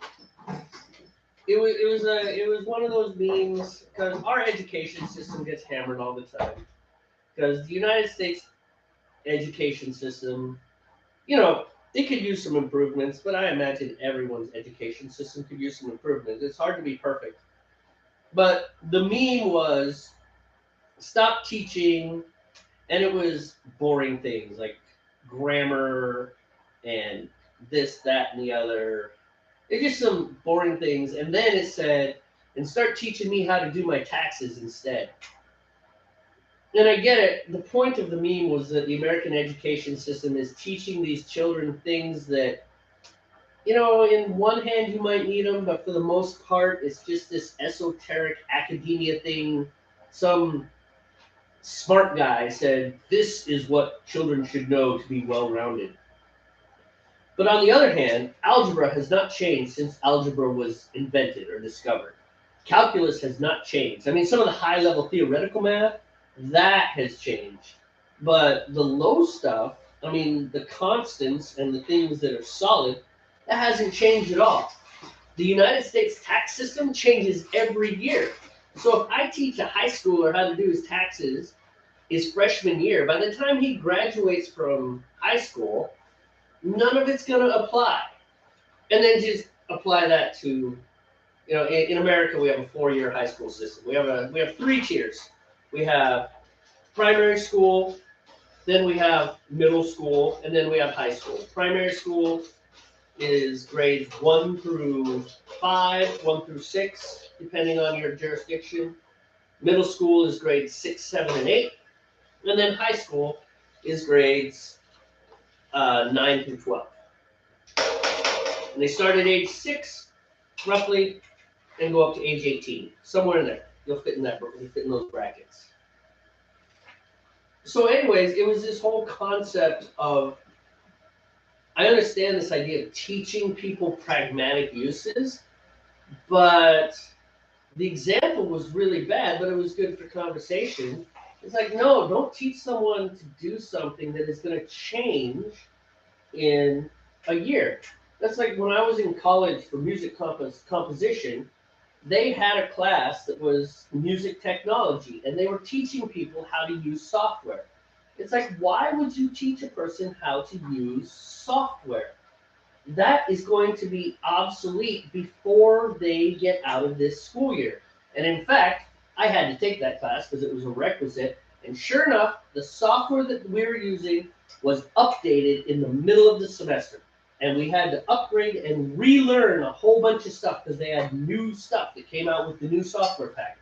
it was one of those memes because our education system gets hammered all the time. Because the United States education system, it could use some improvements, but I imagine everyone's education system could use some improvements. It's hard to be perfect. But the meme was stop teaching, and it was boring things like grammar and this, that, and the other. It's just some boring things. And then it said, and start teaching me how to do my taxes instead. And I get it. The point of the meme was that the American education system is teaching these children things that, in one hand you might need them, but for the most part, it's just this esoteric academia thing. Some smart guy said, this is what children should know to be well-rounded. But on the other hand, algebra has not changed since algebra was invented or discovered. Calculus has not changed. I mean, some of the high-level theoretical math, that has changed. But the low stuff, the constants and the things that are solid, that hasn't changed at all. The United States tax system changes every year. So if I teach a high schooler how to do his taxes his freshman year, by the time he graduates from high school, none of it's going to apply. And then just apply that to, in America, we have a 4-year high school system. We have 3 tiers. We have primary school, then we have middle school, and then we have high school. Primary school is grades 1 through 5, 1 through 6, depending on your jurisdiction. Middle school is grades 6, 7, and 8. And then high school is grades 9 through 12. And they start at age 6, roughly, and go up to age 18. Somewhere in there. You'll fit in that. You'll fit in those brackets. So anyways, it was this whole concept of, I understand this idea of teaching people pragmatic uses, but the example was really bad, but it was good for conversation. It's like, no, don't teach someone to do something that is going to change in a year. That's like when I was in college for music composition, they had a class that was music technology, and they were teaching people how to use software. It's like, why would you teach a person how to use software? That is going to be obsolete before they get out of this school year. And in fact, I had to take that class because it was a requisite. And sure enough, the software that we were using was updated in the middle of the semester. And we had to upgrade and relearn a whole bunch of stuff because they had new stuff that came out with the new software package.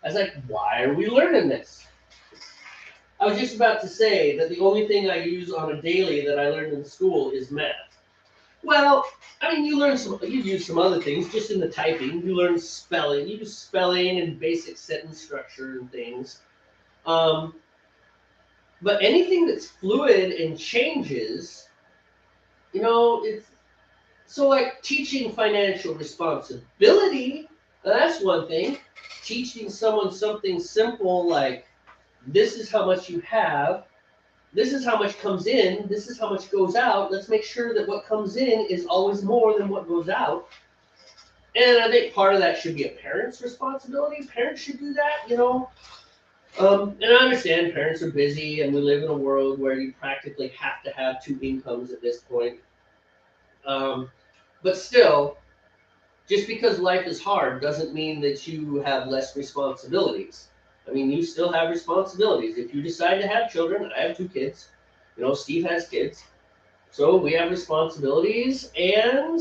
I was like, why are we learning this? I was just about to say that the only thing I use on a daily that I learned in school is math. Well, I mean, you use some other things just in the typing. You learn spelling. You use spelling and basic sentence structure and things. But anything that's fluid and changes, it's so like teaching financial responsibility. That's one thing. Teaching someone something simple like, this is how much you have. This is how much comes in. This is how much goes out. Let's make sure that what comes in is always more than what goes out. And I think part of that should be a parent's responsibility. Parents should do that, And I understand parents are busy, and we live in a world where you practically have to have 2 incomes at this point. But still, just because life is hard doesn't mean that you have less responsibilities. I mean, you still have responsibilities. If you decide to have children, I have 2 kids. Steve has kids. So we have responsibilities, and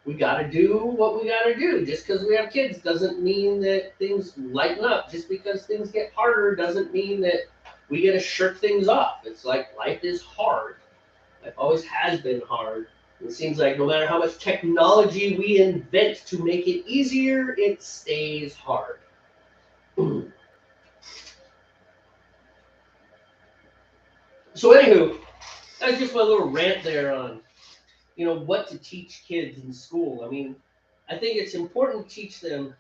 we got to do what we got to do. Just because we have kids doesn't mean that things lighten up. Just because things get harder doesn't mean that we get to shirk things off. It's like life is hard. Life always has been hard. It seems like no matter how much technology we invent to make it easier, it stays hard. So anywho, that's just my little rant there on, what to teach kids in school. I mean, I think it's important to teach them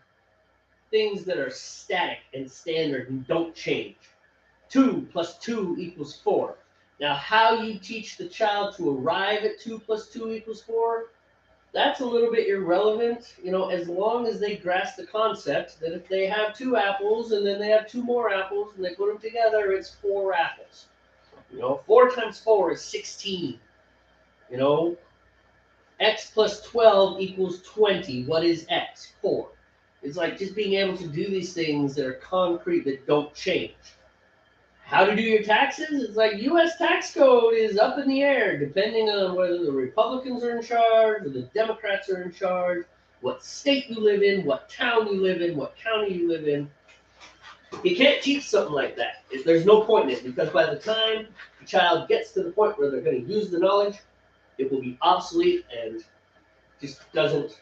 things that are static and standard and don't change. 2 plus 2 equals 4. Now, how you teach the child to arrive at 2 plus 2 equals 4, that's a little bit irrelevant, as long as they grasp the concept that if they have 2 apples and then they have 2 more apples and they put them together, it's 4 apples. 4 times 4 is 16. X plus 12 equals 20. What is X? 4. It's like just being able to do these things that are concrete, that don't change. How to do your taxes? It's like U.S. tax code is up in the air, depending on whether the Republicans are in charge or the Democrats are in charge, what state you live in, what town you live in, what county you live in. You can't teach something like that. There's no point in it, because by the time the child gets to the point where they're going to use the knowledge, it will be obsolete and just doesn't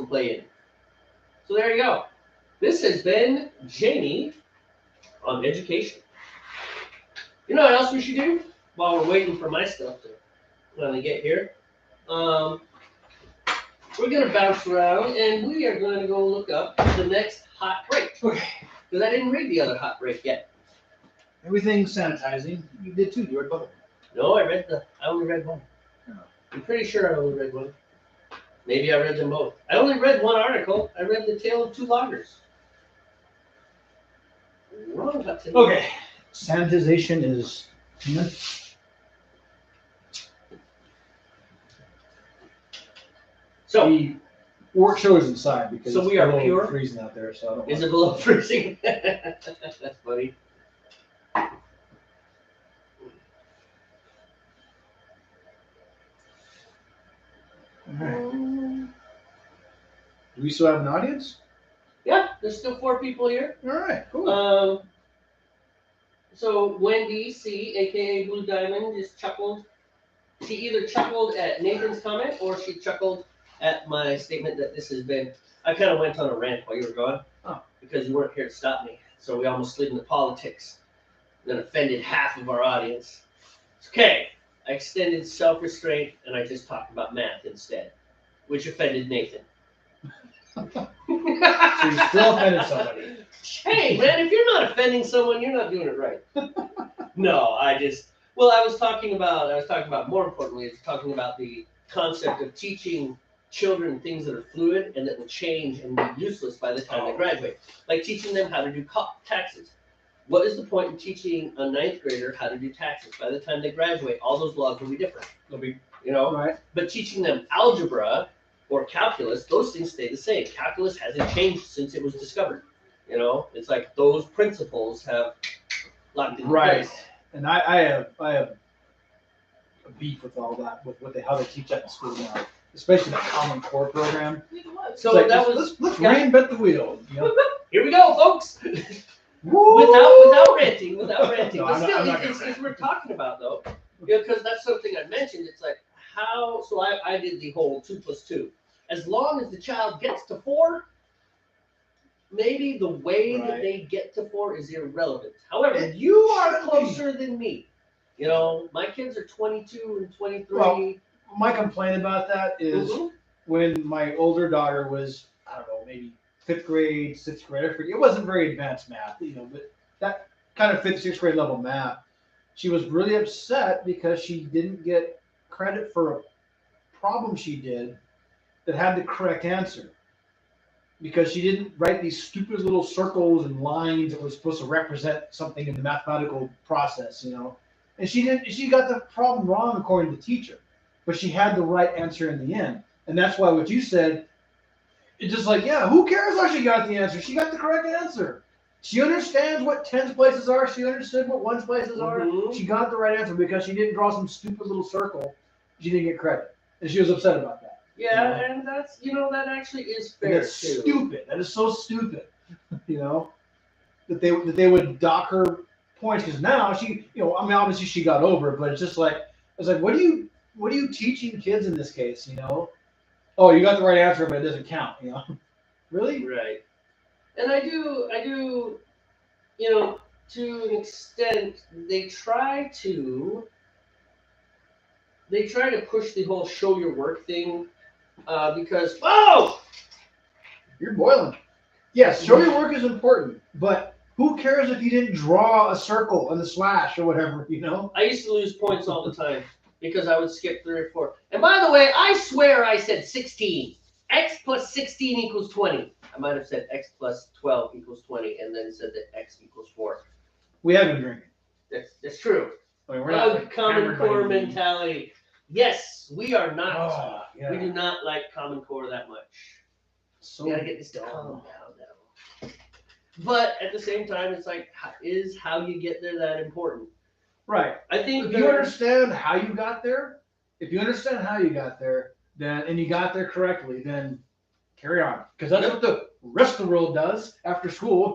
play in. So there you go. This has been Jamey on education. You know what else we should do while we're waiting for my stuff to finally get here? We're going to bounce around, and we are going to go look up the next hot break. Okay. Because I didn't read the other hot break yet. Everything's sanitizing. You did too. You read both. No, I only read one. Oh. I'm pretty sure I only read one. Maybe I read them both. I only read one article. I read The Tale of Two Loggers. Wrong button. Okay. Sanitization is. So, the work show is inside because So we are below pure? freezing out there. So I don't. is it below freezing? That's funny. Alright. Do we still have an audience? Yeah, there's still 4 people here. All right. Cool. So Wendy C, aka Blue Diamond, just chuckled. She either chuckled at Nathan's comment or she chuckled at my statement that this has been. I kind of went on a rant while you were gone because you weren't here to stop me. So we almost slid into politics, then offended half of our audience. It's okay. I extended self-restraint and I just talked about math instead, which offended Nathan. So you still offended somebody. Hey man, if you're not offending someone, you're not doing it right. No, I was talking about more importantly, it's talking about the concept of teaching children things that are fluid and that will change and be useless by the time they graduate. Like teaching them how to do taxes. What is the point in teaching a ninth grader how to do taxes? By the time they graduate, all those laws will be different. They'll be, Right. But teaching them algebra or calculus, those things stay the same. Calculus hasn't changed since it was discovered. It's like those principles have locked in place. And I have a beef with all that, with how they teach that in school now, especially the Common Core program. So Like, that let's reinvent the wheel. Here we go, folks. Woo! without ranting. No, But still, I'm not it's gonna rant. we're talking about though, because that's something I mentioned. It's like how. So I did the whole 2 + 2. As long as the child gets to 4, maybe the way that they get to 4 is irrelevant. However, you are closer than me. My kids are 22 and 23. Well, my complaint about that is Mhm. when my older daughter was, I don't know, maybe 5th grade, 6th grade. It wasn't very advanced math, but that kind of 5th, 6th grade level math. She was really upset because she didn't get credit for a problem she did that had the correct answer. Because she didn't write these stupid little circles and lines that were supposed to represent something in the mathematical process, And she got the problem wrong according to the teacher. But she had the right answer in the end. And that's why what you said, it's just like, yeah, who cares how she got the answer? She got the correct answer. She understands what tens places are. She understood what ones places are. Mhm. She got the right answer because she didn't draw some stupid little circle. She didn't get credit. And she was upset about that. Yeah, and that's that actually is And fair that's too. stupid. That is so stupid. That they would dock her points because now she, obviously she got over it, but it's just like, what are you teaching kids in this case? Oh, you got the right answer, but it doesn't count. Really? Right. And I do, to an extent, they try to push the whole show your work thing, because You're boiling. Yes, show your work is important, but who cares if you didn't draw a circle and a slash or whatever, I used to lose points all the time because I would skip 3 or 4. And by the way, I swear I said 16. X + 16 = 20. I might have said X + 12 = 20, and then said that X = 4. We have been drinking. That's true. I mean, we're not like Common hammered Core by any means. mentality. Yes, we are not. Oh, yeah. We do not like Common Core that much. So We gotta get this to calm down now. But at the same time, it's like, is how you get there that important? Right. I think If you understand how you got there, then and you got there correctly, then carry on. Because that's what the rest of the world does after school,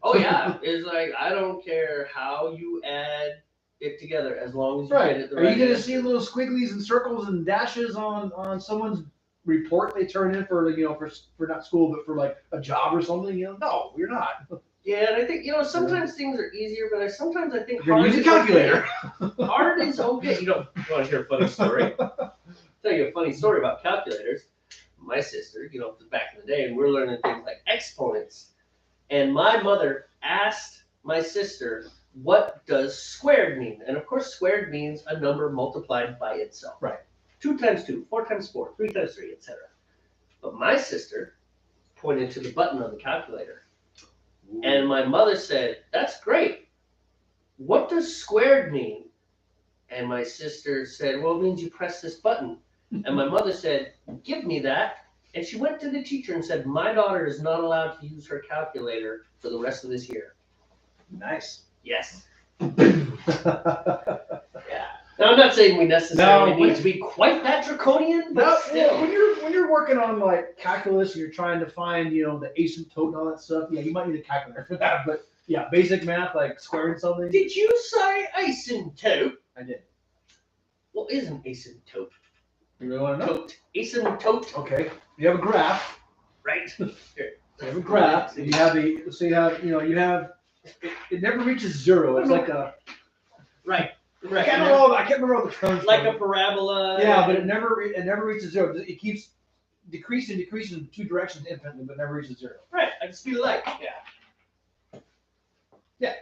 Oh yeah, it's like I don't care how you add it together as long as you Right. get it the Are right you going to answer. see little squigglies and circles and dashes on someone's report they turn in for for not school but for like a job or something? No, you're not. Yeah, and I think sometimes things are easier, but sometimes I think You're hard using is a calculator. okay. Hard is okay. You want to hear a funny story? Tell you a funny story about calculators. My sister, back in the day, and we're learning things like exponents. And my mother asked my sister, what does squared mean? And of course, squared means a number multiplied by itself. Right. 2 × 2, 4 × 4, 3 × 3, etc. But my sister pointed to the button on the calculator. And my mother said, that's great. What does squared mean? And my sister said, well, it means you press this button. And my mother said, give me that. And she went to the teacher and said, my daughter is not allowed to use her calculator for the rest of this year. Nice. Yes. Yeah. Now, I'm not saying we necessarily need to be quite that draconian, but still. When you're working on like calculus and you're trying to find the asymptote and all that stuff, yeah, you might need a calculator for that. But Yeah, basic math like squaring something. Did you say asymptote? I did. What is an asymptote? You really want to know? Tote. Asymptote. Okay. You have a graph. Right. You have a graph. And you have the so you have it never reaches zero. It's like a Right. I Right. can't remember all the terms. Like for a it. parabola. Yeah, but it never reaches zero. It keeps decreasing in two directions infinitely, but never reaches zero. Right. Like the speed of light. Yeah. Yeah.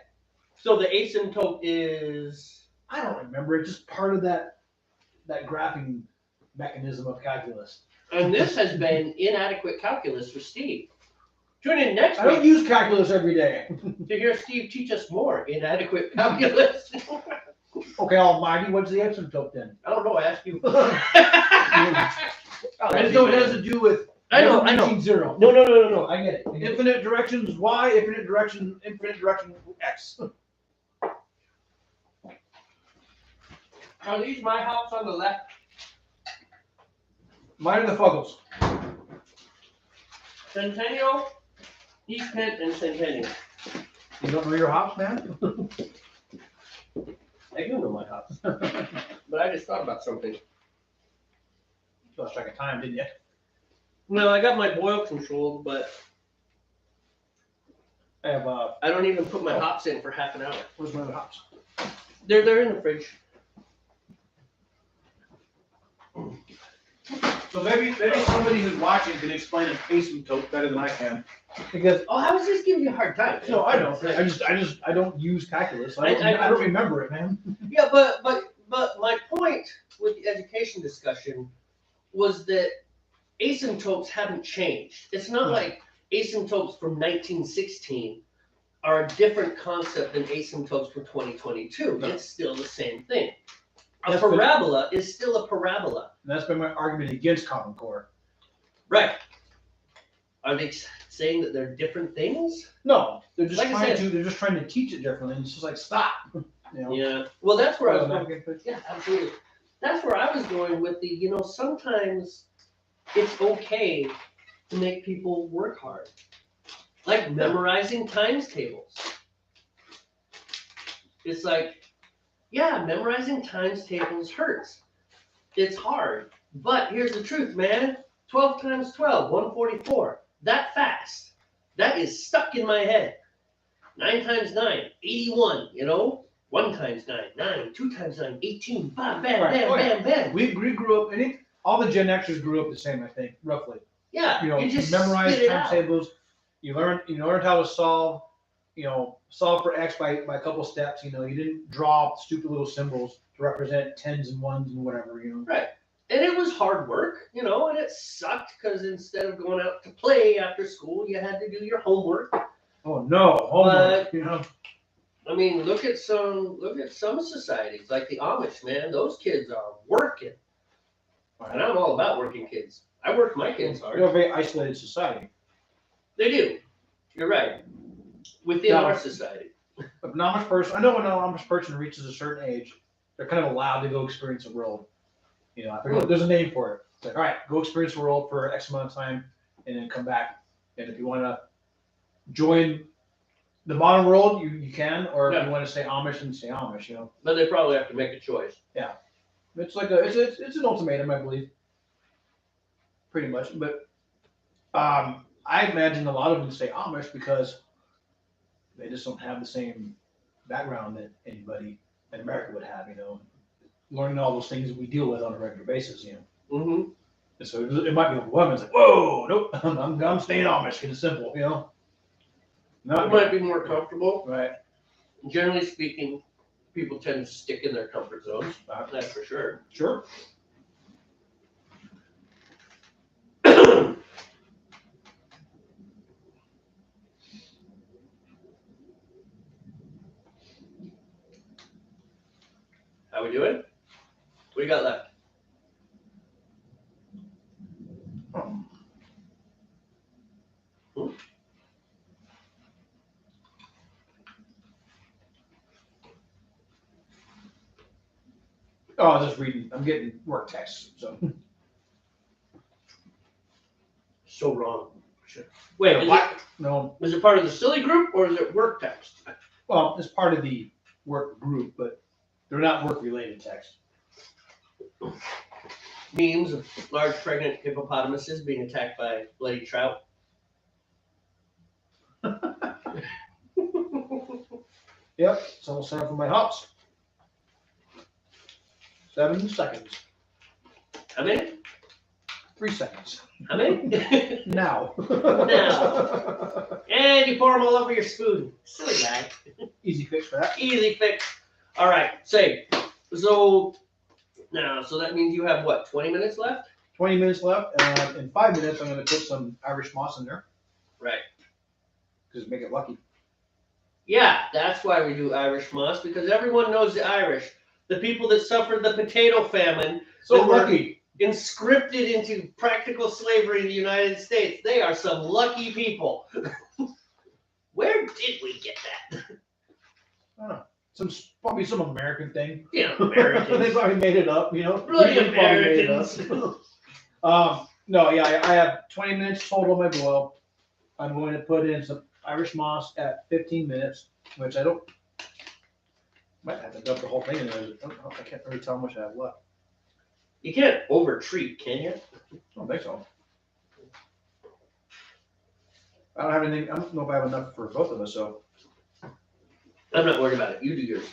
So the asymptote is. I don't remember. It's just part of that graphing mechanism of calculus. And this has been inadequate calculus for Steve. Tune in next I don't week use calculus every day. to hear Steve teach us more inadequate calculus. Okay, almighty, what's the asymptote then? I don't know. I asked you. I just know it has to do with I know. reaching zero. No. I get it. Infinite directions y, infinite direction x. Are these my hops on the left? Mine are the Fuggles. Centennial, East Kent, and Centennial. You don't know your hops, man? I do know my hops. But I just thought about something. Lost track of time, didn't you? Well, I got my boil controlled, but I have I don't even put my hops in for half an hour. where's my other hops? They're in the fridge. So maybe somebody who's watching can explain an asymptote better than I can. Because Oh, I was just giving you a hard time. no, I don't. I don't use calculus. I don't remember it, man. Yeah, but my point with the education discussion was that asymptotes haven't changed. It's not like asymptotes from 1916 are a different concept than asymptotes from 2022. No. It's still the same thing. A That's been- parabola is still a parabola. And that's been my argument against Common Core. Right. Are they saying that they're different things? No, they're just Like I said- they're just trying to teach it differently. And it's just like stop. You know? Yeah. Well, that's where I was going. Okay. Yeah, absolutely. That's where I was going with the, sometimes it's okay to make people work hard. Like memorizing times tables. It's like, yeah, memorizing times tables hurts. It's hard. But here's the truth, man. 12 times 12, 144. That fast. That is stuck in my head. 9 times 9, 81, 1 times 9, 9, 2 times 9, 18, bam, bam, Right. bam, Oh, yeah. bam, bam. We grew up, all the Gen Xers grew up the same, I think, roughly. Yeah, You just memorize spit it times out. tables. You learned how to solve for X by a couple steps. You didn't draw stupid little symbols to represent tens and ones and whatever. Right. And it was hard work, and it sucked because instead of going out to play after school, you had to do your homework. Oh no, homework. I mean, look at some societies like the Amish, man. Those kids are working, and I'm all about working kids. I work my kids hard. We're a very isolated society. They do. You're right. Within Yeah. our society. If an Amish person, I know when an Amish person reaches a certain age, they're kind of allowed to go experience the world. There's a name for it. It's like, all right, go experience the world for X amount of time, and then come back. And if you want to join the modern world, you can, or if you want to stay Amish, then stay Amish. But they probably have to make a choice. It's like it's an ultimatum, I believe. Pretty much, but I imagine a lot of them stay Amish because they just don't have the same background that anybody in America would have. Learning all those things that we deal with on a regular basis. Mm-hmm. And so it might be overwhelming. It's like, whoa, nope, I'm staying Amish. Keep it simple. It Not might be more comfortable. right. Generally speaking, people tend to stick in their comfort zones. That's for sure. Sure. How we doing? What do you got left? Oh, I was just reading. I'm getting work texts. So So wrong. Wait, is it, No, is it part of the silly group or is it work text? well, it's part of the work group, but they're not work-related texts. Memes of large pregnant hippopotamuses being attacked by bloody trout. Yep, it's almost time for my hops. 7 seconds. How many? 3 seconds. How many? Now. Now. And you pour them all over your spoon. Silly guy. Easy fix for that. Easy fix. All right, say, so now, so that means you have what, 20 minutes left? 20 minutes left, and in 5 minutes, I'm going to put some Irish moss in there. Right. Just make it lucky. Yeah, that's why we do Irish moss, because everyone knows the Irish. The people that suffered the potato famine, So that were lucky. inscripted into practical slavery in the United States. They are some lucky people. Where did we get that? I don't know. Probably some American thing. Yeah, They Americans. probably made it up, you know. Bloody They probably made it Americans. up. No, yeah, I have 20 minutes total on my boil. I'm going to put in some Irish moss at 15 minutes, which I don't. Might have to dump the whole thing in there. I can't really tell how much I have left. You can't over-treat, can you? I don't think so. I don't have anything. I don't know if I have enough for both of us. So I'm not worried about it. You do yours.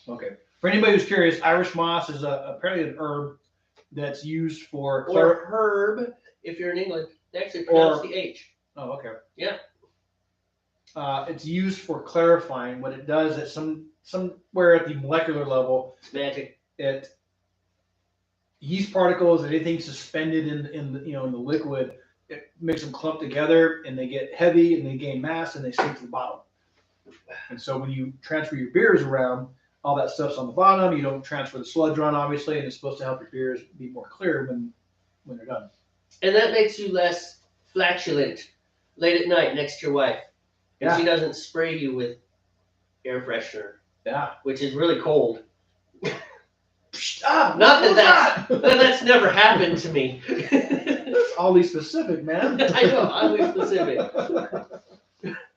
okay. For anybody who's curious, Irish moss is apparently an herb that's used for Or herb, if you're in England. They actually pronounce the H. Oh, okay. Yeah. It's used for clarifying. What it does is somewhere at the molecular level, It's magic. it yeast particles, anything suspended in the in the liquid, it makes them clump together and they get heavy and they gain mass and they sink to the bottom. And so when you transfer your beers around, all that stuff's on the bottom. You don't transfer the sludge around, obviously, and it's supposed to help your beers be more clear when they're done. And that makes you less flatulent late at night next to your wife. And Yeah. she doesn't spray you with air freshener, Yeah. which is really cold. Ah, Not what that was that's never happened to me. That's oddly specific, man. I know, oddly specific.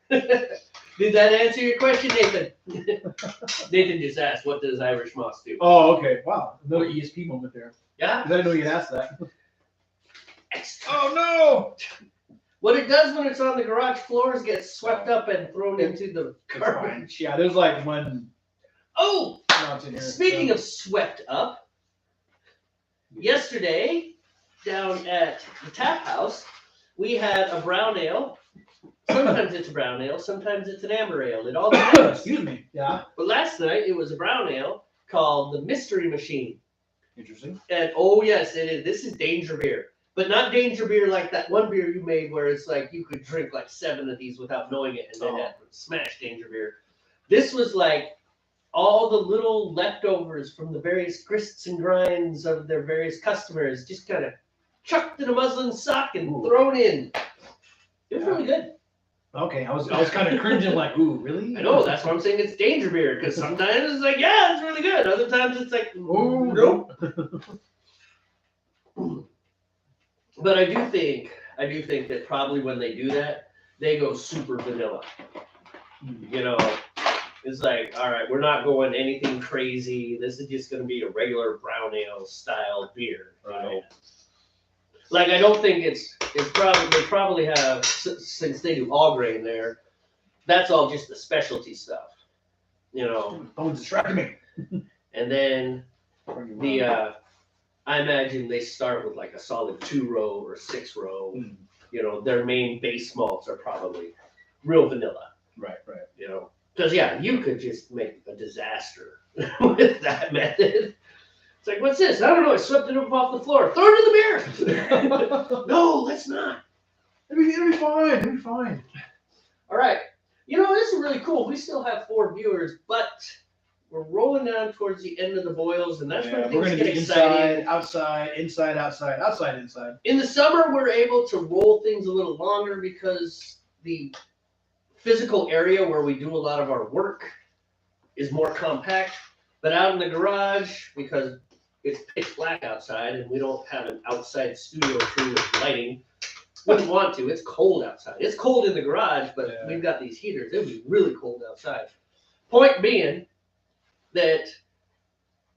Did that answer your question, Nathan? Nathan just asked, what does Irish moss do? Oh, okay. Wow. Another ESP moment there. Yeah? 'Cause I didn't know you'd ask that. Extra. Oh, no. What it does when it's on the garage floors gets swept up and thrown into the garbage. Yeah, there's like one. Oh, No, it's in here. speaking of swept up, yesterday down at the tap house, we had a brown ale. Sometimes it's a brown ale, sometimes it's an amber ale. It all depends. Excuse me. Yeah. But last night it was a brown ale called the Mystery Machine. Interesting. And oh yes, it is. This is danger beer. But not danger beer like that one beer you made where it's like you could drink like 7 of these without knowing it and then smash danger beer. This was like all the little leftovers from the various grists and grinds of their various customers just kind of chucked in a muslin sock and thrown in. It was really good. Okay, I was kind of cringing like, ooh, really? I know, that's why I'm saying it's danger beer, because sometimes it's like, yeah, it's really good. Other times it's like, Ooh, nope. But I do think that probably when they do that, they go super vanilla. You know, it's like, all right, we're not going anything crazy. This is just going to be a regular brown ale style beer. You know? Like, I don't think it's probably, they probably have, since they do all grain there, that's all just the specialty stuff. You know, Phone's distracting me. and then I imagine they start with like a solid 2-row or 6-row. You know, their main base malts are probably real vanilla. Right. You know, because yeah, you could just make a disaster with that method. It's like, what's this? I don't know. I swept it up off the floor. Throw it in the beer. No, let's not. It'll be fine. It'll be fine. All right. You know, this is really cool. We still have 4 viewers, but we're rolling down towards the end of the boils, and that's when We're things gonna get be exciting. inside, outside, inside, outside, outside, inside. In the summer, we're able to roll things a little longer because the physical area where we do a lot of our work is more compact. But out in the garage, because it's pitch black outside and we don't have an outside studio crew with lighting, Wouldn't want to. It's cold outside. It's cold in the garage, but Yeah. we've got these heaters. It would be really cold outside. Point being that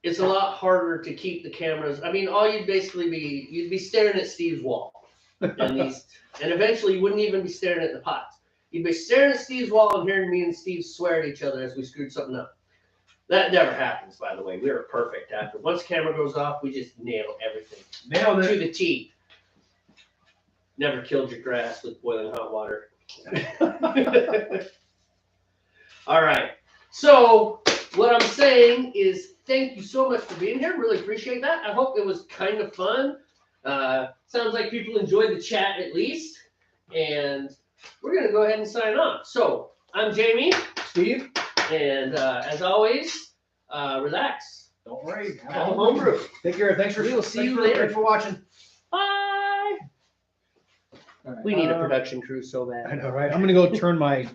it's a lot harder to keep the cameras. I mean, all you'd be staring at Steve's wall, and eventually you wouldn't even be staring at the pots. You'd be staring at Steve's wall and hearing me and Steve swear at each other as we screwed something up. That never happens, by the way. We are perfect after. Once the camera goes off, we just nail everything Nailed to it. the T. Never killed your grass with boiling hot water. All right. So what I'm saying is thank you so much for being here. Really appreciate that. I hope it was kind of fun. Sounds like people enjoyed the chat at least. And we're going to go ahead and sign off. So I'm Jamey. Steve, And as always, relax. don't worry. Have a homebrew. Take care. Thanks for We'll see you later. Thanks for watching. Bye. All right, We need a production crew so bad. I know, right? I'm gonna go turn my